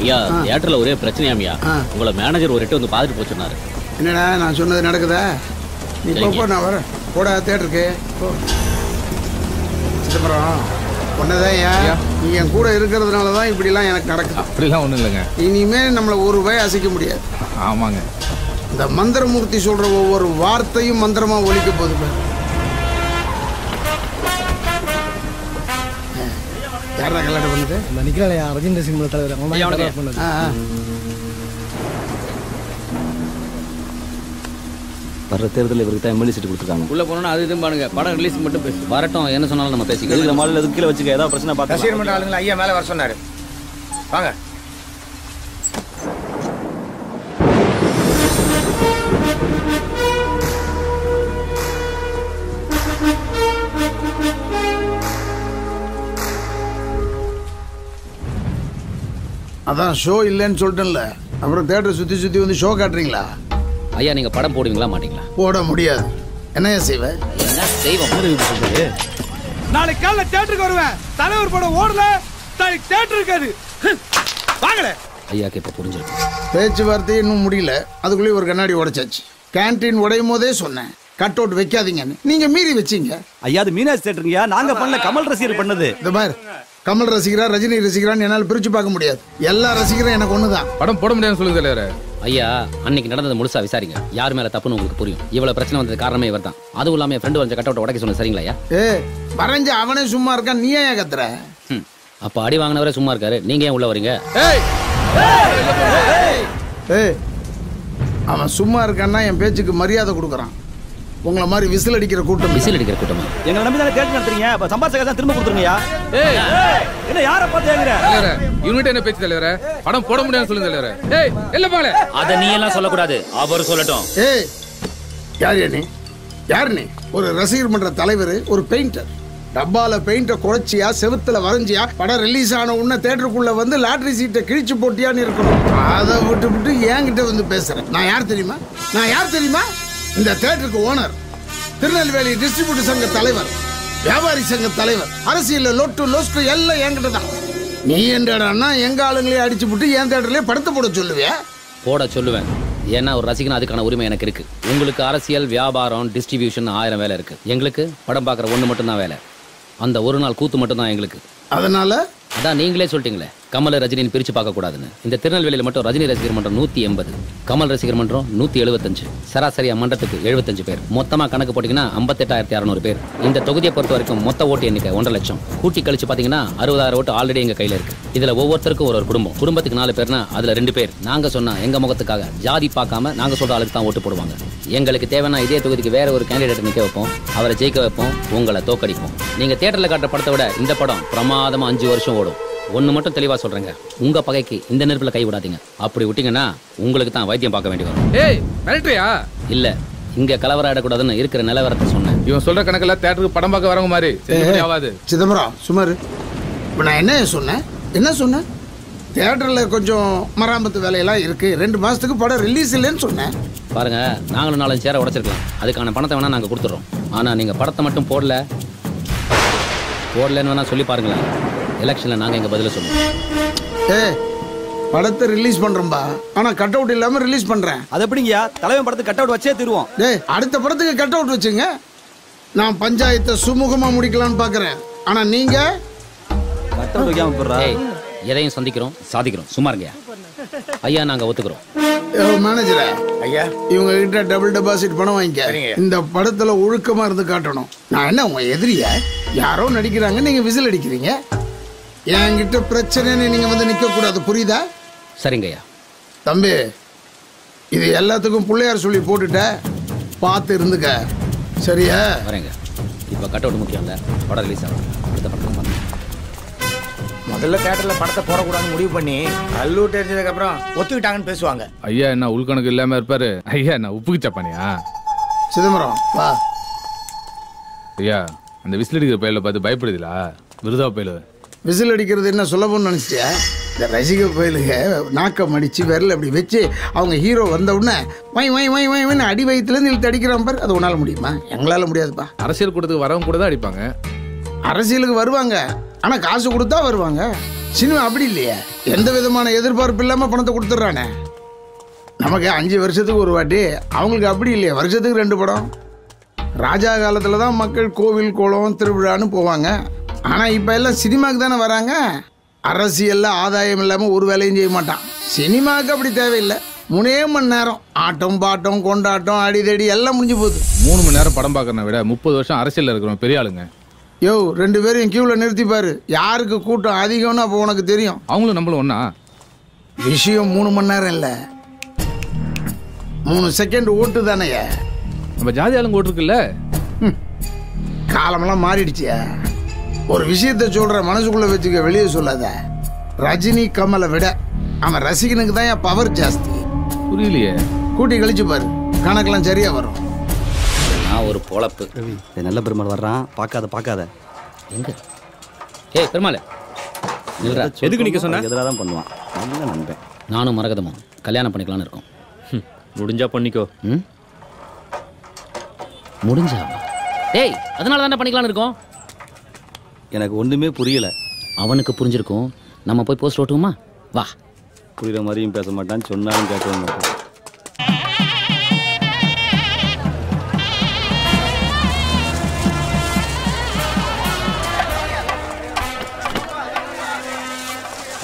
ஐயா, தியேட்டர்ல ஒரே பிரச்சனையாமியா. உங்களை மேனேஜர் ஒரு எட்டு வந்து பார்த்துட்டு போச்சுனாரு. என்னடா நான் சொன்னது நடக்குதா? நீ போ, நான் வரேன். போடா தியேட்டருக்கு போ. சிதம்பரம், ஒன்னதான் ஏன் நீ என் கூட இருக்கிறதுனால தான் இப்படிலாம் எனக்கு நடக்குது. அப்படிலாம் ஒன்றும் இல்லைங்க. இனிமேல் நம்மளை ஒரு ரூபாய் அசைக்க முடியாது. ஆமாங்க. இந்த மந்திரமூர்த்தி சொல்ற ஒவ்வொரு வார்த்தையும் மந்திரமா ஒலிக்க போகுது. யாரா கல்யாணம் பண்ணுது? நிக்கலையா ரஜினி சிங் தலைவர். வர்ற தேர்தலில் இவருக்கு தான் எம்எல்ஏ சீட்டு கொடுத்துருக்காங்க. உள்ள போனோம்னா அது இதுவும் பாருங்க, படம் ரிலீஸ் மட்டும் பேசு. வரட்டும், என்ன சொன்னாலும் நம்ம பேசிக்கலாம். இந்த மாதிரி கீழே வச்சுக்க, ஏதாவது பிரச்சனை பார்த்து ரசிகர் மன்ற ஆளுங்களை ஐயா மேல வர சொன்னாரு. வாங்க. அதான் ஷோ இல்லைன்னு சொல்லிட்டேன்ல, அப்புறம் தேட்டரை சுற்றி சுற்றி வந்து ஷோ காட்டுறீங்களா? ஐயா நீங்க படம் போடுவீங்களா மாட்டீங்களா? போட முடியாது. என்னையா செய்வேன்? என்ன செய்வோம்? நாளைக்கு காலைல தியேட்டருக்கு வருவேன். தலைவர் படம் ஓடல, நாளைக்கு தியேட்டர் இருக்காது. வாங்கல. ஐயாக்கு இப்ப புரிஞ்சிருக்கு. பேச்சுவார்த்தை இன்னும் முடியல, அதுக்குள்ளேயே ஒரு கண்ணாடி உடைச்சாச்சு. கேன்டீன் உடையும் போதே சொன்னேன் கட் அவுட் வைக்காதீங்கன்னு, நீங்க மீறி வச்சீங்க. ஐயா அது மீனாட்சி தேட்டருங்கய்யா, நாங்க பண்ணல, கமல் ரசிகர் பண்ணது. இந்த மாதிரி கமல் ரசிகரா ரஜினி ரசிகரான்னு என்னால் பிரிச்சு பார்க்க முடியாது. எல்லா ரசிகரும் எனக்கு ஒண்ணுதான். படம் போட முடியாதுன்னு சொல்லுங்க தலைவரே. ஐயா அன்னைக்கு நடந்தது முழுசா விசாரிங்க. யார் மேல தப்புன்னு உங்களுக்கு புரியும். இவ்வளவு பிரச்சனை வந்தது காரணமே இவர் தான். அதுவும் இல்லாம என் ஃப்ரெண்டு வரைஞ்ச கட் அவுட் உடைக்க சொன்ன சரிங்களா ஐயா? வரைஞ்ச அவனே சும்மா இருக்கான், நீ ஏன் கத்துற? அப்ப அடி வாங்கினவரே சும்மா இருக்காரு, நீங்க ஏன் உள்ள வரீங்க? அவன் சும்மா இருக்கான்னா என் பேச்சுக்கு மரியாதை கொடுக்குறான். உங்களை மாதிரி விசில் அடிக்கிற கூட்டம். விசில் அடிக்கிற கூட்டமா? எங்களை நம்பி தானே தேட்டர் நடத்துறீங்க, அப்ப சம்பாதிச்ச தான் திரும்ப கொடுத்துருங்கய்யா. என்ன யாரை பார்த்து ஏங்குற? யூனிட் என்ன பேச்சு தலைவரே? படம் போட முடியாதுன்னு சொல்லுங்க தலைவரே. ஏய் இல்ல பாங்களே, அத நீ எல்லாம் சொல்லக்கூடாது, அவர் சொல்லட்டும். யார் நீ? யார் நீ? ஒரு ரசிகர் மன்ற தலைவர், ஒரு பெயிண்டர். டப்பால பெயிண்ட குறைச்சியா, செவுத்துல வரைஞ்சியா, படம் ரிலீஸ் ஆன உடனே தேட்டருக்குள்ள வந்து லாட்டரி சீட்டை கிழிச்சு போட்டியான்னு இருக்கணும். அதை விட்டு என்கிட்ட வந்து பேசுறேன். நான் யார் தெரியுமா? நான் யார் தெரியுமா? இந்த தேட்டருக்கு ஓனர், திருநெல்வேலி டிஸ்ட்ரிபியூட்டர் சங்க தலைவர், வியாபாரி சங்க தலைவர், அரசியல் லொட்டு லொஸ்ட் எல்லாம் என்கிட்ட தான். நீ என்னடா எங்க ஆளுங்களே அடிச்சு விட்டு என் தேட்டர்லயே படத்தை போட சொல்லுவியா? போட சொல்லுவேன். ஏன்னா ஒரு ரசிகன் அதுக்கான உரிமை எனக்கு இருக்கு. உங்களுக்கு அரசியல், வியாபாரம், டிஸ்ட்ரிபியூஷன் 1000 வேலை இருக்கு. எங்களுக்கு படம் பார்க்குற ஒன்று மட்டும்தான் வேலை. அந்த ஒரு நாள் கூத்து மட்டும்தான் எங்களுக்கு. அதனால அதான் நீங்களே சொல்லிட்டீங்களே, கமல் ரஜினின்னு பிரிச்சு பார்க்க கூடாதுன்னு. இந்த திருநெல்வேலியில் மட்டும் ரஜினி ரசிகர் மன்றம் 180, கமல் ரசிகர் மன்றம் 175. சராசரியா மன்றத்துக்கு 75 பேர். மொத்தமா கணக்கு போட்டீங்கன்னா 58,600 பேர். இந்த தொகுதியை பொறுத்த வரைக்கும் மொத்த ஓட்டு எண்ணிக்கை 1.5 லட்சம். கூட்டி கழிச்சு பாத்தீங்கன்னா 60,000 ஓட்டு ஆல்ரெடி எங்க கையில இருக்கு. இதுல ஒவ்வொருத்தருக்கும் ஒரு குடும்பம். குடும்பத்துக்கு 4 பேர்னா அதுல 2 பேர் நாங்க சொன்னா எங்க முகத்துக்காக ஜாதி பார்க்காம நாங்க சொல்ற ஆளுக்கு தான் ஓட்டு போடுவாங்க. எங்களுக்கு தேவைன்னா இதே தொகுதிக்கு வேற ஒரு கேண்டிடேட் நிக்க வைப்போம், அவரை ஜெயிக்க வைப்போம், உங்களை தோக்கடிப்போம். நீங்க தியேட்டர்ல காட்டுற படத்தை விட இந்த படம் பிரமாதமா 5 வருஷம் ஓடும். ஒன்னு மட்டும் தெளிவா சொல்றேங்க, உங்க பகைக்கு இந்த நெருப்புல கை விடாதீங்க. அப்படி விட்டீங்கன்னா உங்களுக்கு தான் வைத்தியம் பார்க்க வேண்டி வரும். ஏய் மிரட்டறியா? இல்ல, இங்க கலவரம் ஆடக்கூடாதுன்னு இருக்கிற நிலவரத்தை சொன்னேன். இவன் சொல்ற கணக்குல தியேட்டருக்கு படம் பார்க்க வரவங்க மாதிரி ஆகாது. சிதம்பரம் சுமார். இப்போ நான் என்ன சொன்னேன்? தியேட்டரில் கொஞ்சம் மராமத்து வேலையெல்லாம் இருக்கு, 2 மாசத்துக்கு படம் ரிலீஸ் இல்லைன்னு சொன்னேன். பாருங்க, நாங்களும் 4 சேரை உடைச்சிருக்கலாம், அதுக்கான பணத்தை வேணா நாங்க கொடுத்துறோம். ஆனா நீங்க படத்தை மட்டும் போடலன்னு வேணா சொல்லி பாருங்களேன். எலெக்ஷன்ல நாங்க எங்க பதில சொல்லுவோம். படத்தை ரிலீஸ் பண்றோம்பா, ஆனா கட் அவுட் இல்லாம ரிலீஸ் பண்றேன். அது எப்படிங்கயா? தலைவன் படத்துக்கு கட் அவுட் வச்சே தருவோம். அடுத்த படத்துக்கு கட் அவுட் வச்சுங்க. நான் பஞ்சாயத்தை சுமூகமா முடிக்கலாம்னு பாக்குறேன். ஆனா நீங்க கட் அவுட் வைக்காம போறா. எதையும் சந்திக்கிறோம், சாதிக்கிறோம். சும்மா இருங்கயா. ஐயா நாங்க ஒத்துக்கிறோம். மேனேஜரா ஐயா, இவங்க கிட்ட டபுள் டெபாசிட் பணம் வாங்கிக்க. இந்த படத்துல ஒழுக்கமா இருந்து காட்டணும். நான் என்ன உங்க எதிரியா? யாரோ நடிக்கிறாங்க, நீங்க விசில் அடிக்கிறீங்க. என்கிட்ட பிரச்சனைன்னு நீங்க வந்து நிக்க கூடாது, புரியுதா? சரிங்கய்யா. தம்பி, இது எல்லாத்துக்கும் பிள்ளையார் சொல்லி போட்டுட்ட, பார்த்து இருந்துக்க. சரியா? வரேங்க. இப்போ கட் அவுட் முக்கியம் இல்லை, படம் ரிலீஸ் ஆகும். அடுத்த படத்துக்கு வந்து முதல்ல தியேட்டர்ல படத்தை போடக்கூடாதுன்னு முடிவு பண்ணி கல்லூர் தெரிஞ்சதுக்கு அப்புறம் ஒத்துக்கிட்டாங்கன்னு பேசுவாங்க. ஐயா என்ன உள்கணக்கு இல்லாம இருப்பாரு? ஐயா என்ன உப்புக்கு சப்பானியா? சிதம்பரம் வா. ஐயா அந்த விசில் அடிக்கிற பயில பார்த்து பயப்படுதுல, விருதா பயில. விசில் அடிக்கிறது என்ன சுலபம்னு நினைச்சியா? இந்த ரசிக பயிலுக நாக்கம் அடிச்சு விரல் அப்படி வச்சு அவங்க ஹீரோ வந்த உடனே வை வை வை வை அடி வயிற்றுலேருந்து இழுத்து அடிக்கிறான் பாரு. அது உன்னால முடியுமா? எங்களால முடியாதுப்பா. அரசியல் கூட்டத்துக்கு வரவங்க கூட தான் அடிப்பாங்க. அரசியலுக்கு வருவாங்க, ஆனா காசு கொடுத்தா வருவாங்க. சினிமா அப்படி இல்லையா? எந்த விதமான எதிர்பார்ப்பு இல்லாம பணத்தை கொடுத்துட்றானே. நமக்கு 5 வருஷத்துக்கு ஒரு வாட்டி, அவங்களுக்கு அப்படி இல்லையா? வருஷத்துக்கு 2 படம். ராஜா காலத்துல தான் மக்கள் கோவில் குளம் திருவிழான்னு போவாங்க. ஆனா இப்ப எல்லாம் சினிமாக்கு தானே வராங்க. அரசியல்ல ஆதாயம் இல்லாம ஒரு வேலையும் செய்ய மாட்டான். சினிமாவுக்கு அப்படி தேவையில்லை. 3 மணி நேரம் ஆட்டம் பாட்டம் கொண்டாட்டம் அடிதடி எல்லாம் முடிஞ்சு போகுது. 3 மணி நேரம் படம் பார்க்கறத விட 30 வருஷம் அரசியல்ல இருக்கிறோம் பெரிய ஆளுங்க. 2 பேரையும் கியூல நிறுத்திப்பாரு, யாருக்கு கூட்டம் அதிகம்னு அப்போ உனக்கு தெரியும். அவங்களும் நம்மளும் ஒண்ணா? விஷயம் 3 மணி நேரம் இல்ல, 3 செகண்ட் ஓட்டு தானே. நம்ம ஜாதி ஆளுங்க ஓட்டு இருக்குல்ல. காலமெல்லாம் மாறிடுச்சியா? ஒரு விஷயத்த சொல்ற, மனசுக்குள்ள வச்சுக்க, வெளியே சொல்லாத. ரஜினி கமலை விட அவன் ரசிகனுக்கு தான் பவர் ஜாஸ்தி. புரியலையே. கூட்டி கழிச்சு பாரு, கணக்கெல்லாம் சரியா வரும். நான் ஒரு பொழப்பு. நல்ல பெருமாள் வர்றான், பார்க்காத. எங்க? ஏய் பெருமாள், எதுக்கு நிக்க சொன்ன? எதிராக தான் பண்ணுவான். நல்ல நண்பன். நானும் மரகதமும் கல்யாணம் பண்ணிக்கலாம்னு இருக்கோம். முடிஞ்சா பண்ணிக்கோ. முடிஞ்சா? டேய், அதனால தானே பண்ணிக்கலாம்னு இருக்கோம். எனக்கு ஒன்றுமே புரியல. அவனுக்கு புரிஞ்சிருக்கும். நம்ம போய் போஸ்ட் ஓட்டுவோமா? வா. புரியுற மாதிரியும் பேச மாட்டான், சொன்னாலும் கேட்க மாட்டான்.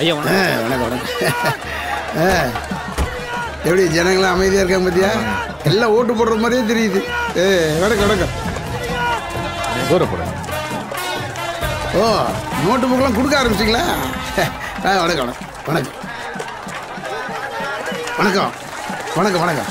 ஐயா வணக்கம் வணக்கம். எப்படி ஜனங்களாம் அமைதியாக இருக்காங்க பார்த்தியா? எல்லாம் ஓட்டு போடுற மாதிரியே தெரியுது. வணக்கம் வணக்கம். ஓ, நோட்டு புக்கெல்லாம் கொடுக்க ஆரம்பிச்சிங்களா? வணக்கம் வணக்கம் வணக்கம் வணக்கம் வணக்கம் வணக்கம்.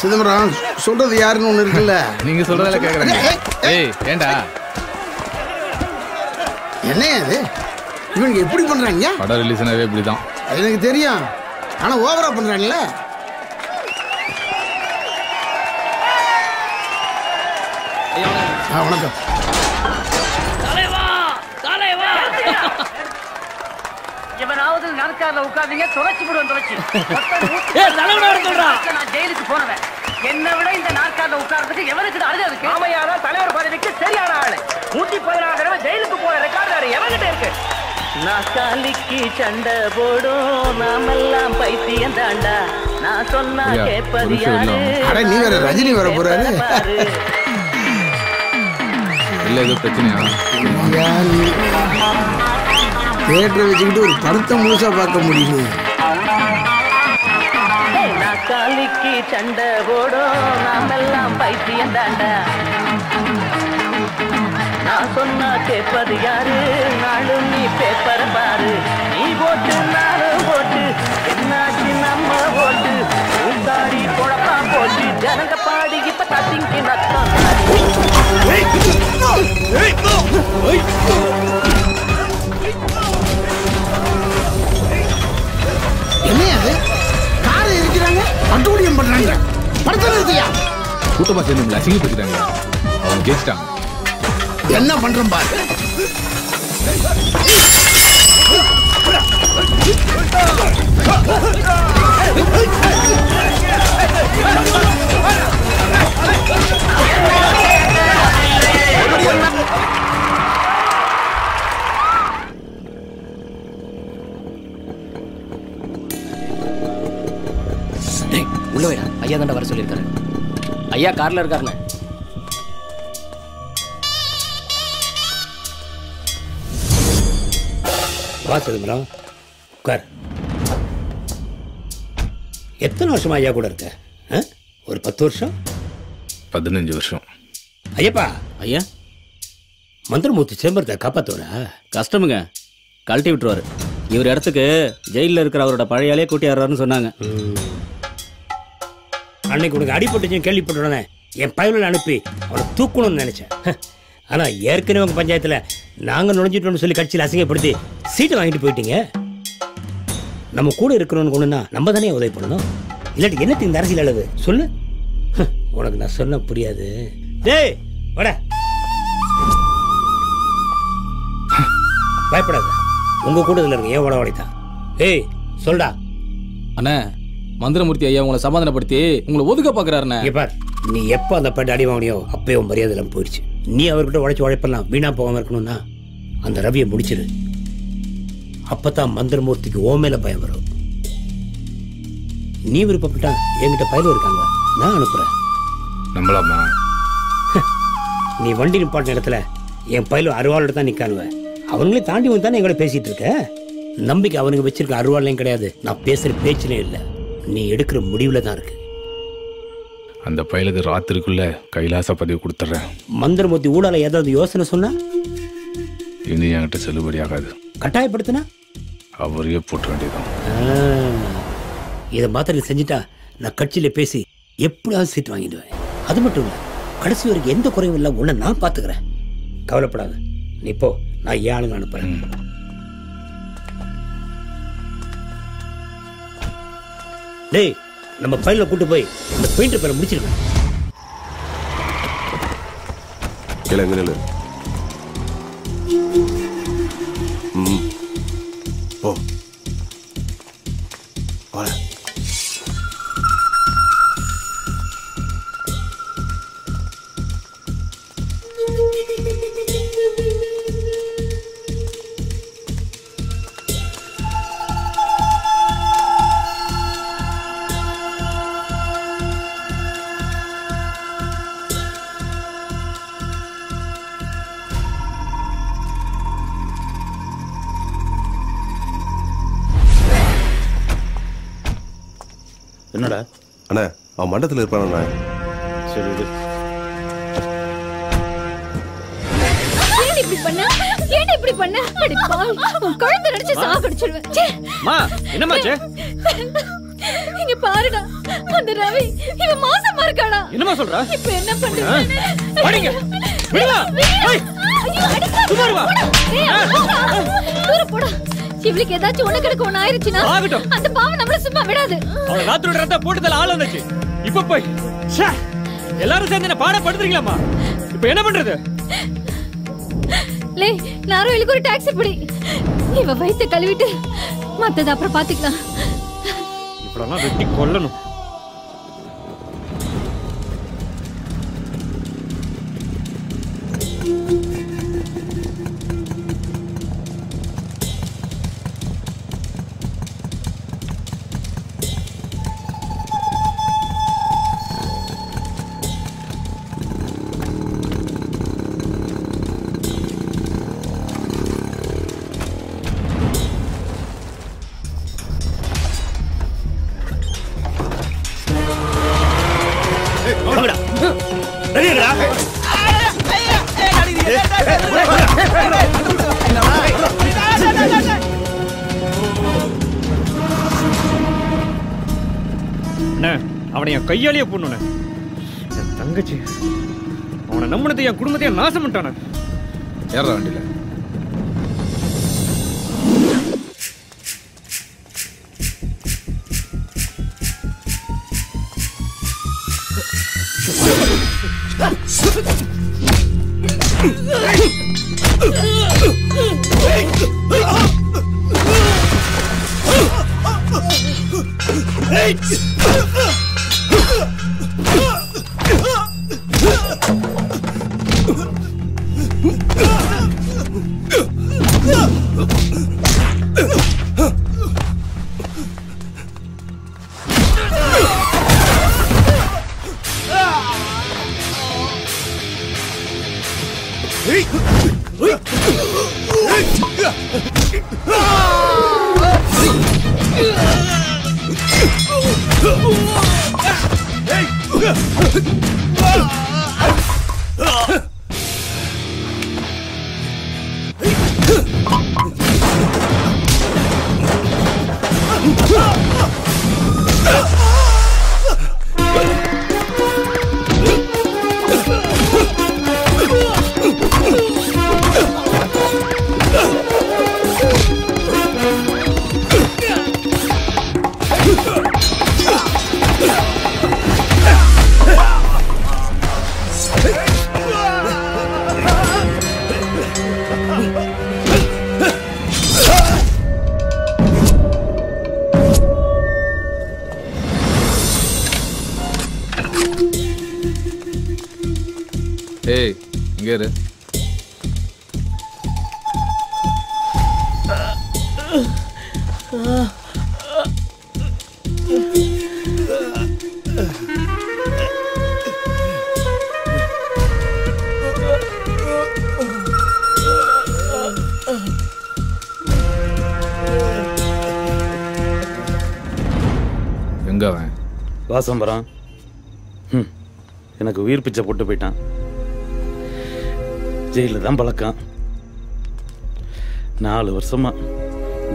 சிதம்பரம் சொல்றது யாருன்னு ஒண்ணு இருக்குல்ல. நீங்க சொல்றதால கேக்குறேன். ஏய் ஏண்டா என்ன அது? இவங்க எப்படி பண்றாங்க? படம் ரிலீஸ்னாவே இப்படிதான். எனக்கு தெரியும், ஆனா ஓவரா பண்றாங்கல்ல. வணக்கம். எவனாவது நாற்காலில உட்கார்ந்தீங்க தொலைச்சு விடுவேன் தொலைச்சு. நான் ஜெயிலுக்கு போனவன். என்னை விட இந்த நாற்காலில உட்கார்றதுக்கு எவனுக்கு அழுது இருக்கு? ஆமையாரா தலைவர் பதவிக்கு சரியான ஆளு. 116 ஜெயிலுக்கு போற ரெக்கார்டு எவன்கிட்ட இருக்கு? நாற்காலிக்கு சண்டை போடும் நாமெல்லாம் பைத்தியம் தாண்டா. நான் சொன்னா கேட்பது யாரு? நீ வேற ரஜினி வர போறாரு. இல்ல ஏதோ பிரச்சனையா? தியேட்டரை வச்சுக்கிட்டு ஒரு படத்தை முழுசா பார்க்க முடியும். நாற்காலிக்கு சண்டை போடும் நாமெல்லாம் பைத்தியம் தாண்டா. நான் சொன்னா கேட்பது யாரு? நாளும் நீ பேப்பர் பாரு. நீ போட்டு நானும் போட்டு என்னாச்சு நம்ம போட்டு உண்டாடி குழப்பா போட்டு ஜனங்க பாடி இப்ப தட்டிங்க நத்தம். என்ன அது? காரை இருக்கிறாங்க, பட்டுடியம் பண்றாங்க. படத்தை நிறுத்தியா? கூட்டமா சேர்ந்து அசிங்கப்படுத்திட்டாங்க. அவங்க கேட்டாங்க. என்ன பண்றோம் பாரு. உள்ள வைடா. ஐயா தாண்டா வர சொல்லியிருக்காரு. ஐயா கார்ல இருக்காருண்ணே. வா சிதம்பரம், உட்கார். எத்தனை வருஷமா ஐயா கூட இருக்க? ஒரு 10 வருஷம்? 15 வருஷம். ஐயப்பா, ஐயா மந்திரமூர்த்தி சிதம்பரத்தை காப்பாத்துவரா? கஷ்டமுங்க, கழட்டி விட்டுருவாரு. இவர் இடத்துக்கு ஜெயிலில் இருக்கிற அவரோட பழையாலே கூட்டியாடுறாருன்னு சொன்னாங்க. அன்னைக்கு உனக்கு அடிபட்டுச்சுன்னு கேள்விப்பட்டுடனே என் பயனில் அனுப்பி அவனை தூக்கணும்னு நினைச்சேன். ஆனா ஏற்கனவே உங்க பஞ்சாயத்துல நாங்க நுழைஞ்சிட்டோம்னு சொல்லி கட்சியில் அசிங்கப்படுத்தி சீட்டை வாங்கிட்டு போயிட்டீங்க. நம்ம கூட இருக்கிறோன்னு கொண்டுனா நம்ம தானே உதவி பண்ணணும். இல்லாட்டி என்னத்துக்கு இந்த அரசியல் அளவு சொல்லு. உனக்கு நான் சொன்ன புரியாது. டேய் வட, பயப்படாத. உங்க கூட இதுல இருக்க ஏன் உடவாடித்தான். ஏய் சொல்டா. அண்ணா, மந்திரமூர்த்தி ஐயா உங்களை சமாதானப்படுத்தி உங்களை ஒதுக்க பாக்குறாருண்ணே. பார், நீ எப்போ அந்த பட்டு அடி வாங்கினியோ அப்பயே உன் மரியாதை எல்லாம் போயிடுச்சு. நீ அவர்கிட்ட உழைச்சி உழைப்பெல்லாம் வீணா போகாம இருக்கணும்னா அந்த ரவியை முடிச்சிரு. அப்பதான் மந்திரமூர்த்திக்கு ஓ மேல பயம் வரும். நீ விருப்பப்பட்டா என்கிட்ட பயிலும் இருக்காங்க, நான் அனுப்புறேன். நம்பலாமா? நீ வண்டி நிப்பாட்டின இடத்துல என் பயிலும் அருவாளோட தான் நிக்கானுவ. அவங்களே தாண்டி வந்து தானே எங்களோட பேசிட்டு இருக்க. நம்பிக்கை அவனுக்கு வச்சிருக்க அருவாளையும் கிடையாது, நான் பேசுற பேச்சிலையும் இல்லை. நீ எடுக்கிற முடிவுல தான் இருக்கு. அந்த பயலுக்கு ராத்திரிக்குள்ள கைலாச பதிவு கொடுத்துட்றேன். மந்திரமூர்த்தி ஊடால ஏதாவது யோசனை சொன்னா இனி என்கிட்ட செல்லுபடி ஆகாது. கட்டாயப்படுத்தினா அவரையே போட்ட வேண்டியதான். இதை மாத்திரம் செஞ்சுட்டா நான் கட்சியில பேசி எப்படியாவது சீட் வாங்கிடுவேன். அது மட்டும் இல்ல, கடைசி வரைக்கும் எந்த குறையும் இல்லை, உன்னை நான் பாத்துக்கிறேன். கவலைப்படாத, நீ போ, நான் ஏன் ஆளுங்க அனுப்புறேன். டேய், நம்ம பையில கூட்டு போய் இந்த பெயிண்டர் பேரை முடிச்சிருக்கேன். எங்க நில்லு. போ வர. என்னடா அண்ணா, அவன் மண்டபத்தில் இருப்பானா? சரி இது இப்படி பண்ண, ஏன் இப்படி பண்ண? அடி பாவி, உன் குழந்தை நினைச்சு சாகடிச்சிடுவேன். மா, என்னமாச்சு? இங்க பாருடா, அந்த ரவி இவன் மாசமா இருக்காடா. என்னமா சொல்ற? இப்ப என்ன பண்றது? அடிங்க, விடுடா. ஏய், சும்மா இரு வா. தூர போடா. இவளுக்கு ஏதாச்சும் உனக்கு எடுக்க ஒண்ணு ஆயிருச்சுன்னா அந்த பாவம் நம்மள சும்மா விடாது. அவளை ராத்திரோட ரத்த போட்டுதல ஆள் வந்துச்சு. இப்ப போய் எல்லாரும் சேர்ந்து என்ன பாடப்படுத்துறீங்களாமா? இப்ப என்ன பண்றது? லே, நாரோ இவளுக்கு ஒரு டாக்ஸி பிடி. இவ வயித்தை கழுவிட்டு மத்தத அப்புறம் பாத்துக்கலாம். இப்படலாம் வெட்டி கொல்லணும். அவனை என் கையாலேயே பொண்ணுன என் தங்கச்சி அவனை நம்பினதை என் குடும்பத்தையும் நாசம் பண்ணிட்டான. ஏறா வண்டியில. ஏய், இங்க இரு. எங்க அவன்? வாசம்பரம் எனக்கு உயிர் பிச்சை போட்டு போயிட்டான். ஜெயிலில் தான் பழக்கம். 4 வருஷமா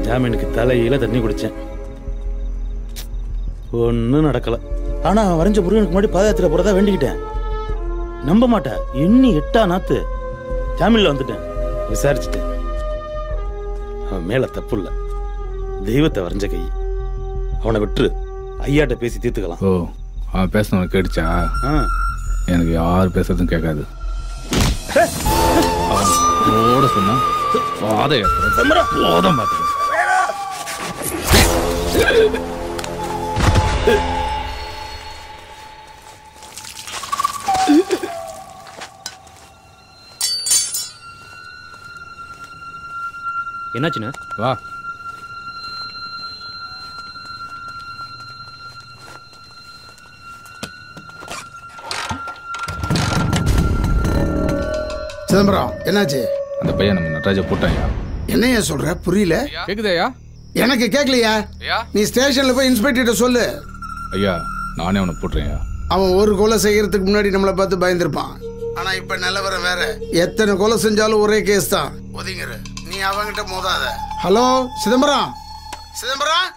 ஜாமீனுக்கு தலையில தண்ணி குடித்தேன். ஒன்றும் நடக்கலை. ஆனால் அவன் வரைஞ்ச முருகனுக்கு முன்னாடி பாதயாத்திரை போகிறதா வேண்டிக்கிட்டேன். நம்ப மாட்டேன், எண்ணி 8 நாத்து ஜாமீன்ல வந்துட்டேன். விசாரிச்சுட்டேன். அவன் மேல தப்பு இல்லை. தெய்வத்தை வரைஞ்ச கை. அவனை விட்டுரு. ஐயாட்ட பேசி தீர்த்துக்கலாம். ஓ, அவன் பேசினவன் கேட்டுச்சா? எனக்கு யார் பேசுறதும் கேட்காது. அவனோட சொன்னா வாதை போதும் பார்த்து. என்னாச்சுண்ணா? வா. சிதம்பரம், என்னாச்சு? அந்த பையன் நம்ம நடராஜ போட்டாயா? என்னையா சொல்ற? புரியல. கேக்குதாயா? எனக்கு கேட்கலையா? நீ ஸ்டேஷன்ல போய் இன்ஸ்பெக்டர் சொல்லு. ஐயா, நானே அவனை போட்டுறேன். அவன் ஒரு கொலை செய்யறதுக்கு முன்னாடி நம்மளை பார்த்து பயந்துருப்பான். ஆனா இப்ப நிலவரம் வேற. எத்தனை கொலை செஞ்சாலும் ஒரே கேஸ் தான். ஒதுங்கிற நீ அவங்கிட்ட மோதாத. ஹலோ சிதம்பரம். சிதம்பரம்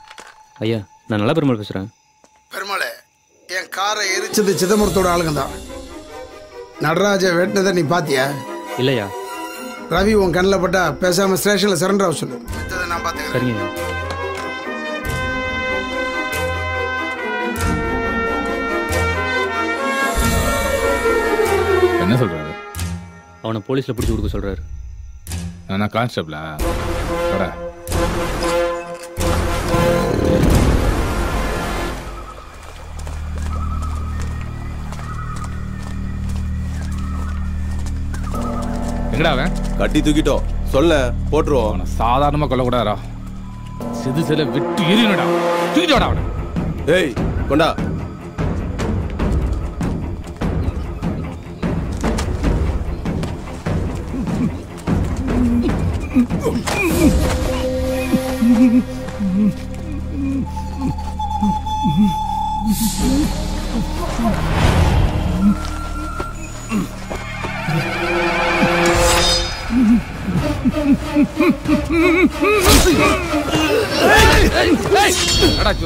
ஐயா, நான் நல்ல பெருமாள் பேசுறேன். பெருமாளே, என் காரை எரிச்சது சிதம்பரத்தோட ஆளுங்க தான். நடராஜ வெட்டினதை நீ பாத்தியா? இல்லையா? ரவி உன் கண்ணில் பட்டா பேசாம ஸ்டேஷன்ல சரண்டர் ஆக சொல்லு. நான் பாத்துக்கிறேன். சரிங்க. என்ன சொல்றாரு? அவனை போலீஸ்ல பிடிச்சி கொடுக்க சொல்றாரு. நான் கான்ஸ்டபிளா? வர. எங்கடா அவன்? கட்டி தூக்கிட்டோம். சொல்ல போட்டுருவோம். சாதாரணமா கொல்லக்கூடாதா? சிது சில விட்டு எரியணுடா. தூக்கிட்டு வாடா அவனை. ஏய், கொண்டா.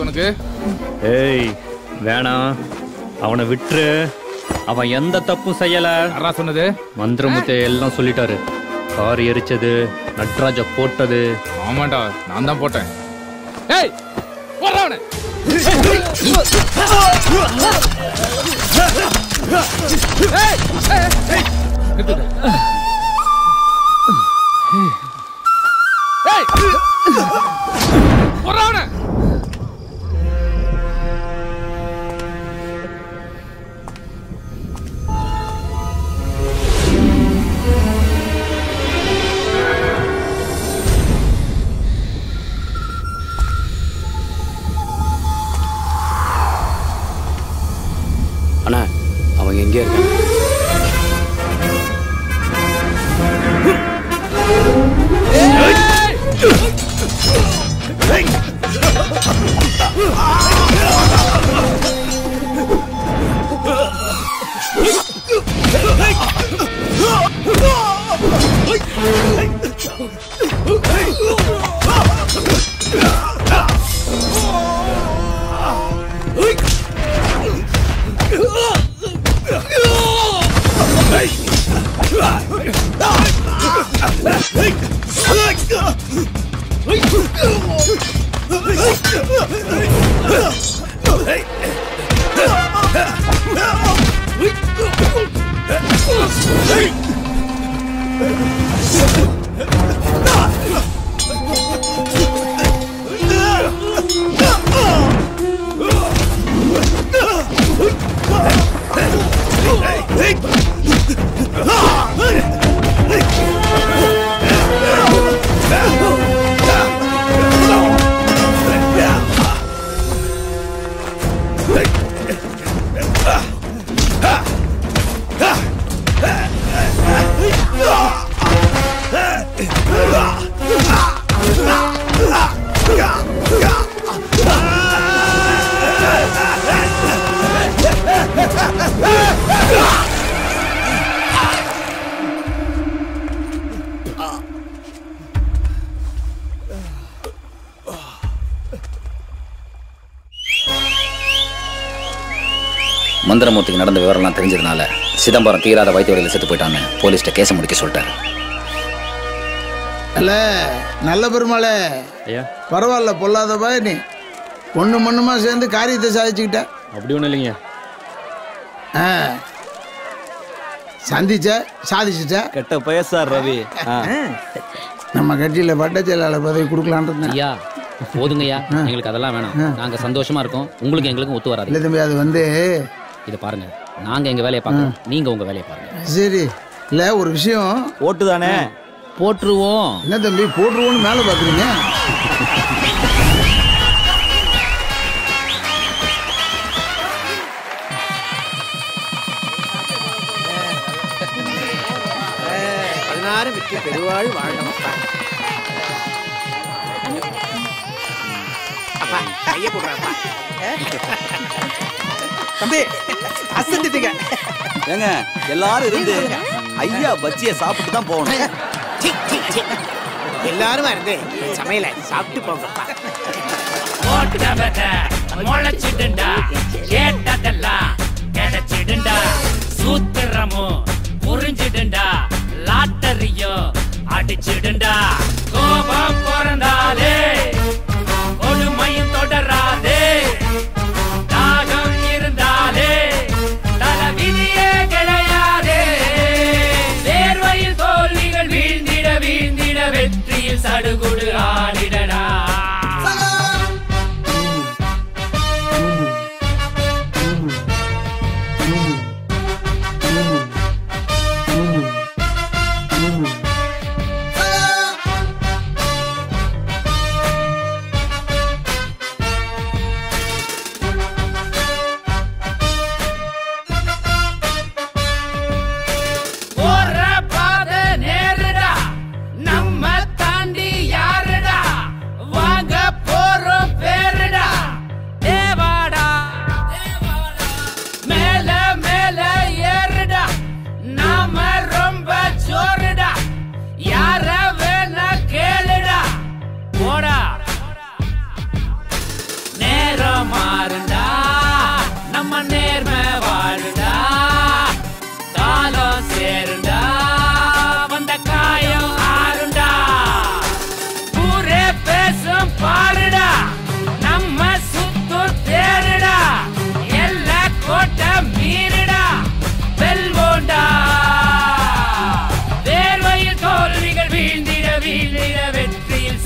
உனக்கு ஏய் வேணாம், அவனை விட்டுரு. அவன் எந்த தப்பும் செய்யல. சொன்னது மந்திரமுத்தை எல்லாம் சொல்லிட்டாரு. கார் எரிச்சது, நட்ராஜ போட்டது. ஆமாண்டா, நான் தான் போட்டேன். ஏய், போடா அவனை. அண்ணா, அவங்க எங்கே இருக்காங்க? மந்திரமூர்த்திக்கு நடந்த விவரம்லாம் தெரிஞ்சதுனால சிதம்பரம் தீராத வயிற்று வலியில் செத்து போயிட்டான்னு போலீஸ்ட்ட கேஸை முடிக்க சொல்லிட்டாரு. அல்ல நல்ல பெருமாளே, பரவாயில்ல, பொல்லாத பாய் நீ ஒன்று மண்ணுமா சேர்ந்து காரியத்தை சாதிச்சுக்கிட்ட. அப்படி ஒன்றும் இல்லைங்க. சந்திச்ச சாதிச்சுட்ட. கெட்ட பயசார் ரவி. நம்ம கட்சியில் வட்ட செயலாளர் பதவி கொடுக்கலான்றது. ஐயா போதுங்கய்யா, எங்களுக்கு அதெல்லாம் வேணாம். நாங்க சந்தோஷமா இருக்கோம், உங்களுக்கு எங்களுக்கும் ஒத்து வராது. இல்லை தம்பி, அது வந்து இதை பாருங்க, நாங்க எங்க வேலையை பார்க்கறோம், நீங்க உங்க வேலையை பாருங்க. சரி. இல்லை ஒரு விஷயம். ஓட்டு தானே போட்டுருவோம். என்ன தம்பி போட்டுருவோன்னு மேலே பார்க்குறீங்க? விட்டு பெருவாழ் வாழணும். தம்பி அசந்துட்டீங்க. ஏங்க எல்லாரும் இருந்து ஐயா பஜ்ஜிய சாப்பிட்டு தான் போகணும். எல்லாரும் இருந்து சமையல சாப்பிட்டு போங்கப்பா. முளைச்சிடுண்டா, கேட்டதெல்லாம் கிடைச்சிடுண்டா, சூத்திரமோ புரிஞ்சிடுண்டா, லாட்டரியோ அடிச்சிடுண்டா. கோபம் பிறந்தாலே கொடுமையும் தொடராதே, தாகம் இருந்தாலே தலைவிதியே கிடையாதே. தேர்வையில் தோல்விகள் வீழ்ந்திட வீழ்ந்திட வெற்றியில் சடுகுடு ஆடிடடா.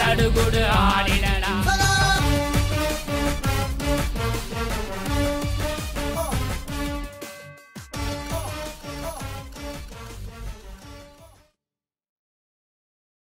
சடுகுடு